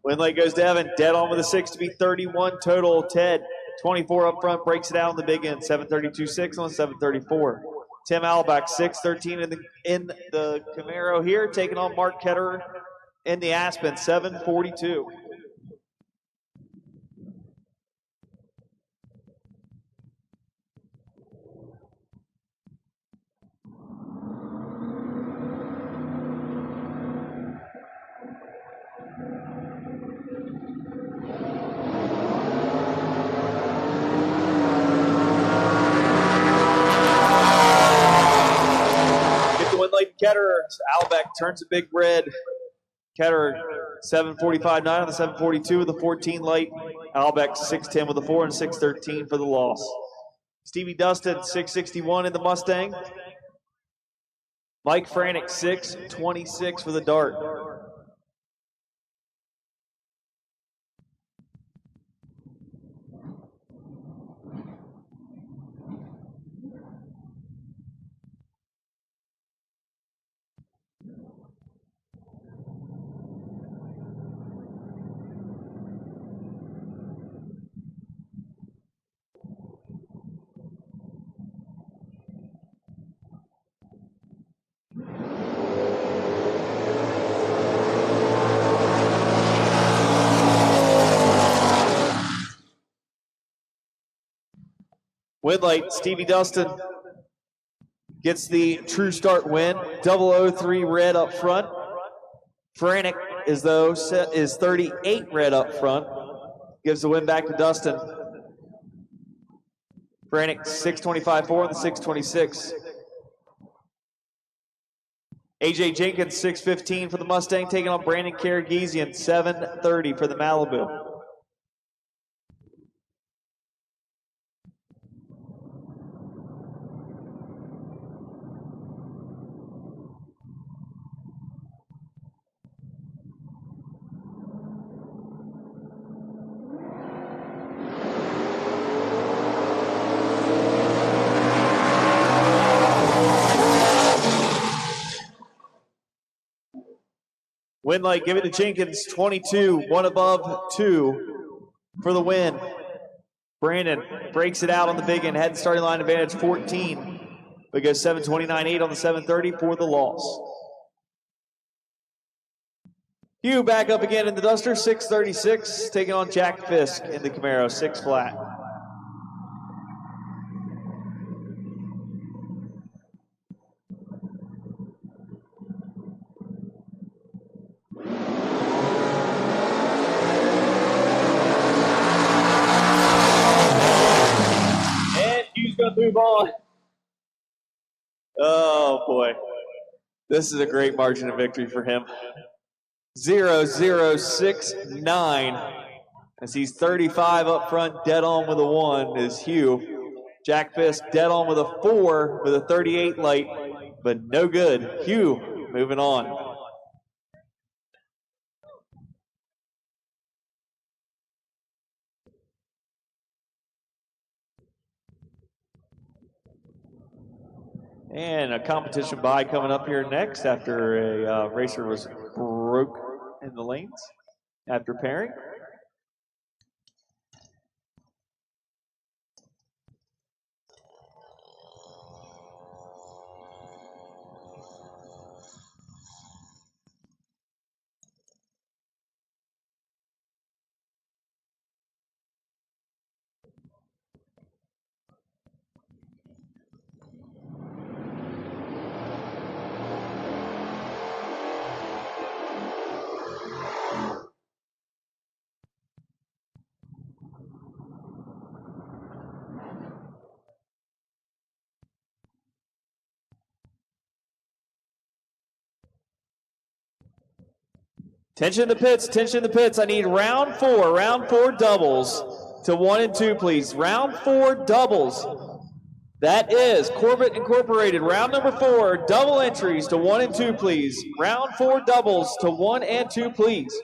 Win light goes to Evan, dead on with a 6 to be 31 total. Ted, 24 up front, breaks it out on the big end, 7:32.6 on 7:34. Tim Albeck, 6:13 in the Camaro here, taking on Mark Ketterer in the Aspen, 7:42. Ketterer, Albeck turns a big red. Ketterer 7:45.9 on the 7:42 with a 14 light. Albeck 6:10 with a 4 and 6:13 for the loss. Stevie Dustin 6:61 in the Mustang. Mike Franick 6:26 for the Dart. Win light, Stevie Dustin gets the true start win. 003 red up front. Franick is 38 red up front. Gives the win back to Dustin. Franick 6:25.4 and the 6:26. AJ Jenkins 6:15 for the Mustang, taking on Brandon Karagizian 7:30 for the Malibu. Win light, give it to Jenkins, 22, one above, 2 for the win. Brandon breaks it out on the big end, head starting line advantage 14, but goes 7:29.8 on the 7:30 for the loss. Hugh back up again in the Duster, 6:36, taking on Jack Fisk in the Camaro, 6 flat. Move on. Oh boy, this is a great margin of victory for him. 0:069 as he's 35 up front, dead on with a 1 is Hugh. Jack Fisk dead on with a 4 with a 38 light, but no good. Hugh moving on. And a competition bye coming up here next after a racer was broke in the lanes after pairing. Tension in the pits, tension in the pits. I need round four doubles to 1 and 2, please. Round 4 doubles. That is Corbett Incorporated. Round number 4, double entries to 1 and 2, please. Round 4 doubles to 1 and 2, please.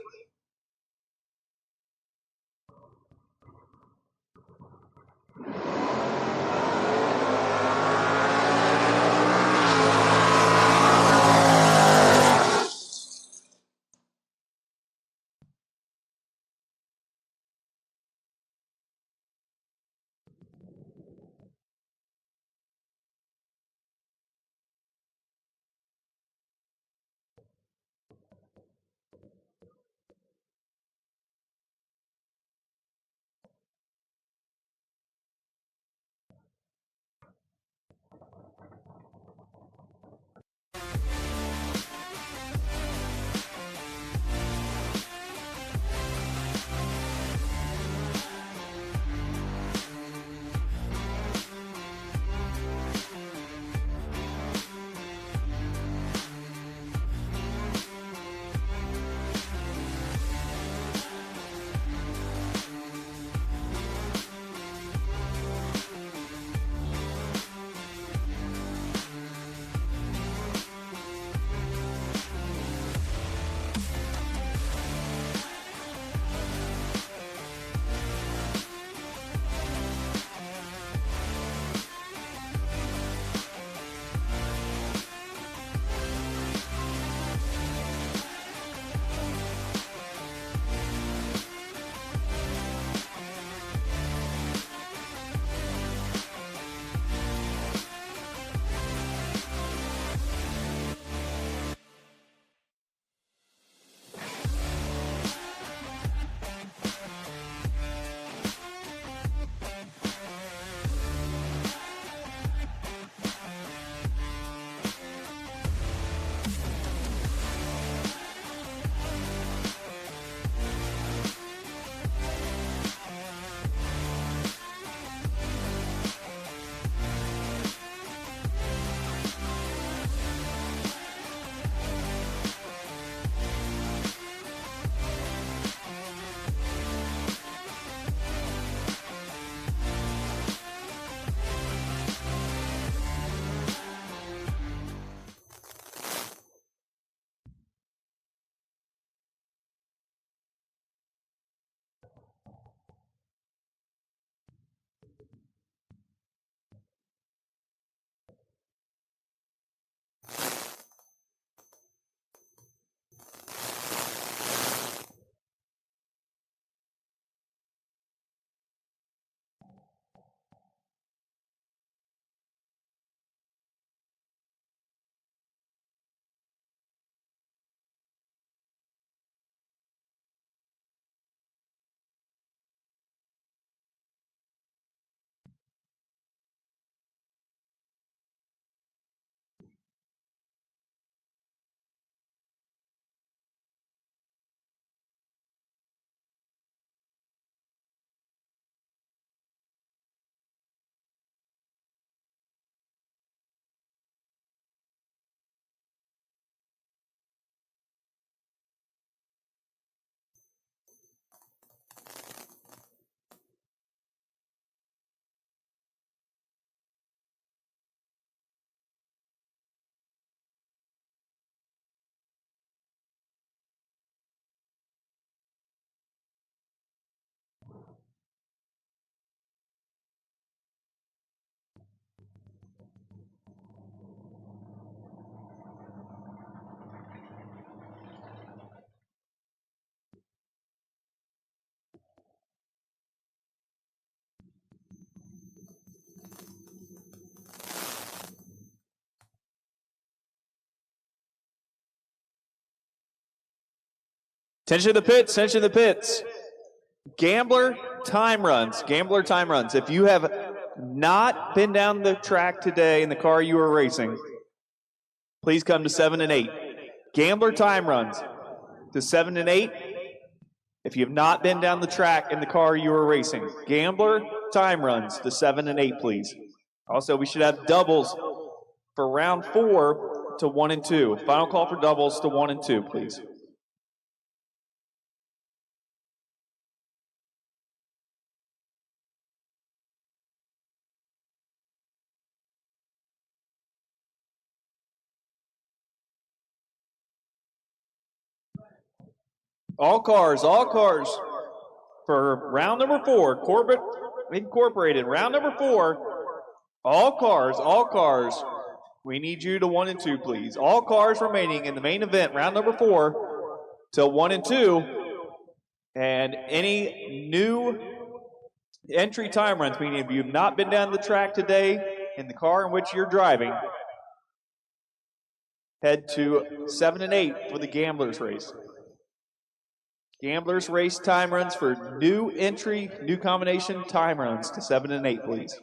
Attention to the pits, attention to the pits. Gambler time runs, gambler time runs. If you have not been down the track today in the car you are racing, please come to 7 and 8. Gambler time runs to 7 and 8. If you have not been down the track in the car you are racing, gambler time runs to 7 and 8, please. Also, we should have doubles for round 4 to 1 and 2. Final call for doubles to 1 and 2, please. All cars for round number 4, Corbett Incorporated, round number 4, all cars, we need you to 1 and 2, please. All cars remaining in the main event, round number 4, till 1 and 2, and any new entry time runs, meaning if you've not been down the track today in the car in which you're driving, head to 7 and 8 for the Gamblers race. Gamblers race time runs for new entry, new combination time runs to 7 and 8, please.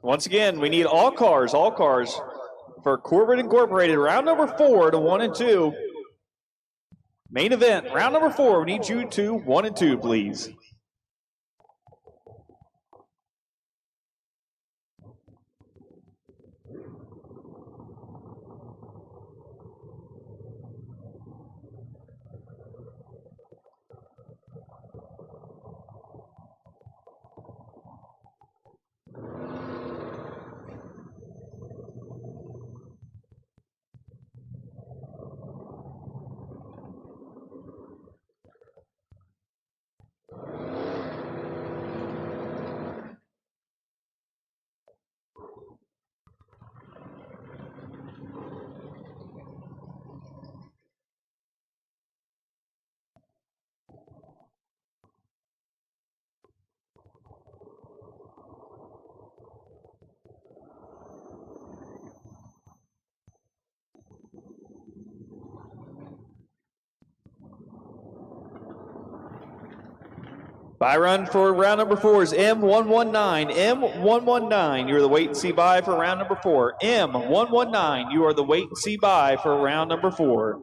Once again, we need all cars for Corbett Incorporated, round number 4 to 1 and 2. Main event, round number 4, we need you to 1 and 2, please. Buy run for round number 4 is M119. M119, you are the wait and see buy for round number 4. M119, you are the wait and see buy for round number 4.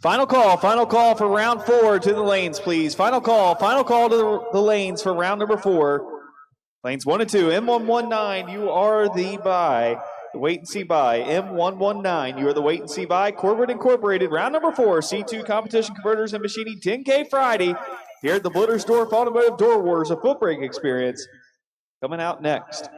Final call for round 4 to the lanes, please. Final call to the lanes for round number 4. Lanes 1 and 2, M119, you are the wait and see buy. M119, you are the wait and see buy. Corporate Incorporated, round number 4, C2 Competition Converters and Machining 10K Friday here at the Blittersdorf Automotive Door Wars, a Footbrake Experience. Coming out next.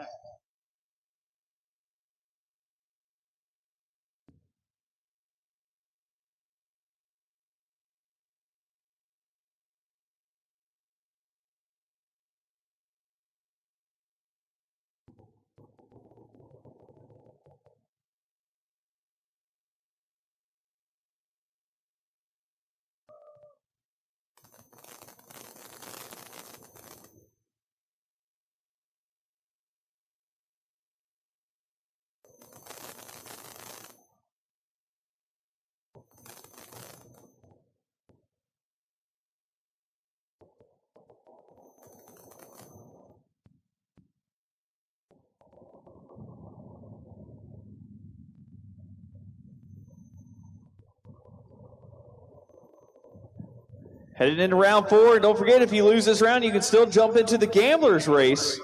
Headed into round 4, and don't forget, if you lose this round, you can still jump into the Gamblers race.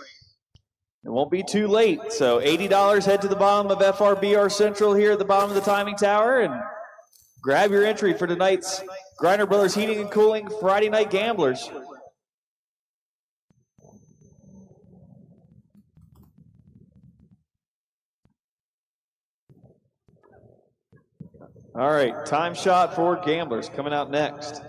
It won't be too late. So $80, head to the bottom of FRBR Central here at the bottom of the timing tower and grab your entry for tonight's Griner Brothers Heating and Cooling Friday Night Gamblers. All right, time shot for Gamblers coming out next.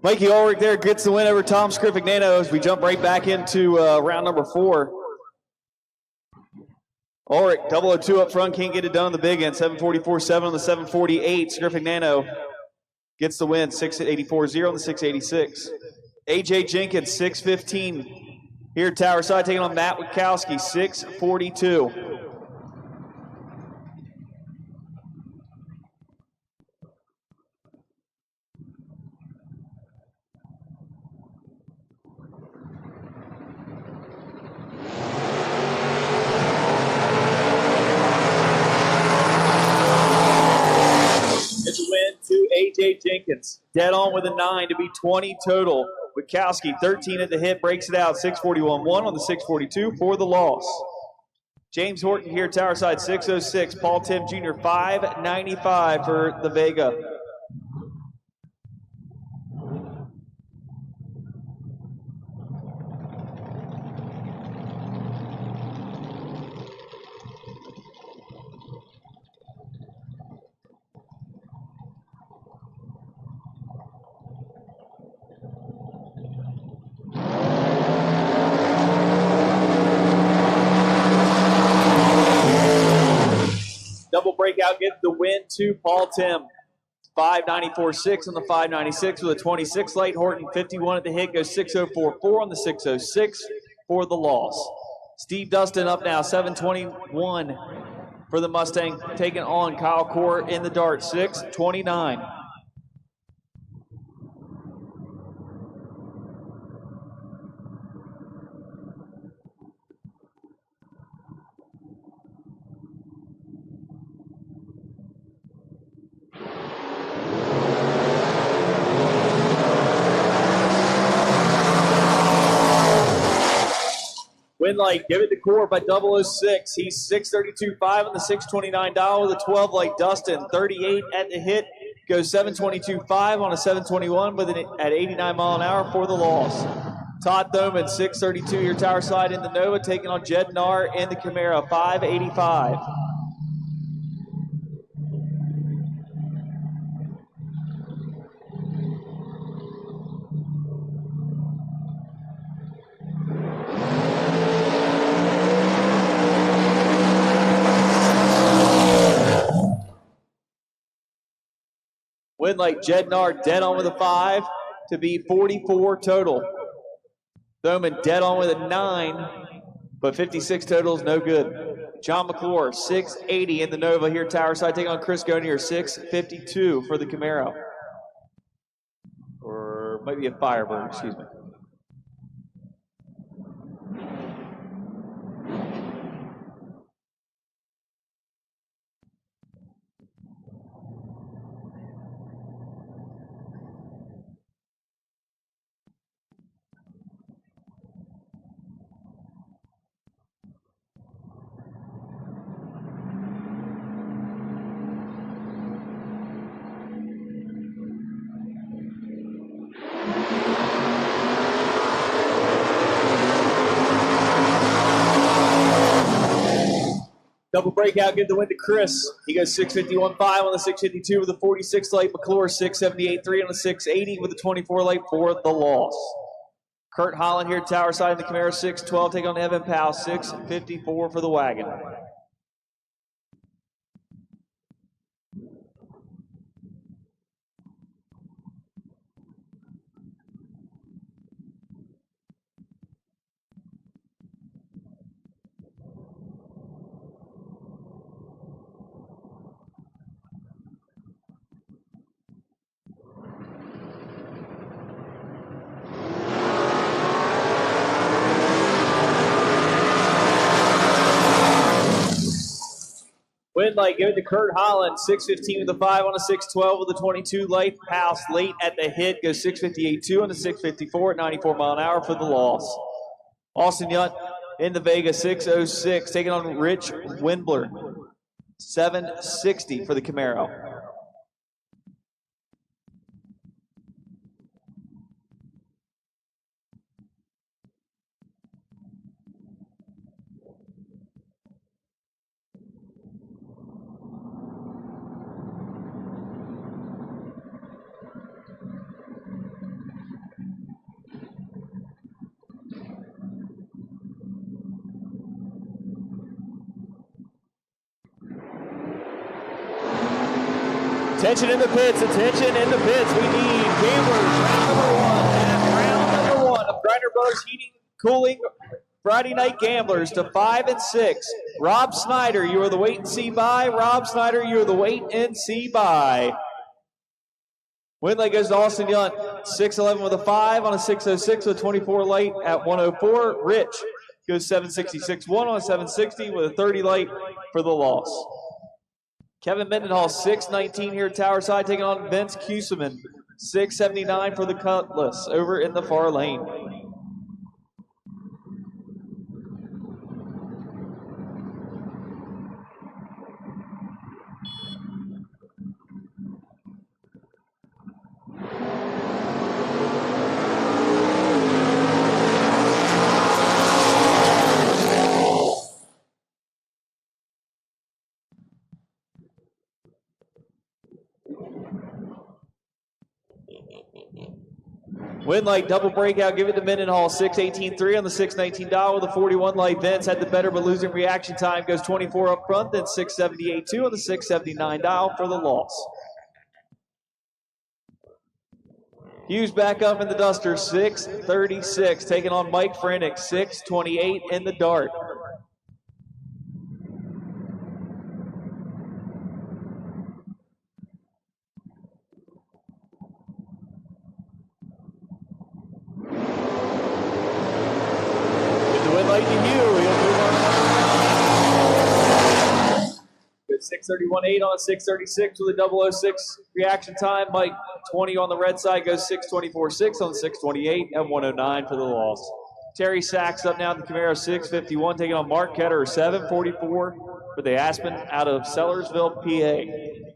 Mikey Ulrich there gets the win over Tom Scrifignano as we jump right back into round number 4. Ulrich, 002 up front, can't get it done on the big end. 744.7 on the 748. Scrifignano gets the win, 684.0 on the 686. AJ Jenkins, 615 here at Tower Side, taking on Matt Witkowski, 642. It's a win to AJ Jenkins. Dead on with a 9 to be 20 total. Witkowski, 13 at the hit, breaks it out, 641.1 on the 642 for the loss. James Horton here at Tower Side, 606. Paul Tim Jr., 595 for the Vega. Double breakout gets the win to Paul Tim. 594.6 on the 596 with a 26 light. Horton 51 at the hit, goes 604.4 on the 606 for the loss. Steve Dustin up now, 721 for the Mustang, taking on Kyle Core in the Dart, 629. Win light, give it to Core by 006. He's 632.5 on the 629 with a 12 light. Dustin, 38 at the hit, goes 722.5 on a 721 with it at 89 mile an hour for the loss. Todd Thoman, 632 here Tower Side in the Nova, taking on Jed Narr in the Camaro, 585. Win light, Jed Narr dead on with a 5 to be 44 total. Thoman dead on with a 9, but 56 total is no good. John McClure, 680 in the Nova here Tower Side, taking on Chris Gonier, 652 for the Camaro. Or might be a Firebird, excuse me. Double breakout, give the win to Chris. He goes 651.5 on the 652 with a 46 light. McClure 678.3 on the 680 with a 24 light for the loss. Kurt Holland here at Tower Side in the Camaro, 612, take on Evan Powell, 654 for the wagon. Win light, give it to Kurt Holland, 615 with a 5 on a 612 with a 22 light. House late at the hit, goes 658.2 on the 654 at 94 mile an hour for the loss. Austin Yutt in the Vega, 606, taking on Rich Windbler, 760 for the Camaro. Attention in the pits, attention in the pits. We need gamblers, round number one. At round number one of Griner Brothers Heating, Cooling, Friday Night Gamblers to 5 and 6. Rob Snyder, you are the wait and see buy. Rob Snyder, you are the wait and see buy. Win late goes to Austin Yunt, 6'11 with a 5 on a 606 with a 24 light at 104. Rich goes 766-1 on a 760 with a 30 light for the loss. Kevin Mendenhall, 6'19 here at Towerside, taking on Vince Kuseman, 6'79 for the Cutlass over in the far lane. Win light double breakout, give it to Mendenhall, 6'18-3 on the 6'19 dial with a 41 light. Vince had the better but losing reaction time, goes 24 up front, then 6'78-2 on the 6'79 dial for the loss. Hughes back up in the Duster, 6'36, taking on Mike Frenick, 6'28 in the Dart. Light to Hugh. He'll move on. Good 631.8 on 636 with a 006 reaction time. Mike 20 on the red side goes 624.6 on 628 at 109 for the loss. Terry Sachs up now in the Camaro 651, taking on Mark Ketter 744 for the Aspen out of Sellersville, PA.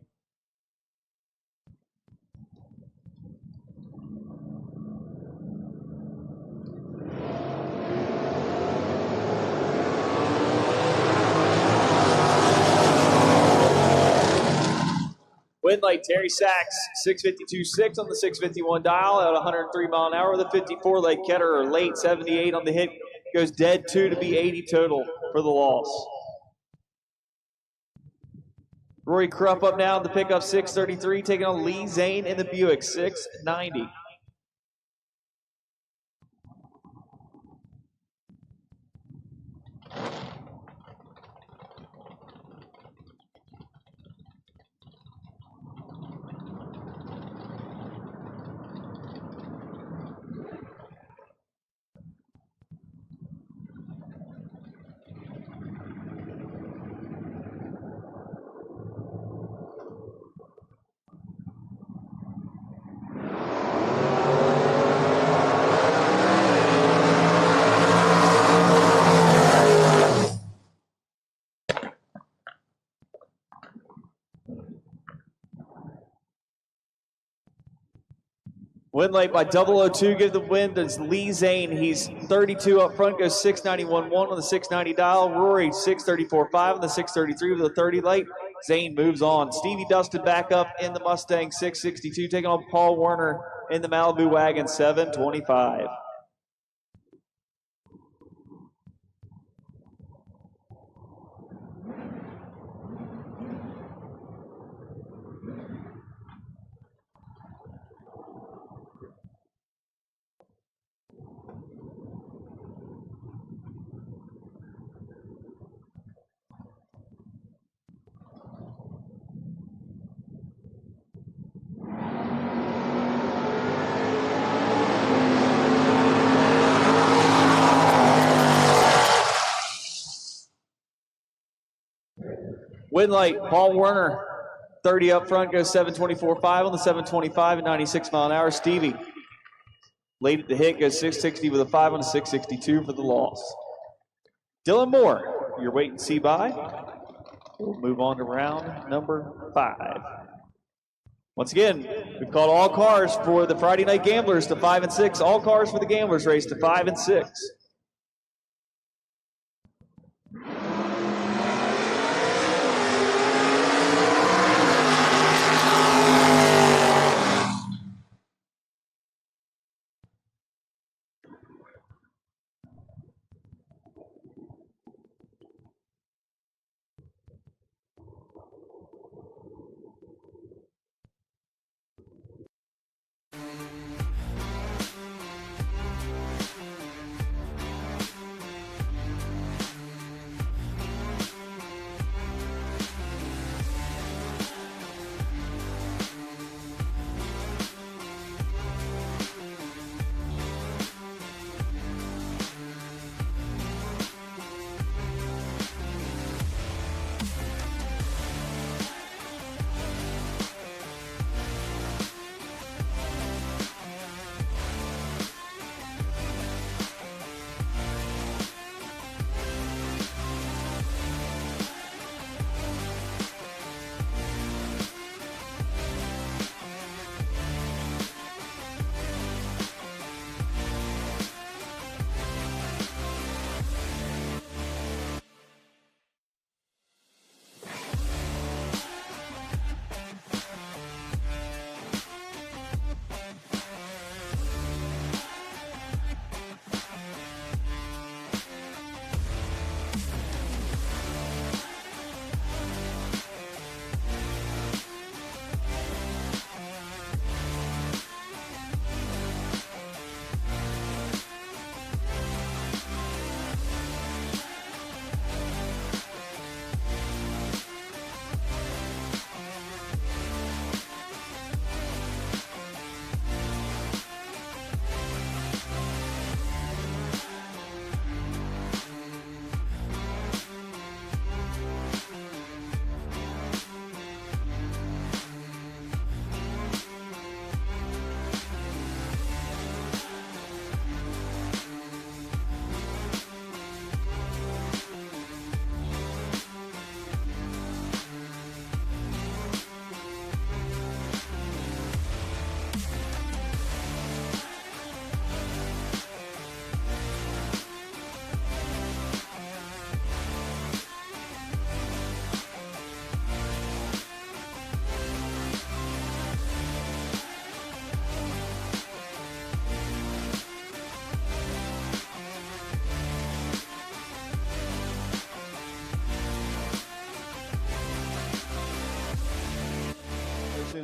Win light, Terry Sachs, 652.6 on the 651 dial at 103 mile an hour with a 54 light. Ketterer late 78 on the hit, goes dead 2 to be 80 total for the loss. Rory Krupp up now in the pickup 633, taking on Lee Zane in the Buick 690. Win late by 002, give the win to Lee Zane. He's 32 up front, goes 691.1 on the 690 dial. Rory 634.5 on the 633 with a 30 light. Zane moves on. Stevie Dustin back up in the Mustang 662, taking on Paul Werner in the Malibu Wagon 725. Win light, Paul Werner, 30 up front, goes 724.5 on the 725 at 96 mile an hour. Stevie, late at the hit, goes 660 with a 5 on a 662 for the loss. Dylan Moore, your wait and see buy. We'll move on to round number 5. Once again, we've called all cars for the Friday Night Gamblers to 5 and 6. All cars for the Gamblers race to 5 and 6.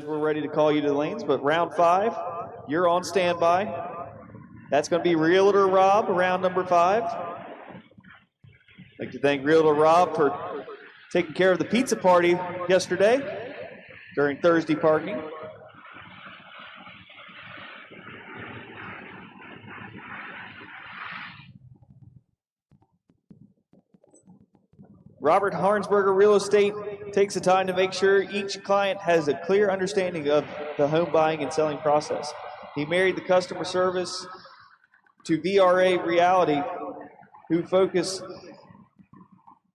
judges were ready to call you to the lanes, but round 5, you're on standby. That's going to be Realtor Rob, round number 5. I'd like to thank Realtor Rob for taking care of the pizza party yesterday during Thursday parking. Robert Harnsberger Real Estate takes the time to make sure each client has a clear understanding of the home buying and selling process. He married the customer service to VRA Reality, who focus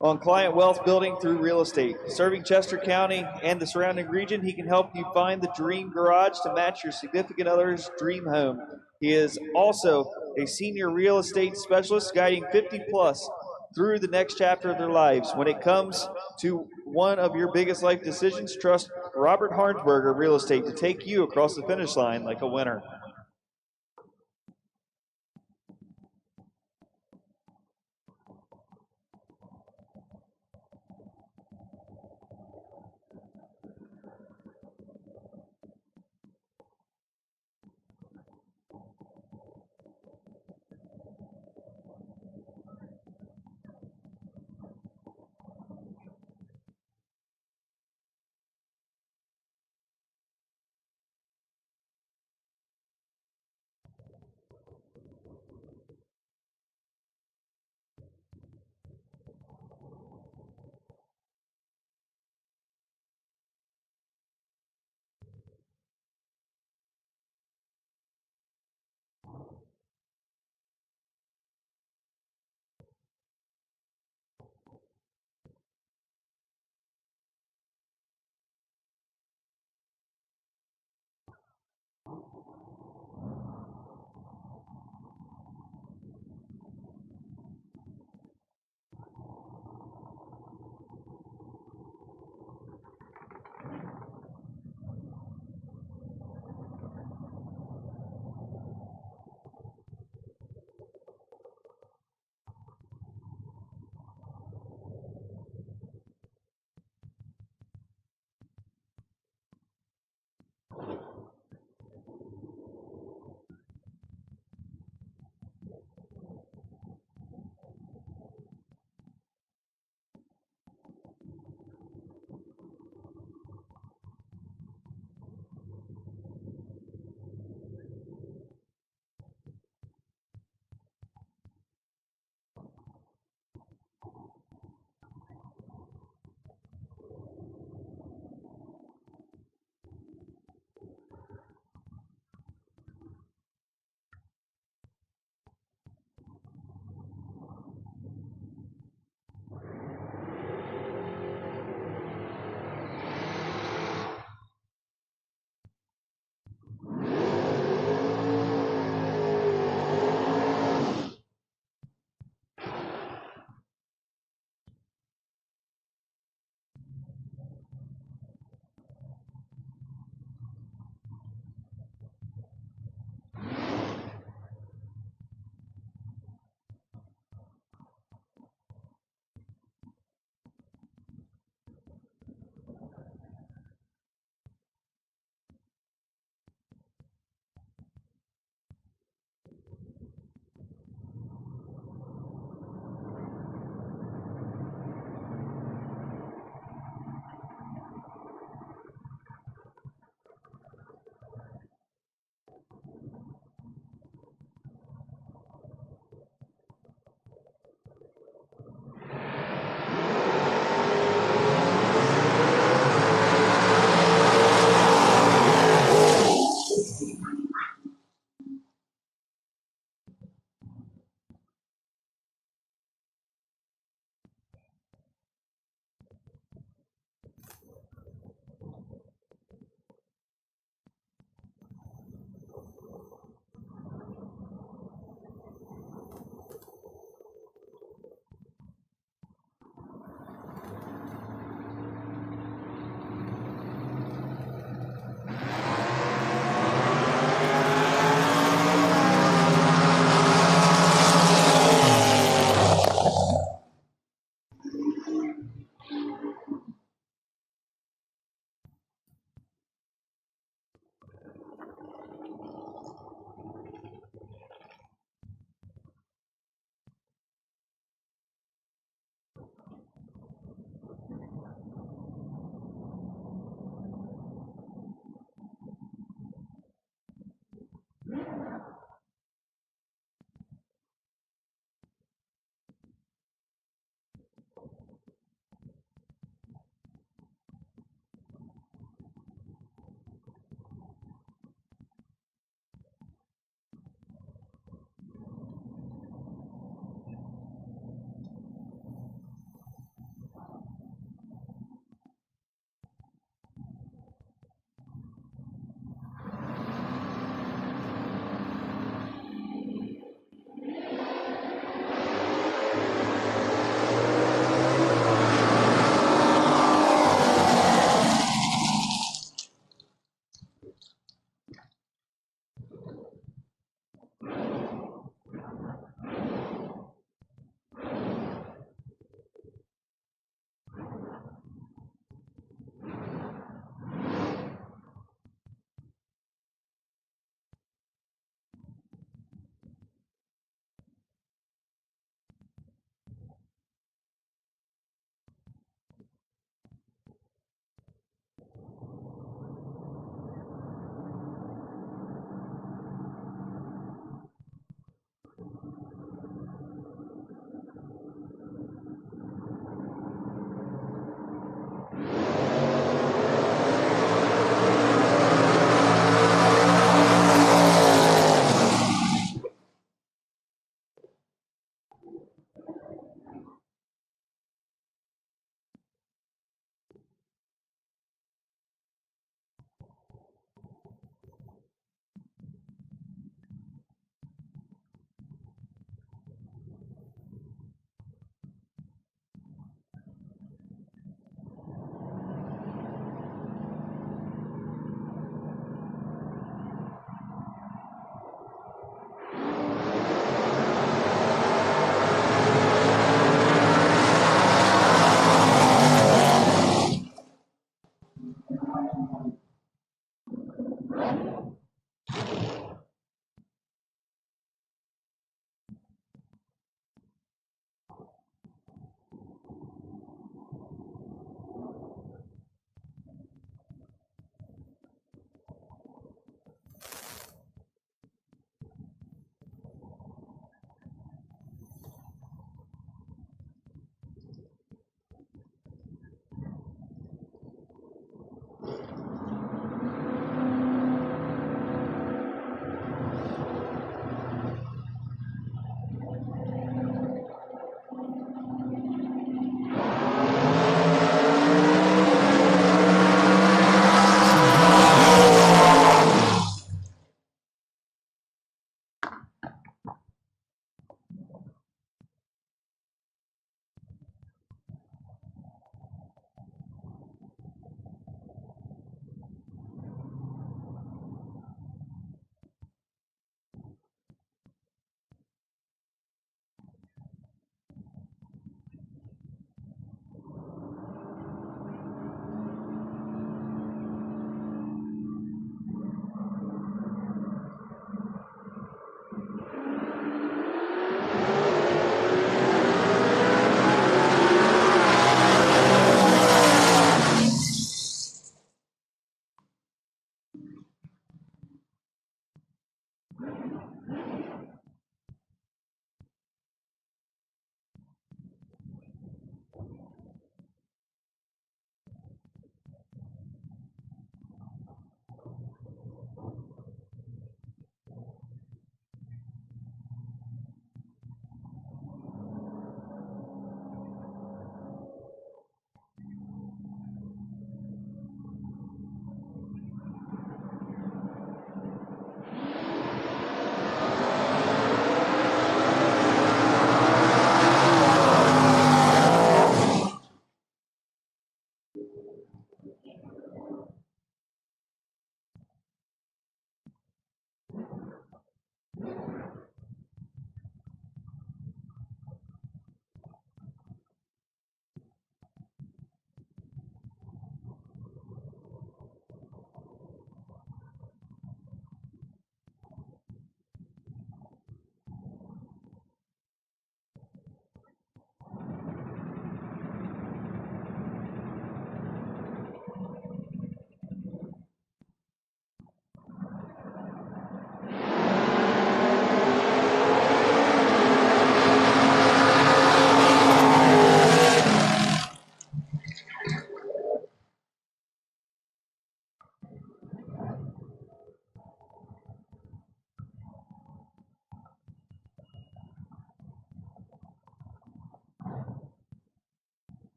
on client wealth building through real estate. Serving Chester County and the surrounding region, he can help you find the dream garage to match your significant other's dream home. He is also a senior real estate specialist guiding 50 plus through the next chapter of their lives. When it comes to one of your biggest life decisions, trust Robert Harnsberger Real Estate to take you across the finish line like a winner.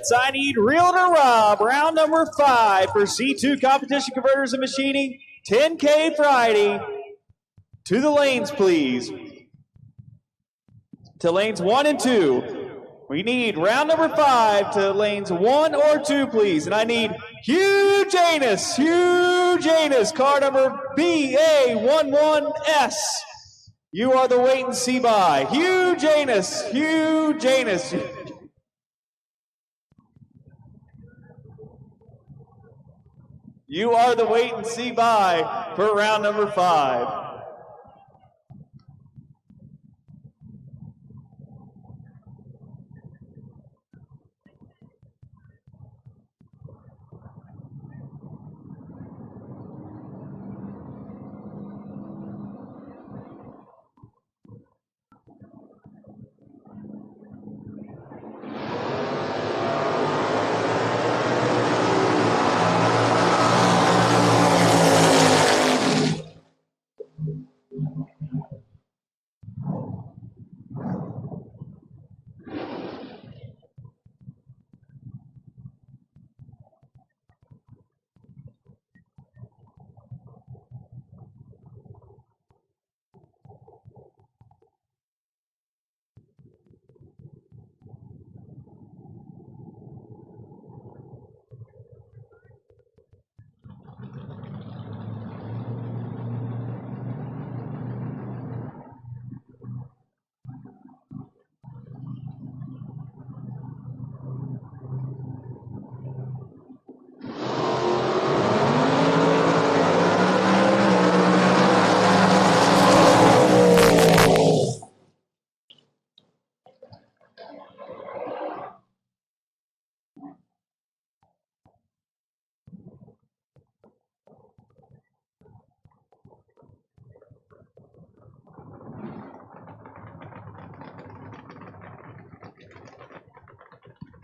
pits. I need Realtor Rob, round number 5 for C2 Competition Converters and Machining, 10K Friday. To the lanes, please. To lanes 1 and 2. We need round number 5 to lanes 1 or 2, please. And I need Hugh Janus, car number BA11S. You are the wait and see by. Hugh Janus. You are the wait and see by for round number 5.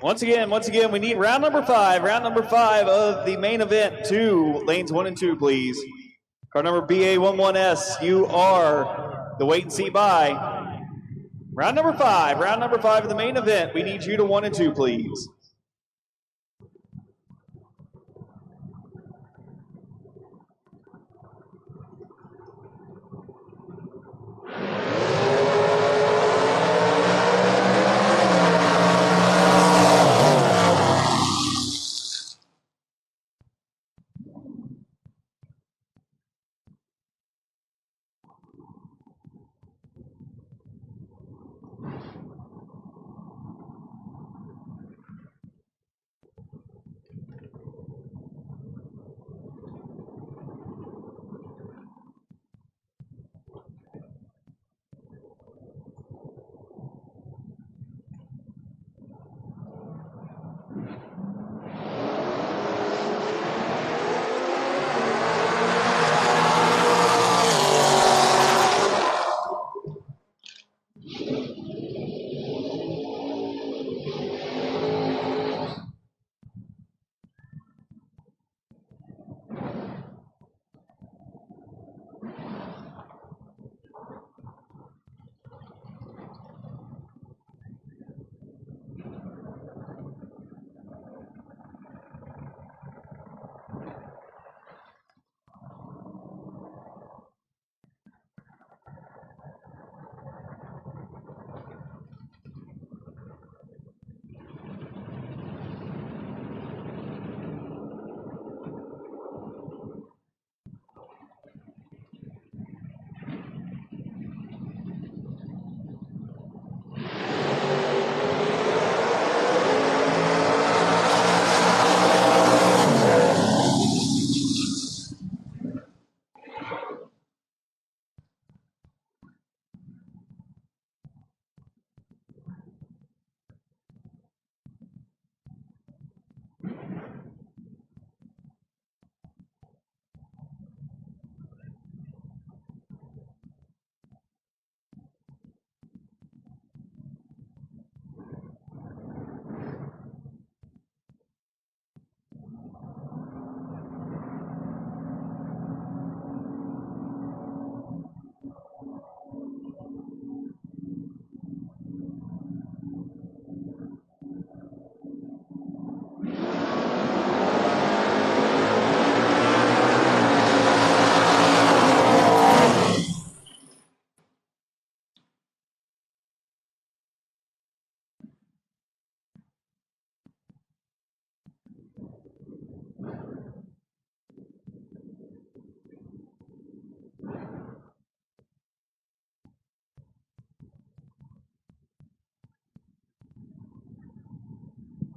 Once again, we need round number 5 of the main event, to lanes 1 and 2, please. Car number BA11S, you are the wait and see by. Round number 5 of the main event, we need you to 1 and 2, please.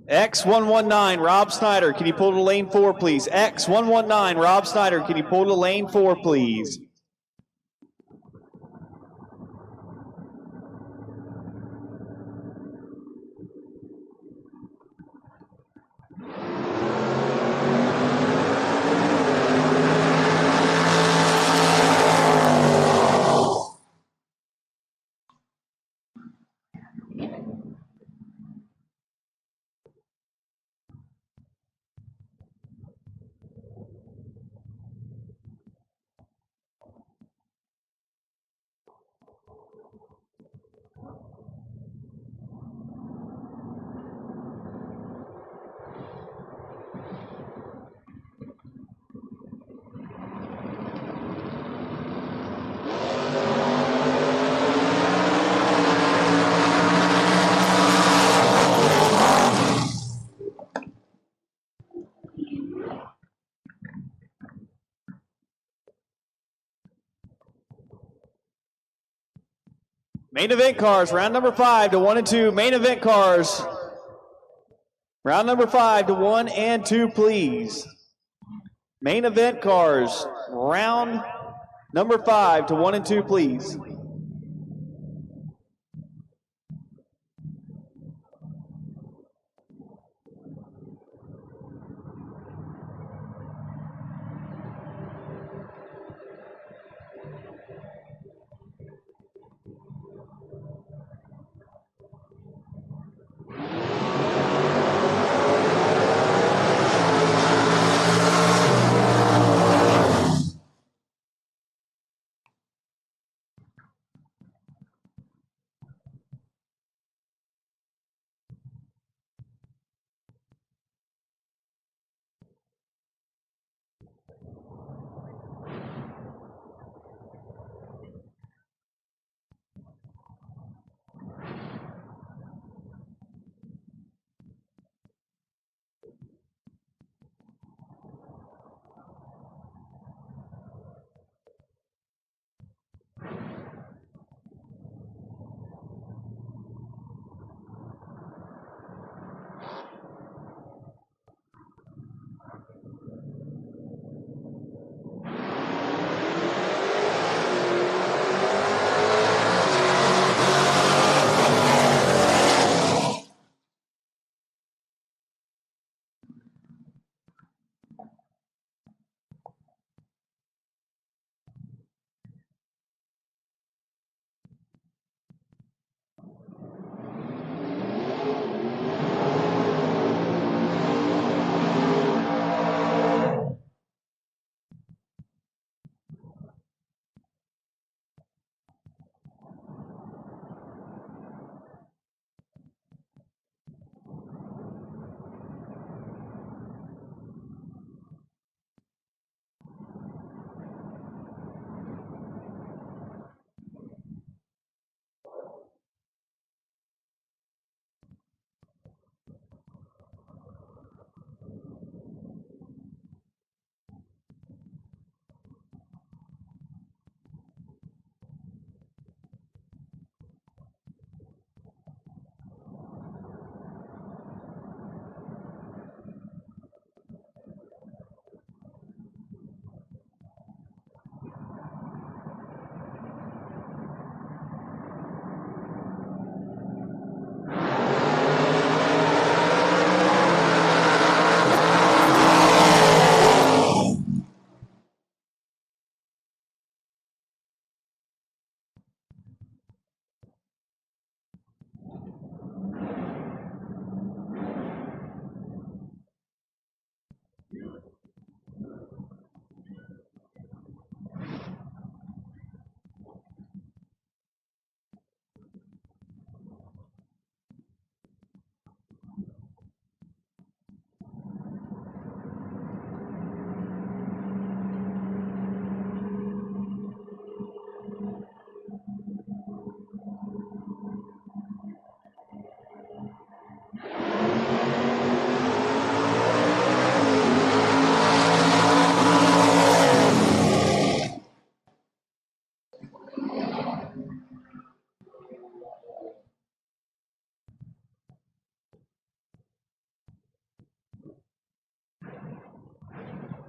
X119, Rob Snyder, can you pull to lane 4, please? X119, Rob Snyder, can you pull to lane 4, please? Main event cars, round number 5 to 1 and 2. Main event cars, round number 5 to 1 and 2, please. Main event cars, round number 5 to 1 and 2, please.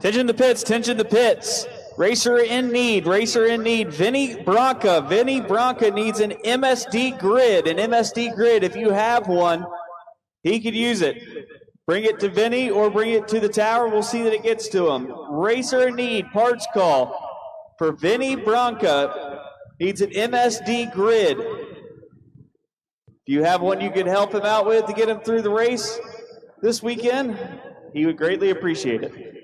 Tension the pits, tension the pits. Racer in need, racer in need. Vinny Branca needs an MSD grid. An MSD grid, if you have one, he could use it. Bring it to Vinny or bring it to the tower. We'll see that it gets to him. Racer in need, parts call for Vinny Branca. Needs an MSD grid. If you have one you could help him out with to get him through the race this weekend, he would greatly appreciate it.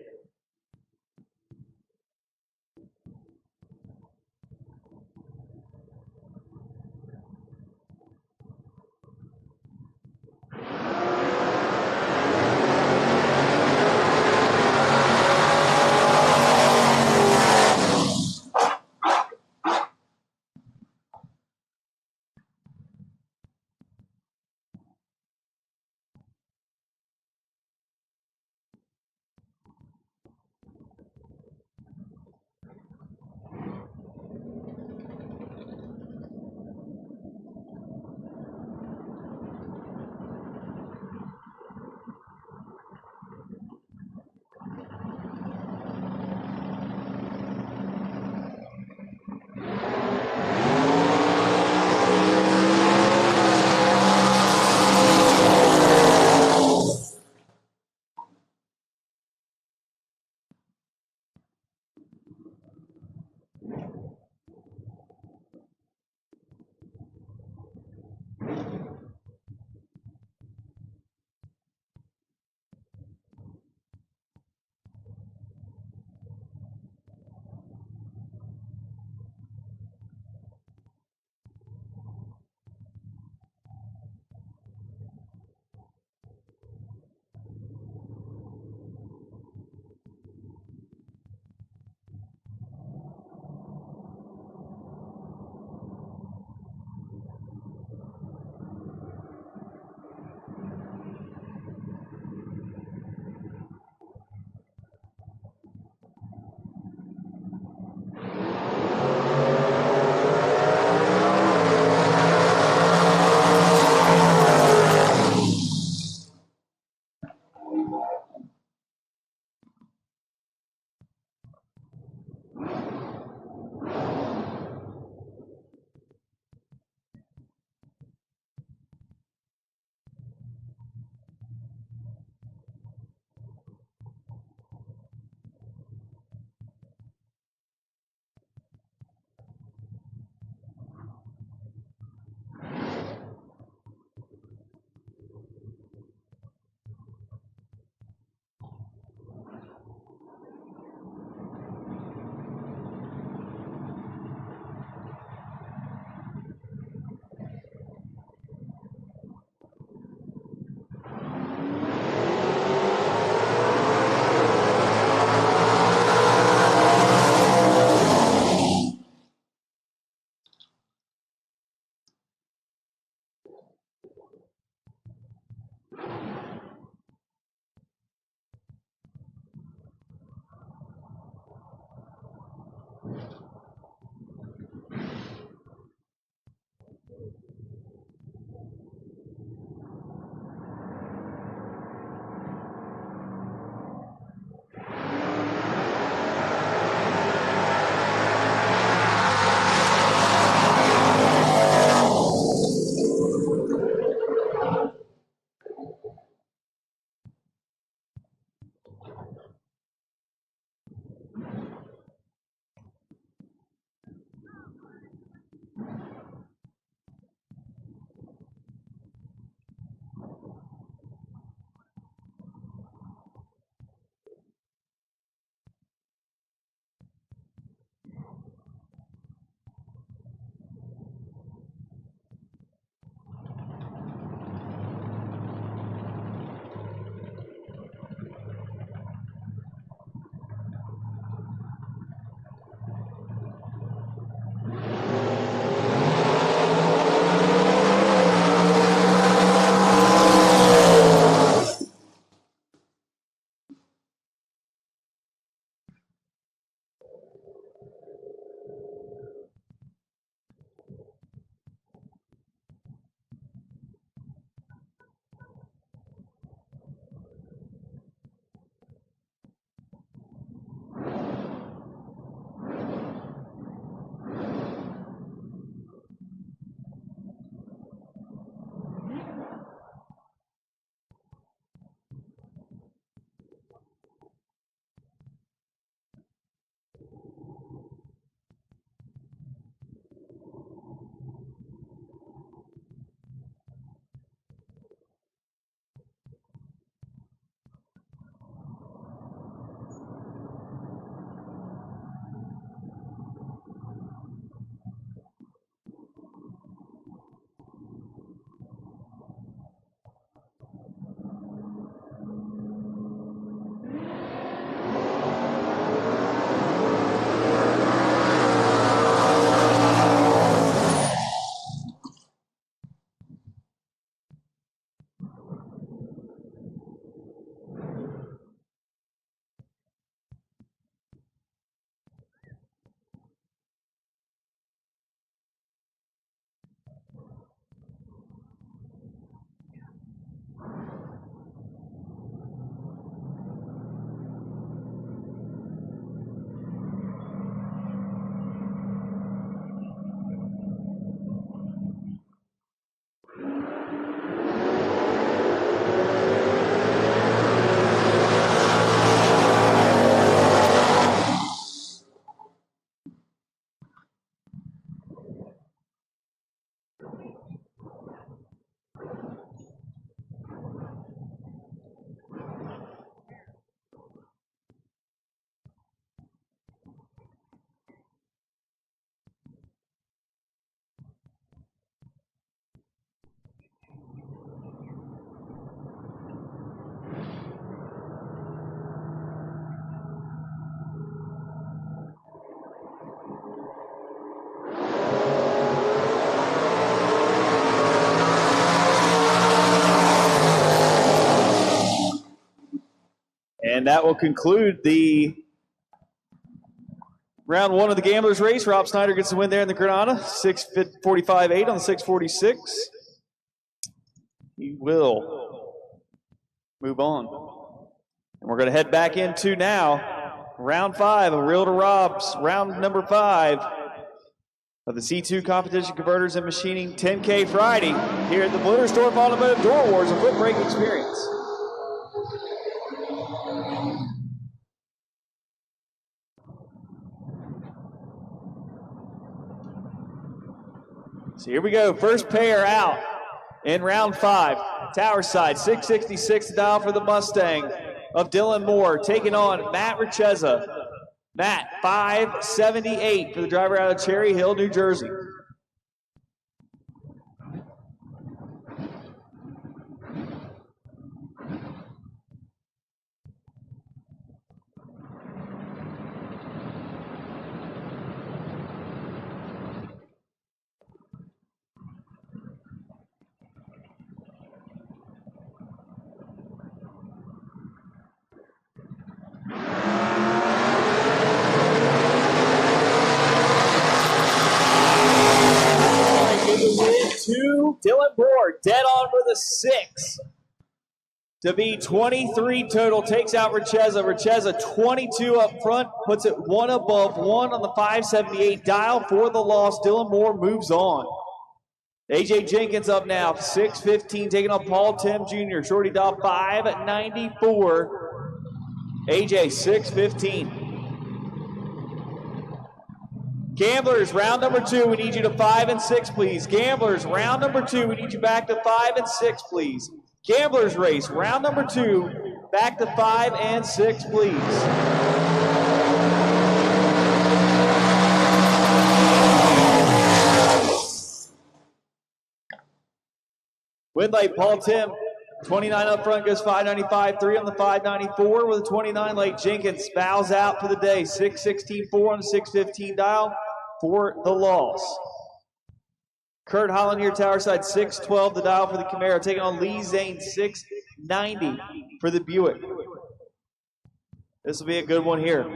And that will conclude the round one of the Gamblers race. Rob Snyder gets the win there in the Granada, 6:45.8 on the 646. He will move on. And we're going to head back into now round 5 of Real to Rob's round number 5 of the C2 Competition Converters and Machining 10K Friday here at the Blittersdorf Automotive Door Wars and Footbrake Experience. So here we go, first pair out in round 5. Tower side, 666 dial for the Mustang of Dylan Moore, taking on Matt Richeza. Matt, 578 for the driver out of Cherry Hill, New Jersey. To Dylan Moore, dead on for the 6. To be 23 total, takes out Richeza. Richeza 22 up front, puts it 1 above 1 on the 578 dial for the loss. Dylan Moore moves on. AJ Jenkins up now, 615, taking on Paul Tim Jr. Shorty dial 594. AJ 615. Gamblers, round number 2, we need you to 5 and 6, please. Gamblers, round number 2, we need you back to 5 and 6, please. Gamblers race, round number 2, back to 5 and 6, please. Win late, Paul Tim, 29 up front, goes 595.3 on the 594 with a 29 late. Jenkins bows out for the day, 616.4 on the 615 dial for the loss. Kurt Holland here, tower side, 612 the dial for the Camaro, taking on Lee Zane, 690 for the Buick. This will be a good one here.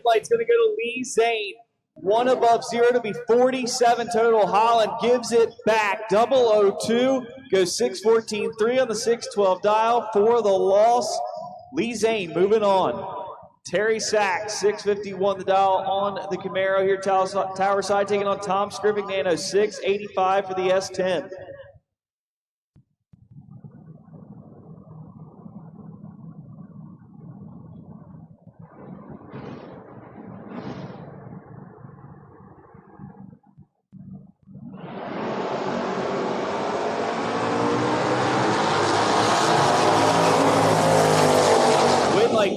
Light's going to go to Lee Zane. 1 above 0 to be 47 total. Holland gives it back. 002 goes 614.3 on the 612 dial for the loss. Lee Zane moving on. Terry Sachs, 651 the dial on the Camaro here. Tower side taking on Tom Scrivignano, 685 for the S10.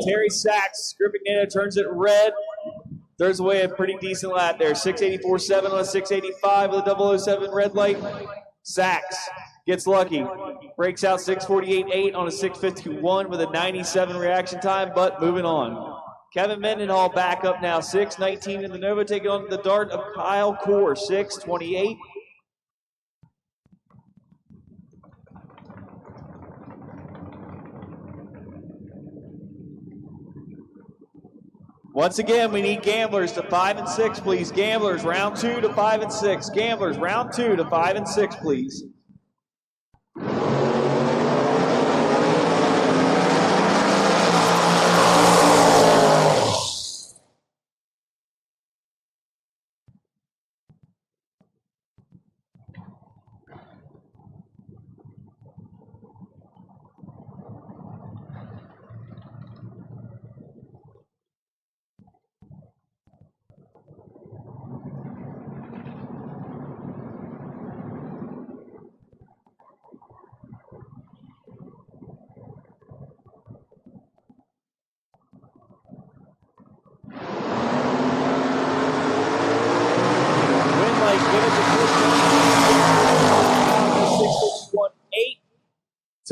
Terry Sachs, Scrivignano turns it red. Throws away a pretty decent lap there. 684.7 on a 685 with a 007 red light. Sachs gets lucky. Breaks out 648.8 on a 651 with a 97 reaction time, but moving on. Kevin Mendenhall back up now. 619 in the Nova, taking on the Dart of Kyle Core, 628. Once again, we need gamblers to 5 and 6, please. Gamblers, round 2 to 5 and 6. Gamblers, round 2 to 5 and 6, please.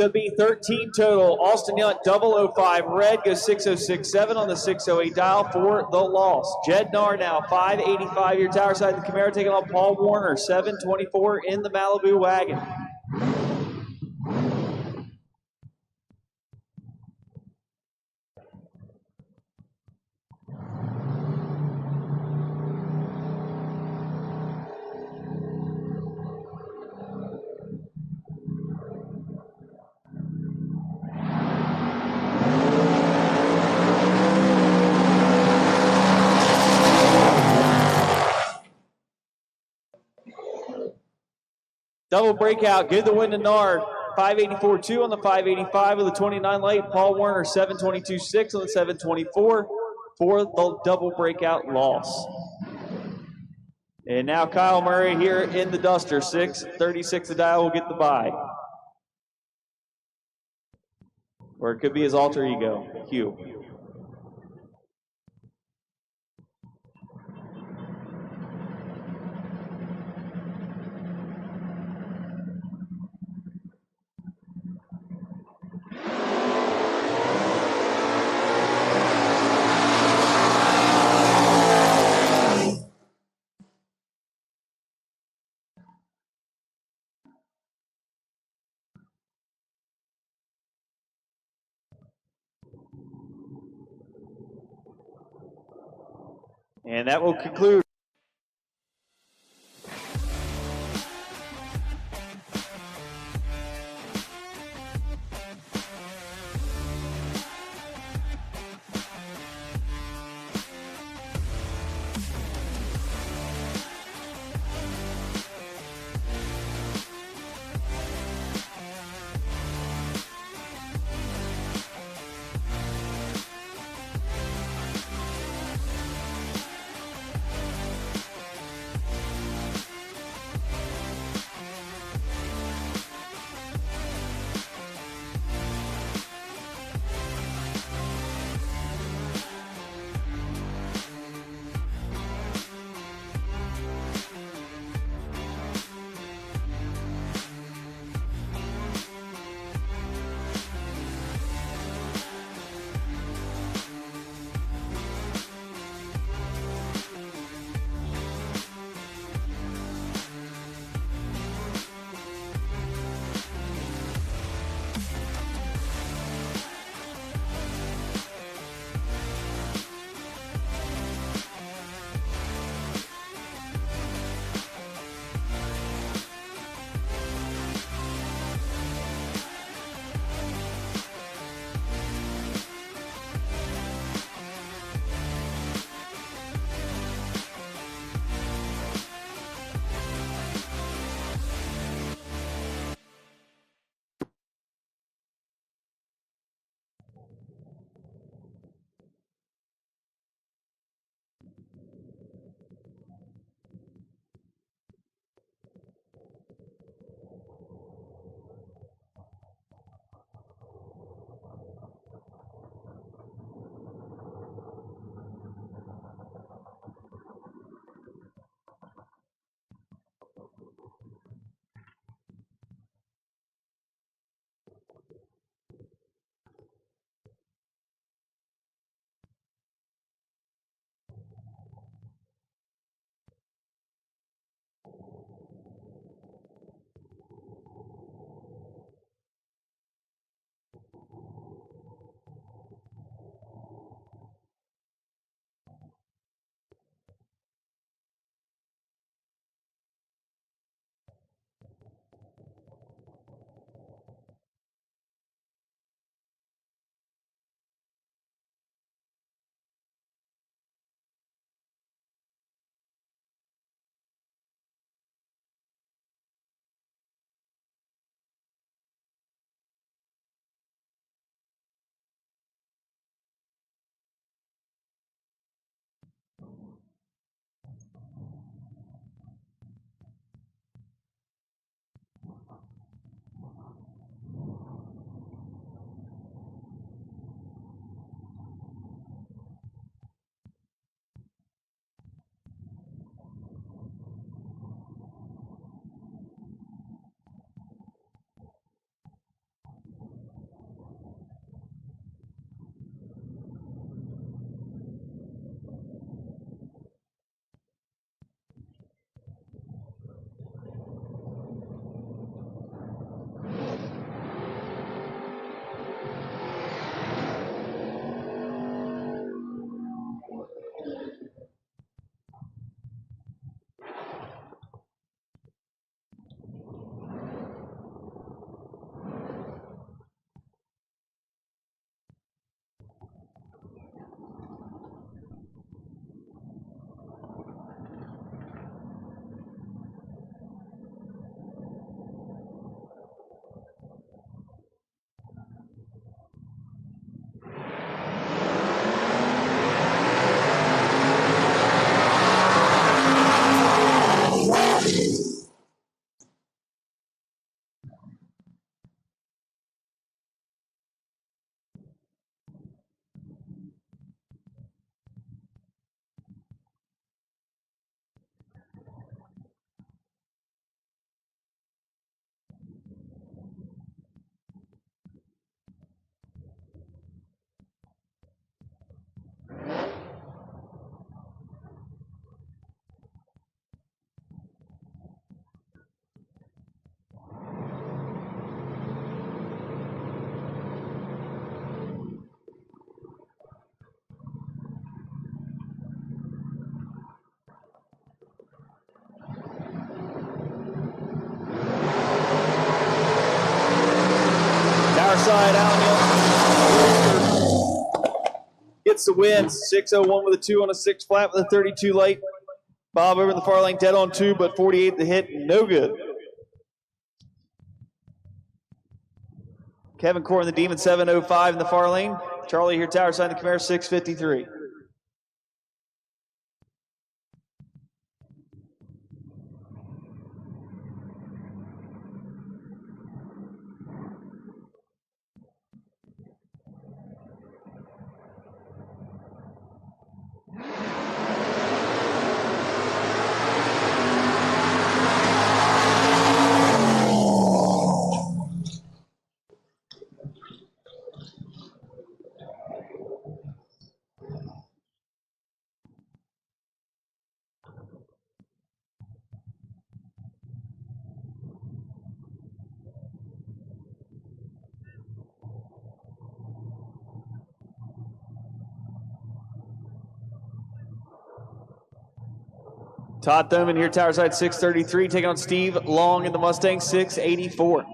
So it'd be 13 total. Austin Yunt 005. Red goes 6067 on the 608 dial for the loss. Jed Nar now 585 here tower side of the Camaro, taking on Paul Warner 724 in the Malibu wagon. Double breakout, give the win to Nard. 584.2 on the 585 with a 29 late. Paul Warner 722.6 on the 724 for the double breakout loss. And now Kyle Murray here in the Duster, 636 the dial will get the bye. Or it could be his alter ego, Hugh. And that will conclude. gets the win. 6:01 with a 2 on a 6 flat with a 32 late. Bob over in the far lane, dead on 2, but 48 the hit, no good. Kevin Core in the Demon, 7:05 in the far lane. Charlie here, tower side in the Camaro, 6:53. Todd Thoman here, tower side, 6:33, taking on Steve Long in the Mustang, 6:84.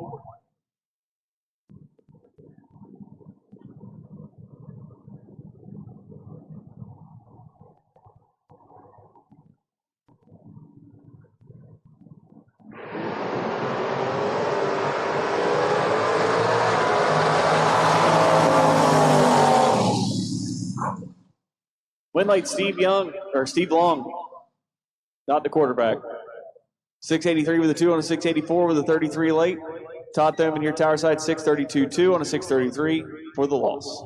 Win late Steve Long, not the quarterback. 6:83 with a 2 on a 6:84 with a 33 late. Todd Thoman here, tower side, 6:32-2 on a 6:33 for the loss.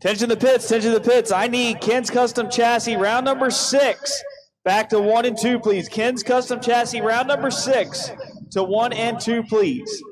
Attention to the pits, attention to the pits. I need Ken's Custom Chassis, round number 6. Back to 1 and 2, please. Ken's Custom Chassis, round number 6 to 1 and 2, please.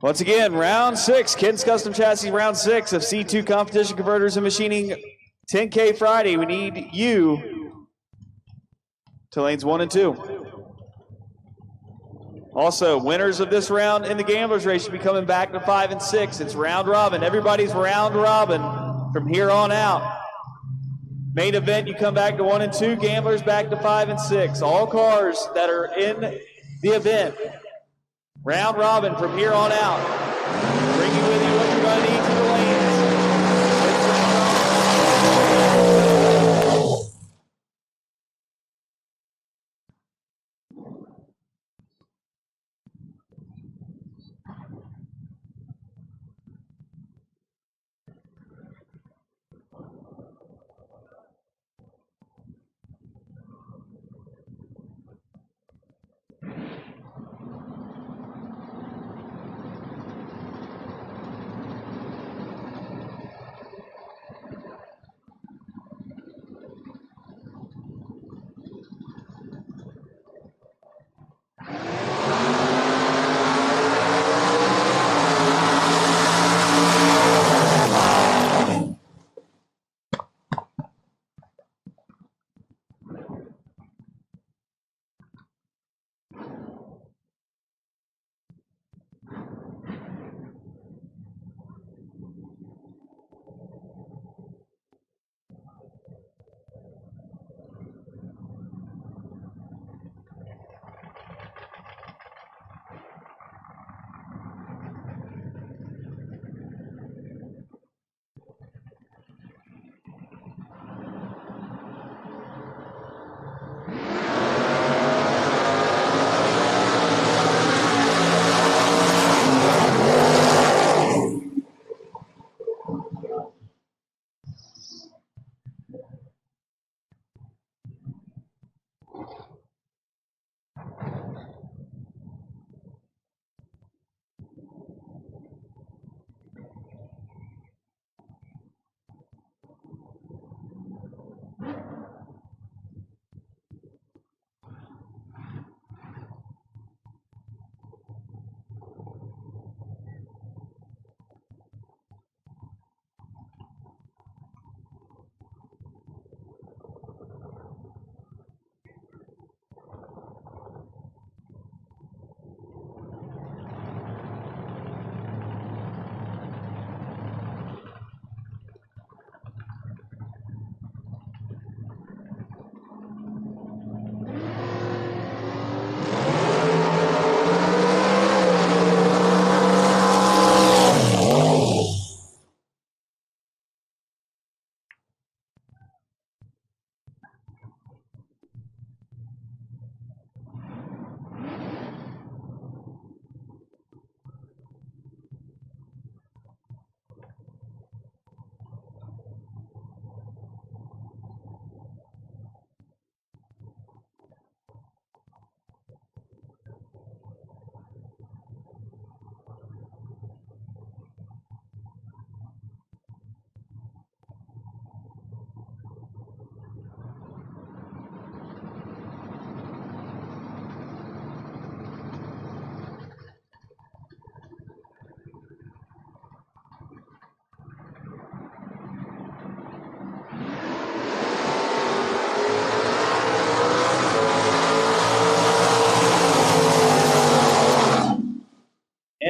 Once again, round 6, Ken's Custom Chassis, round 6 of C2 Competition Converters and Machining 10K Friday. We need you to lanes 1 and 2. Also, winners of this round in the Gamblers race should be coming back to 5 and 6. It's round robin. Everybody's round robin from here on out. Main event, you come back to 1 and 2. Gamblers back to 5 and 6. All cars that are in the event. Round robin from here on out. Bring you with you what you're going to need to the lanes.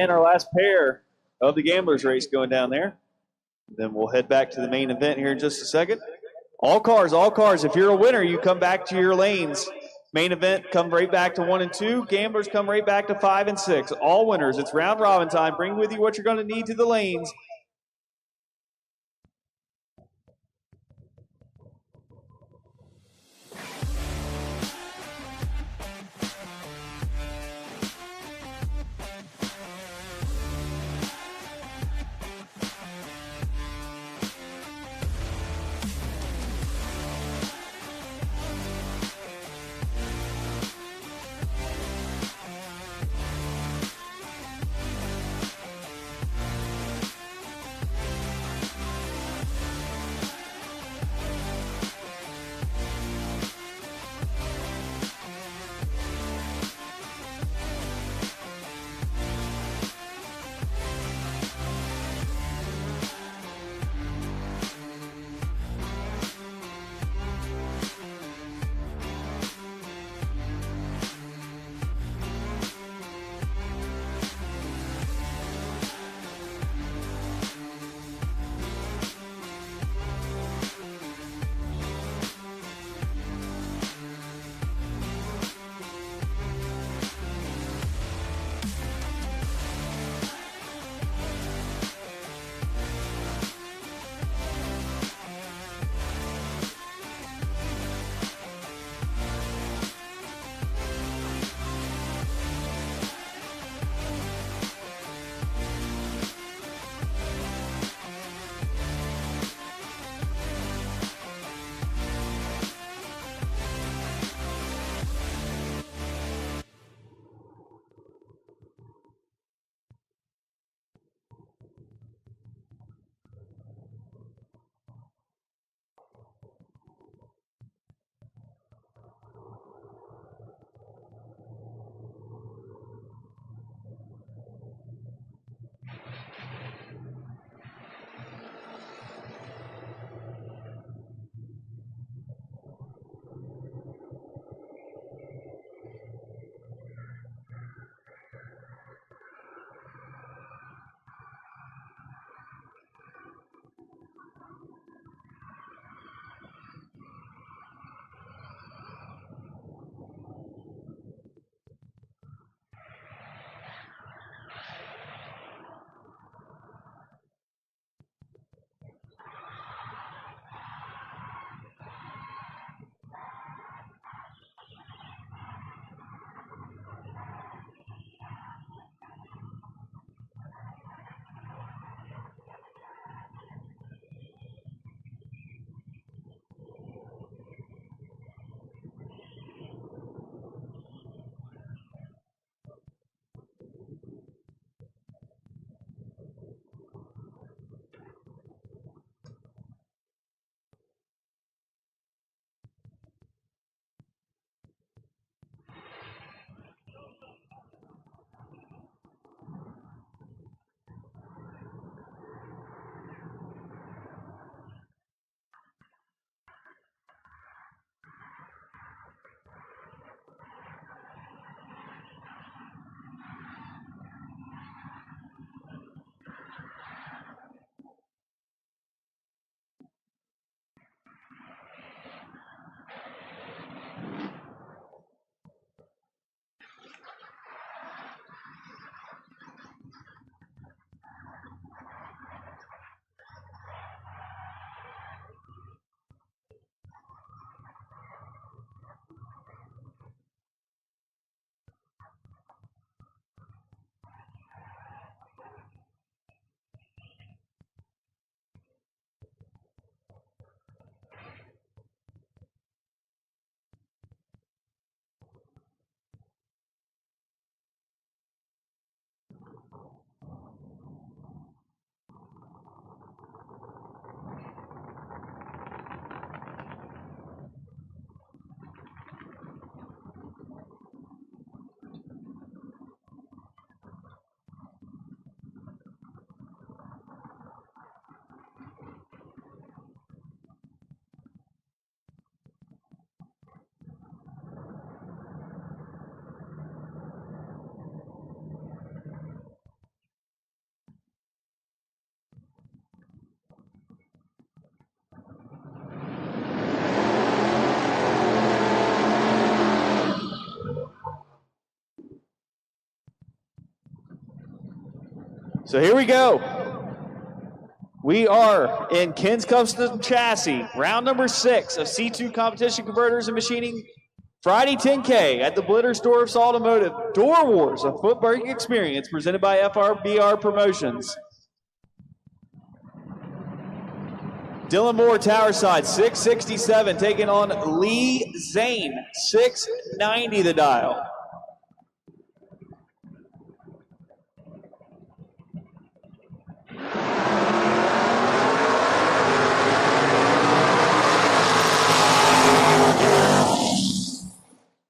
and our last pair of the Gamblers race going down there. Then we'll head back to the main event here in just a second. All cars, all cars. If you're a winner, you come back to your lanes. Main event, come right back to 1 and 2. Gamblers come right back to 5 and 6. All winners. It's round robin time. Bring with you what you're going to need to the lanes. So here we go. We are in Ken's Custom Chassis, round number 6 of C2 Competition Converters and Machining Friday 10K at the Blittersdorf's Automotive Door Wars, a Footbrake Experience presented by FRBR Promotions. Dylan Moore, tower side, 667, taking on Lee Zane, 690 the dial.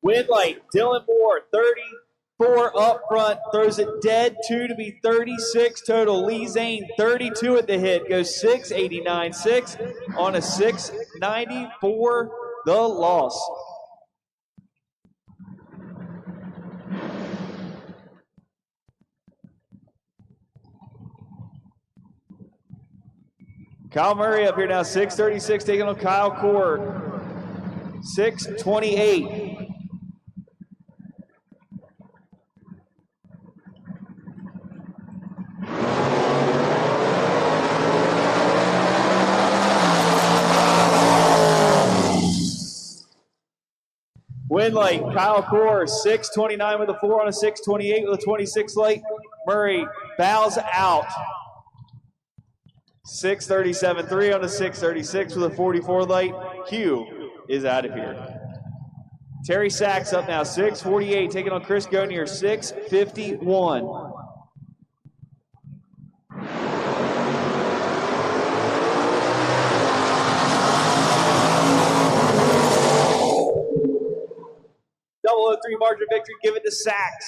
Win light, Dylan Moore, 34 up front, throws it dead, 2 to be 36 total. Lee Zane, 32 at the hit, goes 689.6 on a 690 for the loss. Kyle Murray up here now, 636, taking on Kyle Core, 628. Win light, Kyle Core, 629 with a 4 on a 628 with a 26 light. Murray bows out. 637.3 on a 636 with a 44 light. Q is out of here. Terry Sachs up now, 648, taking on Chris Gonier, 651. Double 03 margin victory, give it to Sachs.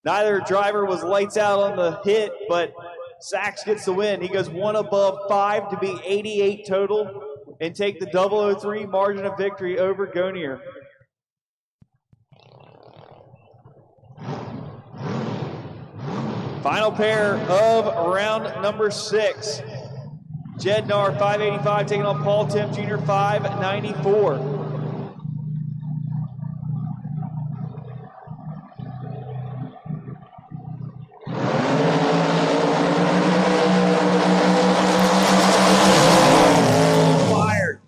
Neither driver was lights out on the hit, but Sachs gets the win. He goes 1 above 5 to be 88 total and take the 003 margin of victory over Gonier. Final pair of round number 6. Jed Nar, 585, taking on Paul Tim Jr., 594.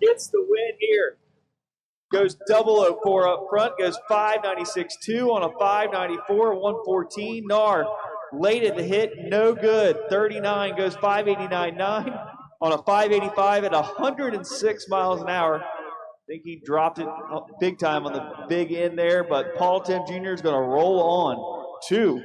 Gets the win here. Goes 004 up front, goes 596.2 on a 594, 114. Nar late at the hit, no good. 39 goes 589.9 on a 585 at 106 miles an hour. I think he dropped it big time on the big end there, but Paul Tim Jr. is going to roll on to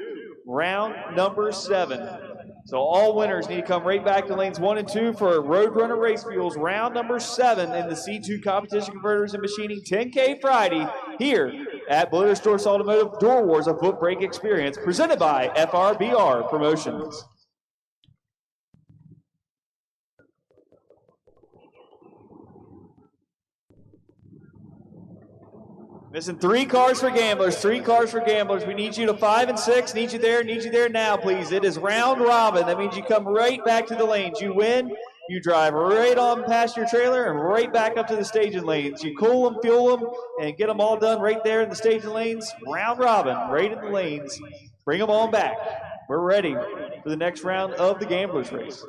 round number 7. So all winners need to come right back to lanes 1 and 2 for Roadrunner Race Fuels round number 7 in the C2 Competition Converters and Machining 10K Friday here at Blittersdorf's Automotive Door Wars, a Footbrake Experience presented by FRBR Promotions. Missing 3 cars for gamblers, 3 cars for gamblers. We need you to 5 and 6. Need you there now, please. It is round robin. That means you come right back to the lanes. You win, you drive right on past your trailer and right back up to the staging lanes. You cool them, fuel them, and get them all done right there in the staging lanes. Round robin, right in the lanes. Bring them on back. We're ready for the next round of the Gamblers Race.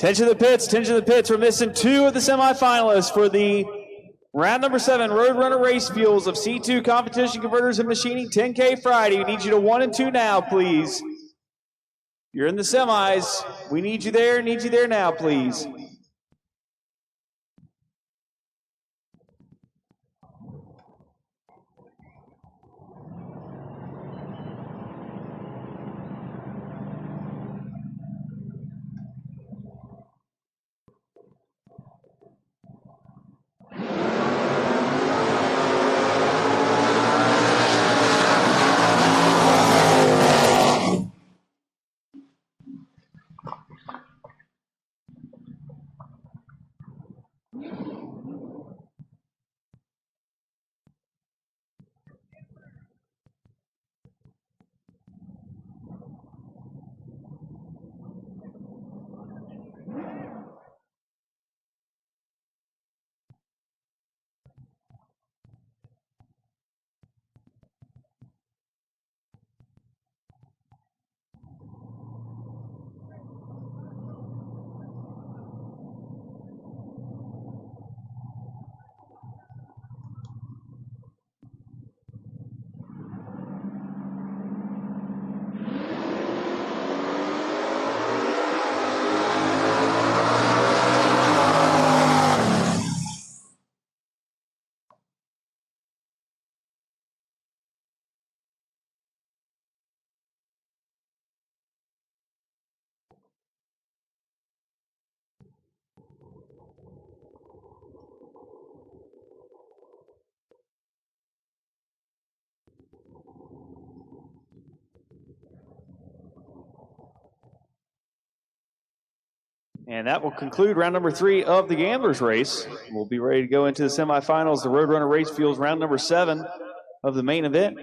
Attention to the pits, attention to the pits. We're missing 2 of the semifinalists for the round number 7 Roadrunner Race Fuels of C2 Competition Converters and Machining 10K Friday. We need you to 1 and 2 now, please. You're in the semis. We need you there now, please. And that will conclude round number 3 of the Gamblers Race. We'll be ready to go into the semifinals, the Roadrunner Race Fuels round number 7 of the main event.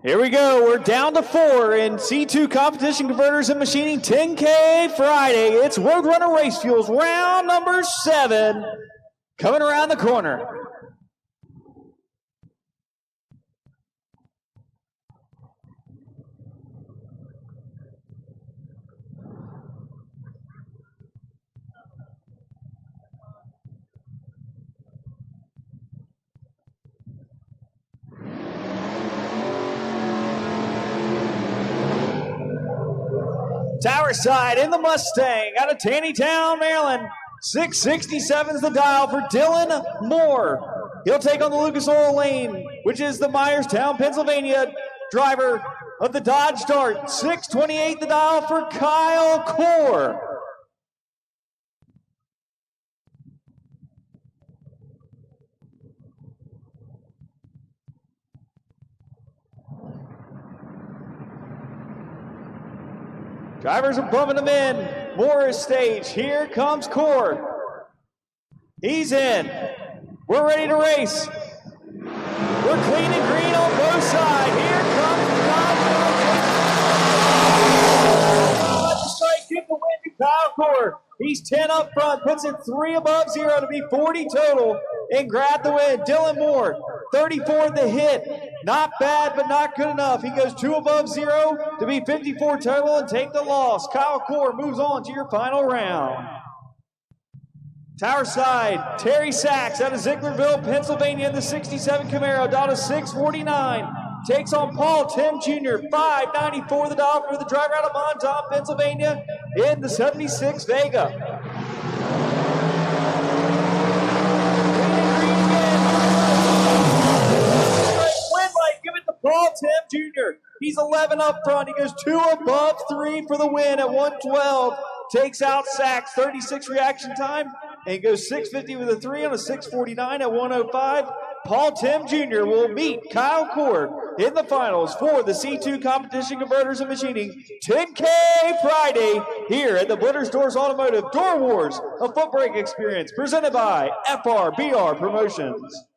Here we go. We're down to 4 in C2 competition converters and machining 10K Friday. It's Roadrunner Race Fuels round number 7 coming around the corner. Tower side in the Mustang out of Taneytown, Maryland. 667 is the dial for Dylan Moore. He'll take on the Lucas Oil Lane, which is the Myerstown, Pennsylvania driver of the Dodge Dart. 628 the dial for Kyle Core. Drivers are bumping them in. Morris stage. Here comes Core. He's in. We're ready to race. We're clean and green on both sides. Here comes strike. Get the win to Kyle Core. He's 10 up front, puts it 3 above 0 to be 40 total, and grab the win. Dylan Moore, 34 the hit. Not bad, but not good enough. He goes 2 above 0 to be 54 total and take the loss. Kyle Core moves on to your final round. Tower side, Terry Sachs out of Zieglerville, Pennsylvania in the 67 Camaro, down to 649. Takes on Paul Tim Jr., 594 the dial for the driver out of Mohnton, Pennsylvania in the 76 Vega. Paul Tim Jr. He's 11 up front. He goes 2 above 3 for the win at 112. Takes out Sachs, 36 reaction time, and he goes 650 with a 3 on a 649 at 105. Paul Tim Jr. will meet Kyle Core in the finals for the C2 competition converters and machining 10K Friday here at the Blittersdorf Automotive Door Wars, a Footbrake Experience presented by FRBR Promotions.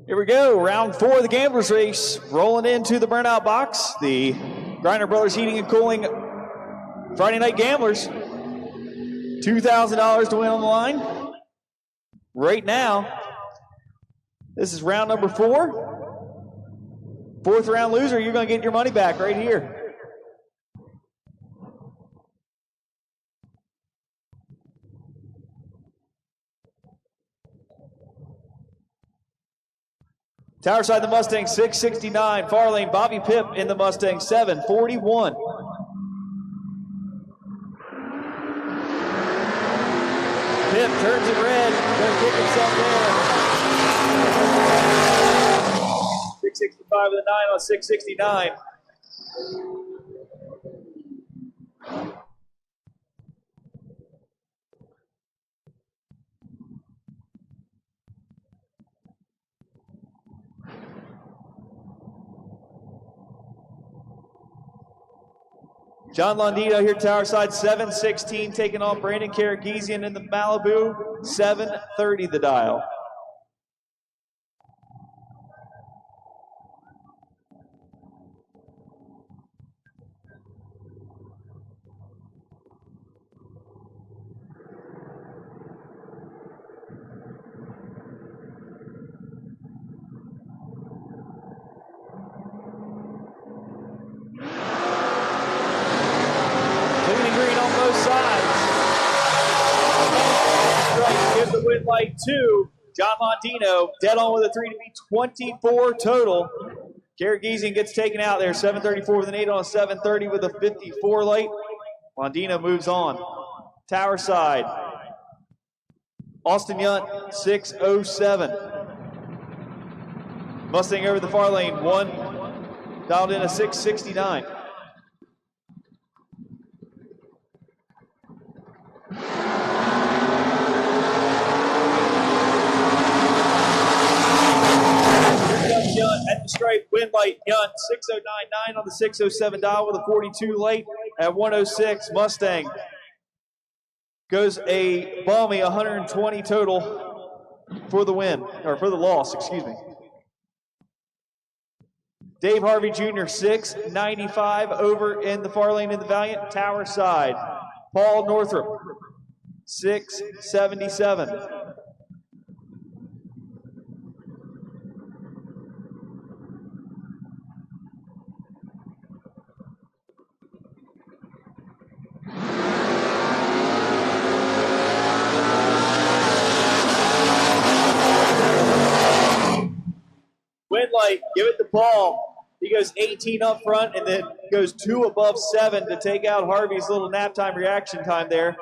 Here we go, round 4 of the Gamblers Race. Rolling into the burnout box, the Griner Brothers Heating and Cooling Friday Night Gamblers. $2,000 to win on the line. Right now, this is round number 4. 4th round loser, you're going to get your money back right here. Tower side, the Mustang 669. Far lane, Bobby Pip in the Mustang 741. Pip turns it red. Going to kick himself there. 665 with a 9 on 669. John Londino here, tower side, 716, taking on Brandon Karagizian in the Malibu, 730 the dial. The win light 2, John Mondino, dead on with a 3 to be 24 total. Karagizian gets taken out there, 734 with an 8 on a 730 with a 54 light. Mondino moves on. Tower side, Austin Yunt, 607. Mustang over the far lane, 1, dialed in a 669. At the stripe, win light, Yunt, 6099 on the 607 dial with a 42 light at 106. Mustang goes a balmy 120 total for the win, or for the loss, excuse me. Dave Harvey Jr., 695 over in the far lane in the Valiant, tower side. Paul Northrup, 677. Light, give it to Paul. He goes 18 up front and then goes 2 above 7 to take out Harvey's little nap time reaction time there.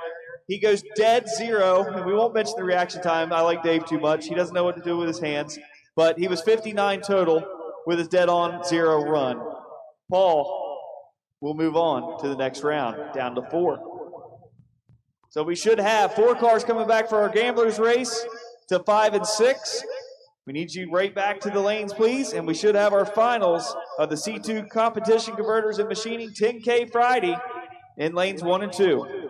He goes dead 0, and we won't mention the reaction time. I like Dave too much. He doesn't know what to do with his hands. But he was 59 total with his dead on 0 run. Paul will move on to the next round, down to 4. So we should have 4 cars coming back for our Gamblers race to 5 and 6. We need you right back to the lanes, please, and we should have our finals of the C2 Competition Converters and Machining 10K Friday in lanes 1 and 2.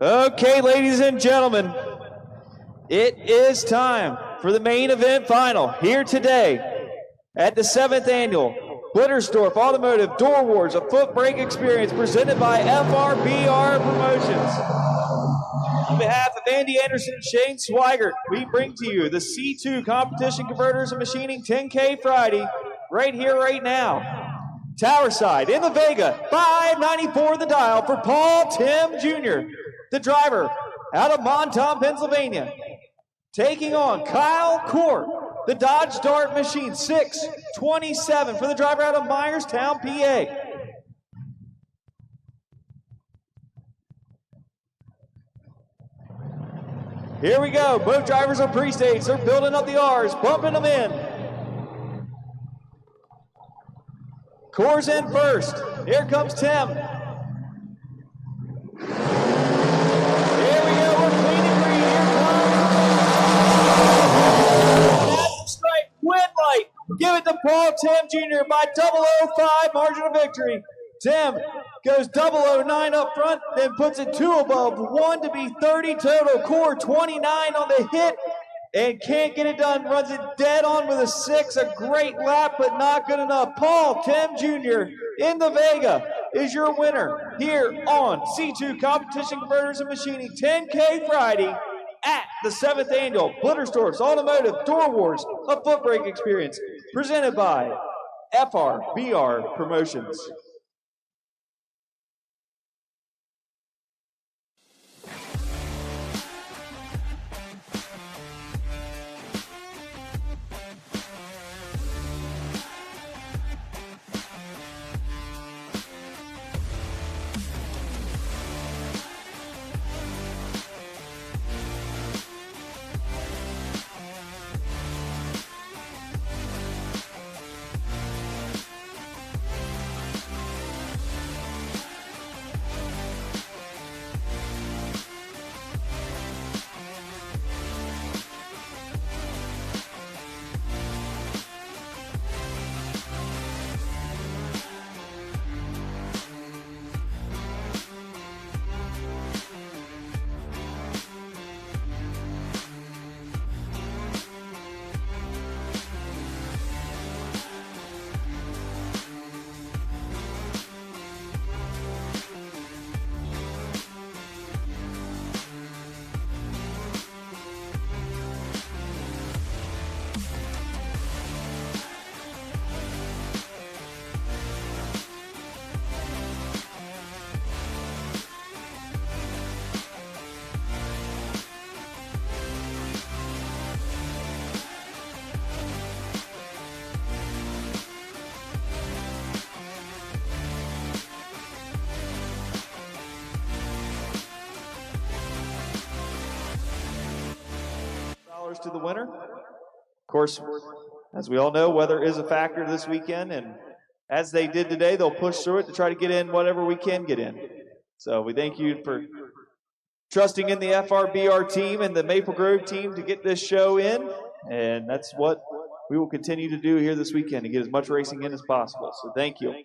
Okay, ladies and gentlemen, it is time for the main event final here today at the 7th annual Blittersdorf Automotive Door Wars, a Footbrake Experience presented by FRBR Promotions. On behalf of Andy Anderson and Shane Swigert, we bring to you the C2 Competition Converters and Machining 10K Friday right here, right now. Tower side in the Vega, 594 the dial for Paul Tim Jr., the driver out of Mohnton, Pennsylvania. Taking on Kyle Court, the Dodge Dart Machine, 627 for the driver out of Myerstown, PA. Here we go. Both drivers are pre-staged. They're building up the R's, bumping them in. Core's in first. Here comes Tim. Here we go. We're clean and green. Here comes. That's the strike. Quit light. Give it to Paul Tim Jr. by 005 margin of victory. Tim goes 009 up front, then puts it 2 above, 1 to be 30 total. Core 29 on the hit and can't get it done. Runs it dead on with a 6. A great lap, but not good enough. Paul Tim Jr. in the Vega is your winner here on C2 Competition Converters and Machining 10K Friday at the 7th annual Blittersdorf's Automotive Door Wars, a Footbrake Experience presented by FRBR Promotions. To the winner. Of course, as we all know, weather is a factor this weekend, and as they did today, they'll push through it to try to get in whatever we can get in. So we thank you for trusting in the FRBR team and the Maple Grove team to get this show in, and that's what we will continue to do here this weekend, to get as much racing in as possible. So thank you.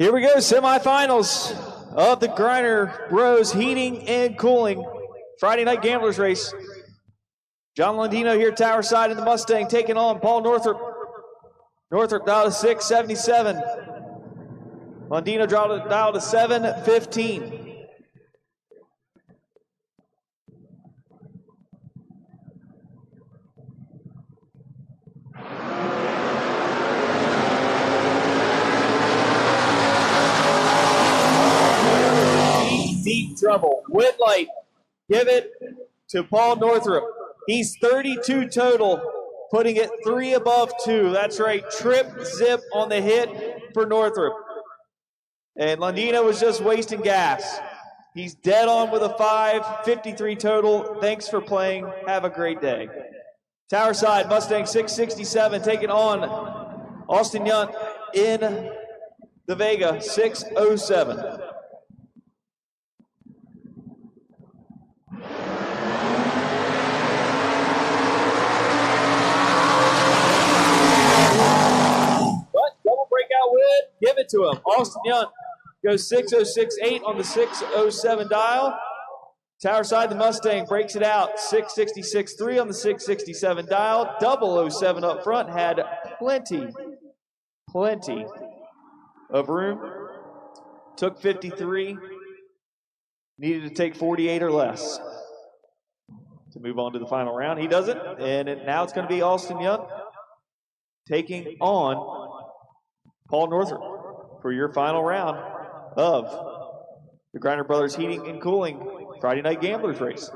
Here we go, semifinals of the Griner Bros Heating and Cooling Friday Night Gamblers Race. John Landino here, tower side in the Mustang, taking on Paul Northrup. Northrup dialed to 677. Landino dialed to 715. Deep trouble. Win light. Give it to Paul Northrup. He's 32 total, putting it 3 above 2. That's right. Trip zip on the hit for Northrup. And Landino was just wasting gas. He's dead on with a 5, 53 total. Thanks for playing. Have a great day. Tower side, Mustang 667, taking on Austin Yunt in the Vega 607. Give it to him. Austin Young goes 6068 on the 607 dial. Tower side, the Mustang breaks it out. 666.3 on the 667 dial. 007 up front had plenty of room. Took 53. Needed to take 48 or less to move on to the final round. He doesn't. And now it's going to be Austin Young taking on Paul Northrup for your final round of the Griner Brothers Heating and Cooling Friday Night Gamblers Race.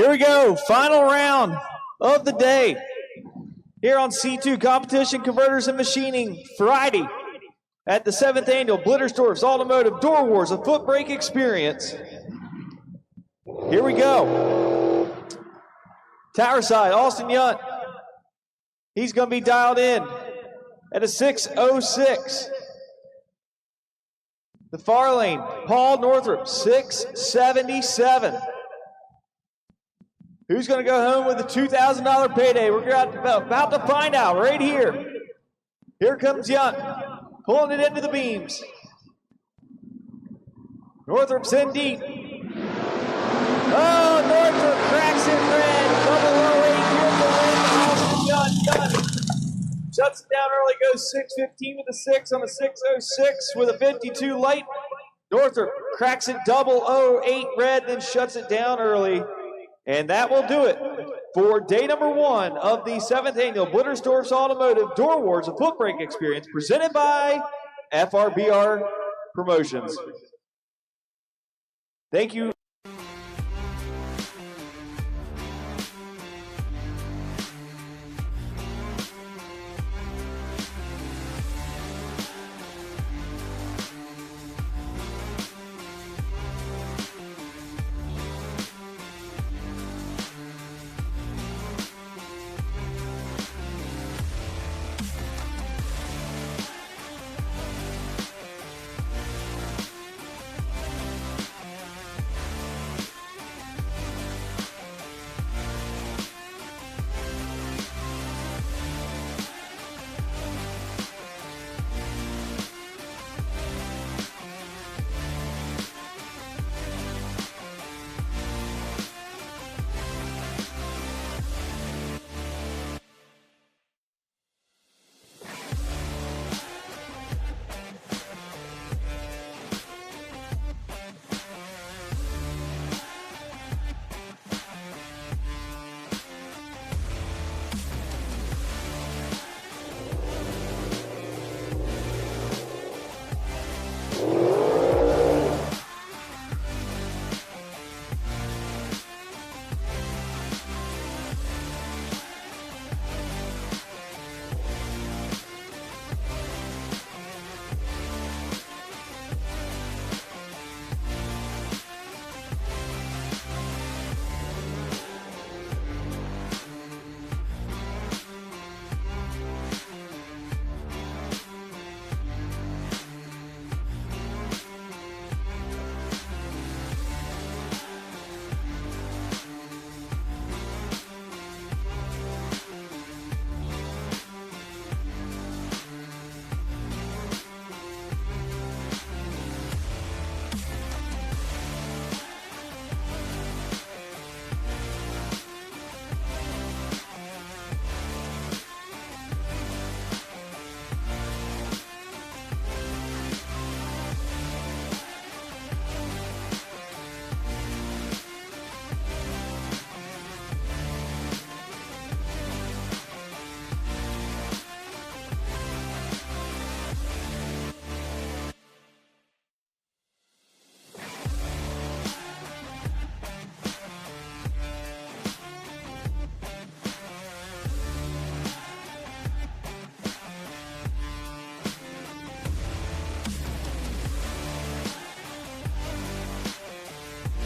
Here we go, final round of the day. Here on C2 Competition Converters and Machining, Friday at the 7th Annual Blittersdorf's Automotive Door Wars, a Footbrake Experience. Here we go. Tower side, Austin Yunt. He's going to be dialed in at a 6:06. The far lane, Paul Northrup, 6:77. Who's going to go home with a $2,000 payday? We're about to find out right here. Here comes Yunt, pulling it into the beams. Northrup's in deep. Oh, Northrup cracks it red. Double 08 here for the win. Yunt. Shuts it down early, goes 6:15 with a 6 on a 6:06 with a 52 light. Northrop cracks it double 08 red, then shuts it down early. And that will do it for day number 1 of the 7th Annual Blittersdorf's Automotive Door Wars, a Footbrake Experience, presented by FRBR Promotions. Thank you.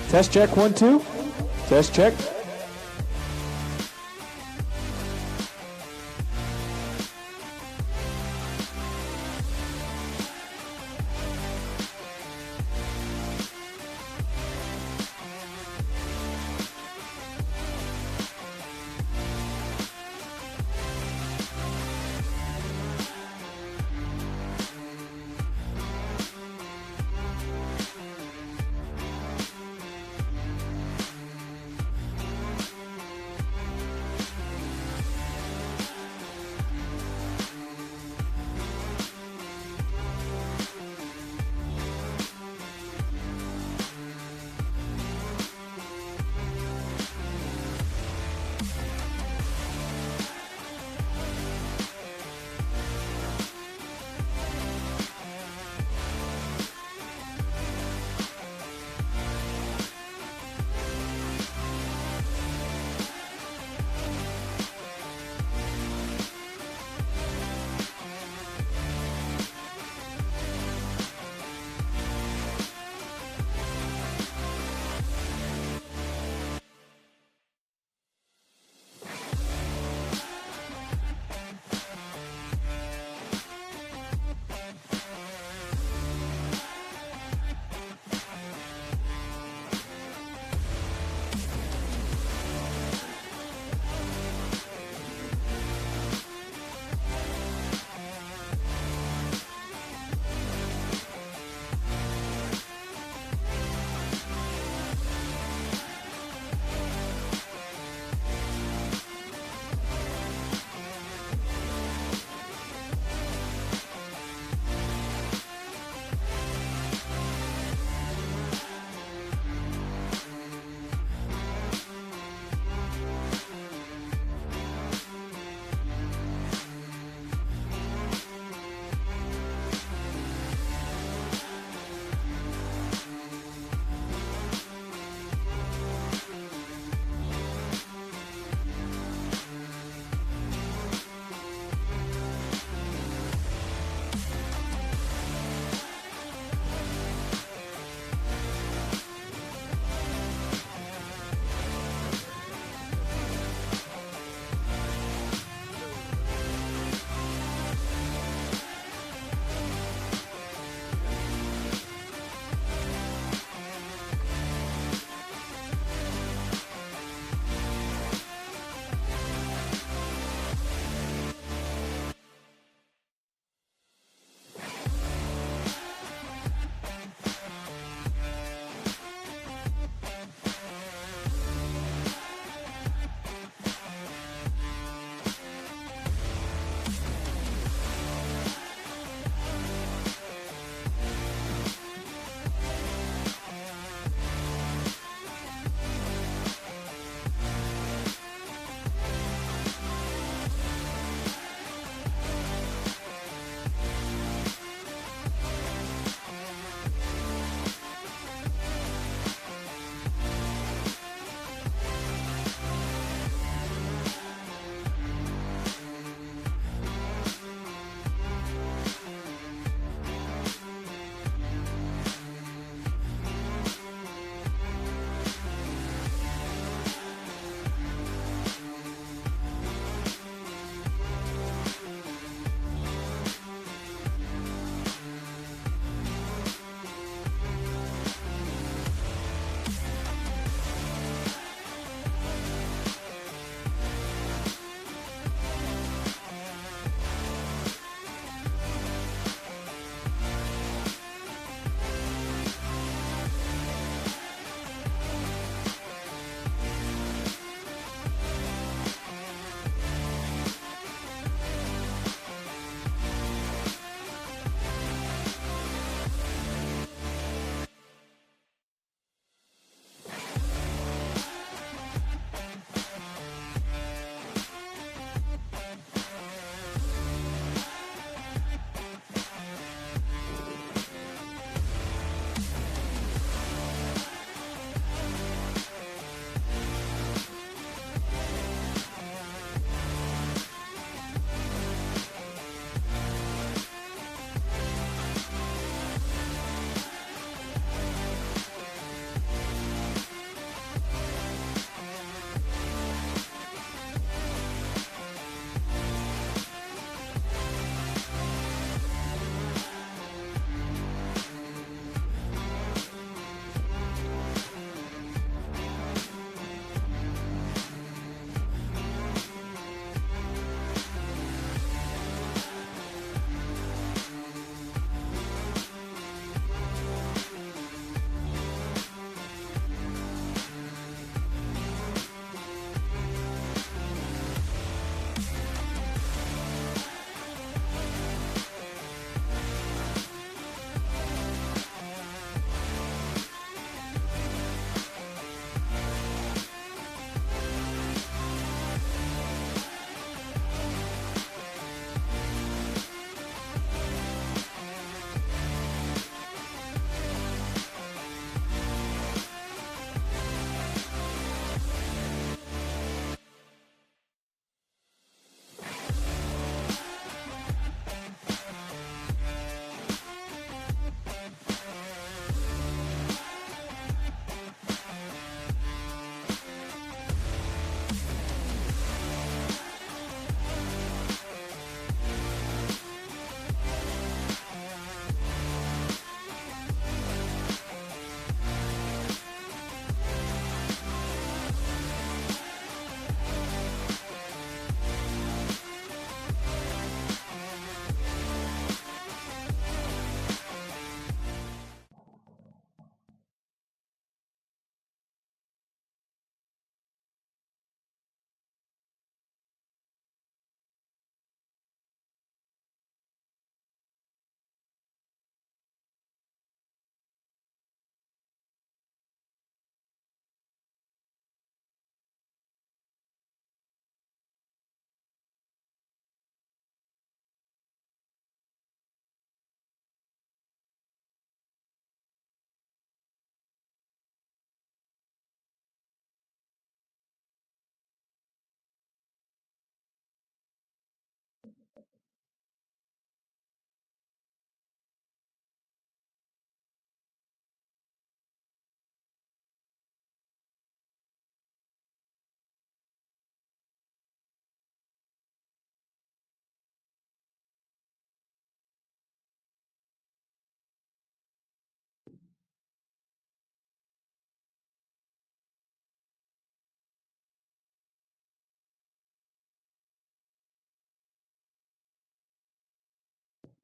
Test check, 1, 2. Test check.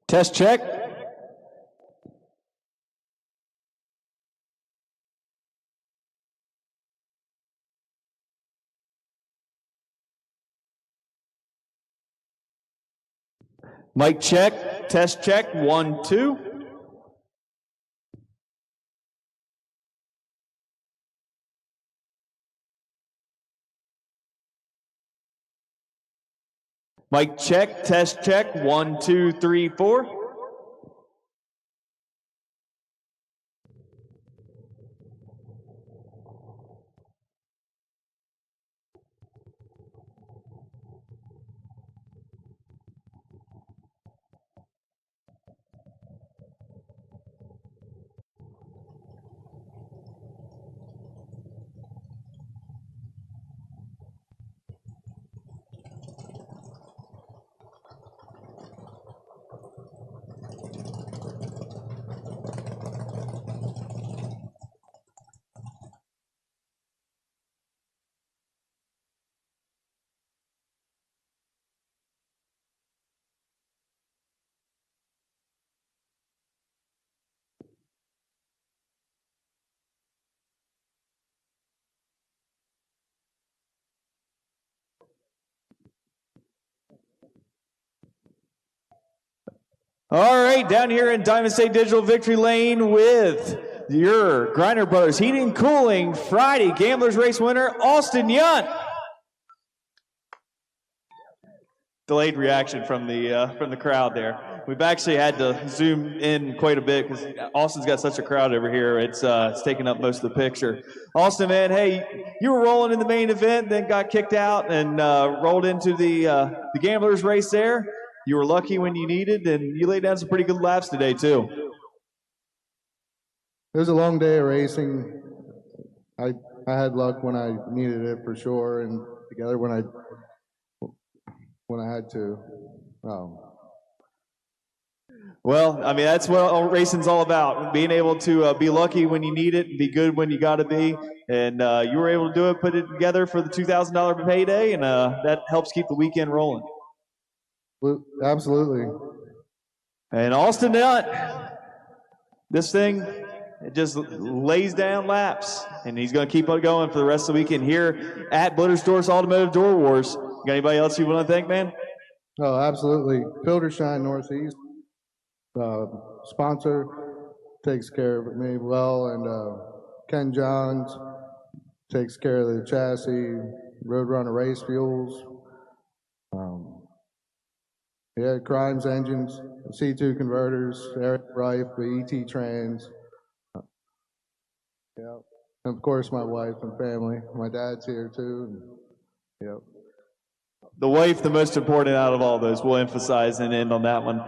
Test check. Mic check. Test check. 1, 2. Mic check. Test check. 1, 2, 3, 4. All right, down here in Diamond State Digital Victory Lane with your Griner Brothers Heating and Cooling Friday Gamblers Race winner, Austin Yunt. Delayed reaction from the crowd there. We've actually had to zoom in quite a bit because Austin's got such a crowd over here. It's taking up most of the picture. Austin, man, hey, you were rolling in the main event, then got kicked out and rolled into the Gamblers Race there. You were lucky when you needed, and you laid down some pretty good laps today, too. It was a long day of racing. I had luck when I needed it for sure, and together when I had to. Well, I mean, that's what all racing's all about, being able to be lucky when you need it and be good when you got to be. And you were able to do it, put it together for the $2,000 payday, and that helps keep the weekend rolling. Absolutely. And Austin Yunt, this thing, it just lays down laps, and he's going to keep on going for the rest of the weekend here at Blittersdorf's Automotive Door Wars. Got anybody else you want to thank, man? Oh, absolutely. Filtershine Northeast, sponsor, takes care of me well, and Ken Johns takes care of the chassis, Roadrunner Race Fuels. Yeah, Crimes Engines, C2 Converters, Eric Reif, ET Trans. Yeah, and of course my wife and family. My dad's here too. Yep. The wife, the most important out of all those. We'll emphasize and end on that one.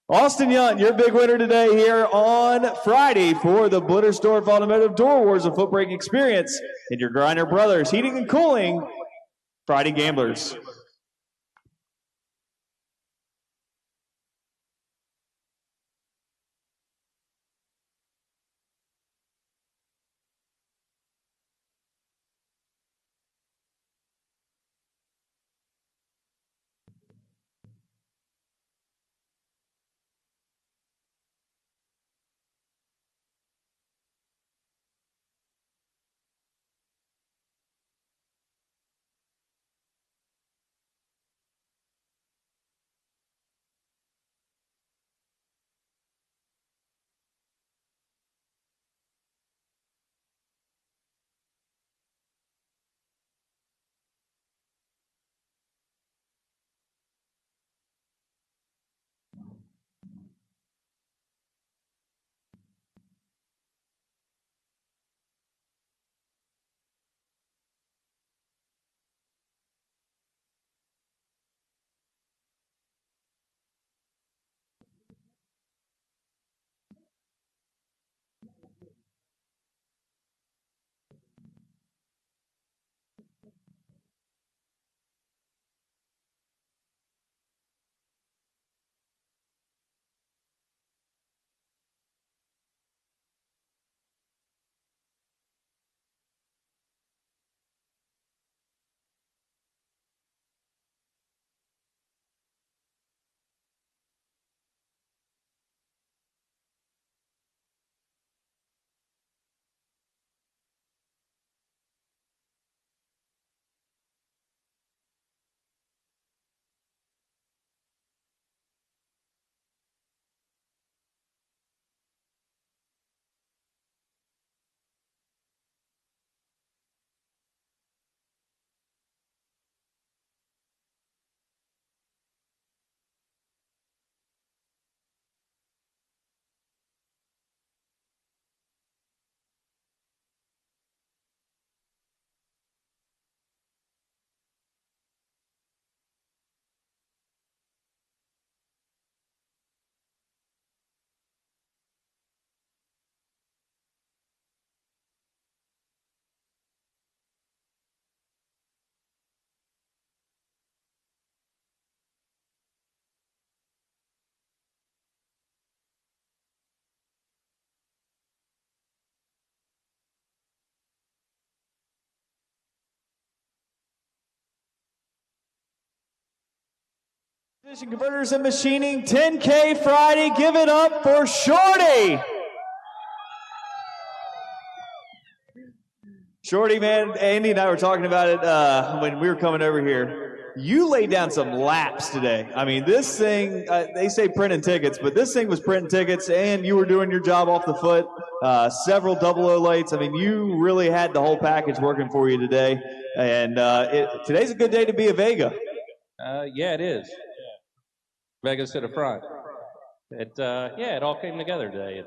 Austin Yunt, your big winner today here on Friday for the Blittersdorf Automotive Door Wars of Footbrake Experience and your Griner Brothers Heating and Cooling Friday Gamblers. Competition Converters and Machining 10K Friday. Give it up for Shorty. Shorty, man, Andy and I were talking about it when we were coming over here. You laid down some laps today. I mean, this thing, they say printing tickets, but this thing was printing tickets, and you were doing your job off the foot. Several 00 lights. I mean, you really had the whole package working for you today. And today's a good day to be a Vega. Yeah, it is. Vegas to the front. It all came together today.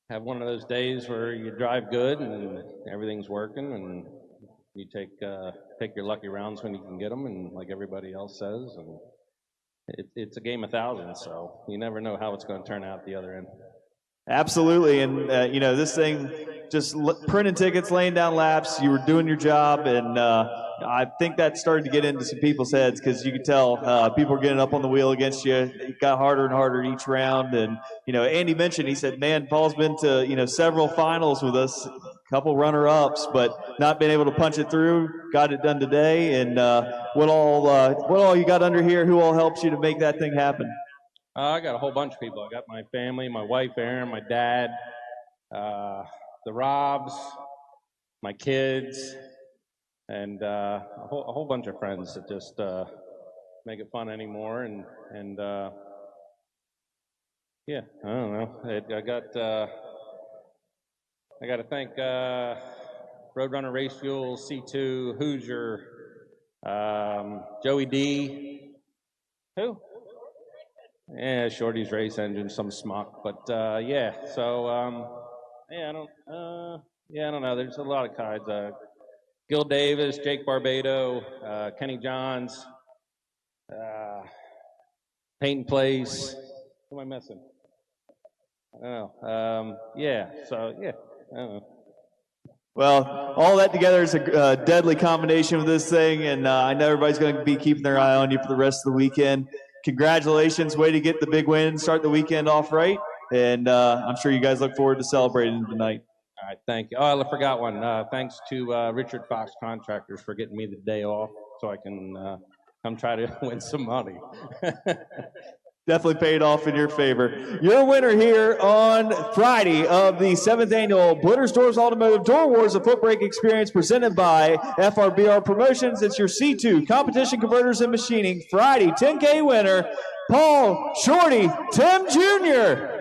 Have one of those days where you drive good and everything's working, and you take your lucky rounds when you can get them, and like everybody else says, and it's a game of thousands, so you never know how it's going to turn out the other end. Absolutely, and this thing, just printing tickets, laying down laps, you were doing your job, and I think that started to get into some people's heads because you could tell people were getting up on the wheel against you. It got harder and harder each round, and Andy mentioned, he said, man, Paul's been to several finals with us, a couple runner-ups, but not been able to punch it through. Got it done today, and what all you got under here? Who all helps you to make that thing happen? I got a whole bunch of people. I got my family, my wife, Erin, my dad, the Robs, my kids, and a whole bunch of friends that just make it fun anymore. And yeah, I don't know. I got to thank Roadrunner Race Fuel, C2, Hoosier, Joey D. Who? Yeah, Shorty's race engine, some smuck, but yeah. So I don't know. There's a lot of guys. Gil Davis, Jake Barbado, Kenny Johns, Peyton Place. Who am I missing? I don't know. Yeah. So yeah, I don't know. Well, all that together is a deadly combination with this thing, and I know everybody's going to be keeping their eye on you for the rest of the weekend. Congratulations, way to get the big win, start the weekend off right, and I'm sure you guys look forward to celebrating tonight. All right, thank you. Oh, I forgot one. Thanks to Richard Fox Contractors for getting me the day off so I can come try to win some money. Definitely paid off in your favor. Your winner here on Friday of the 7th annual Blittersdorf Automotive Door Wars, a Footbrake Experience presented by FRBR Promotions. It's your C2 Competition Converters and Machining Friday 10K winner, Paul Shorty Tim Jr.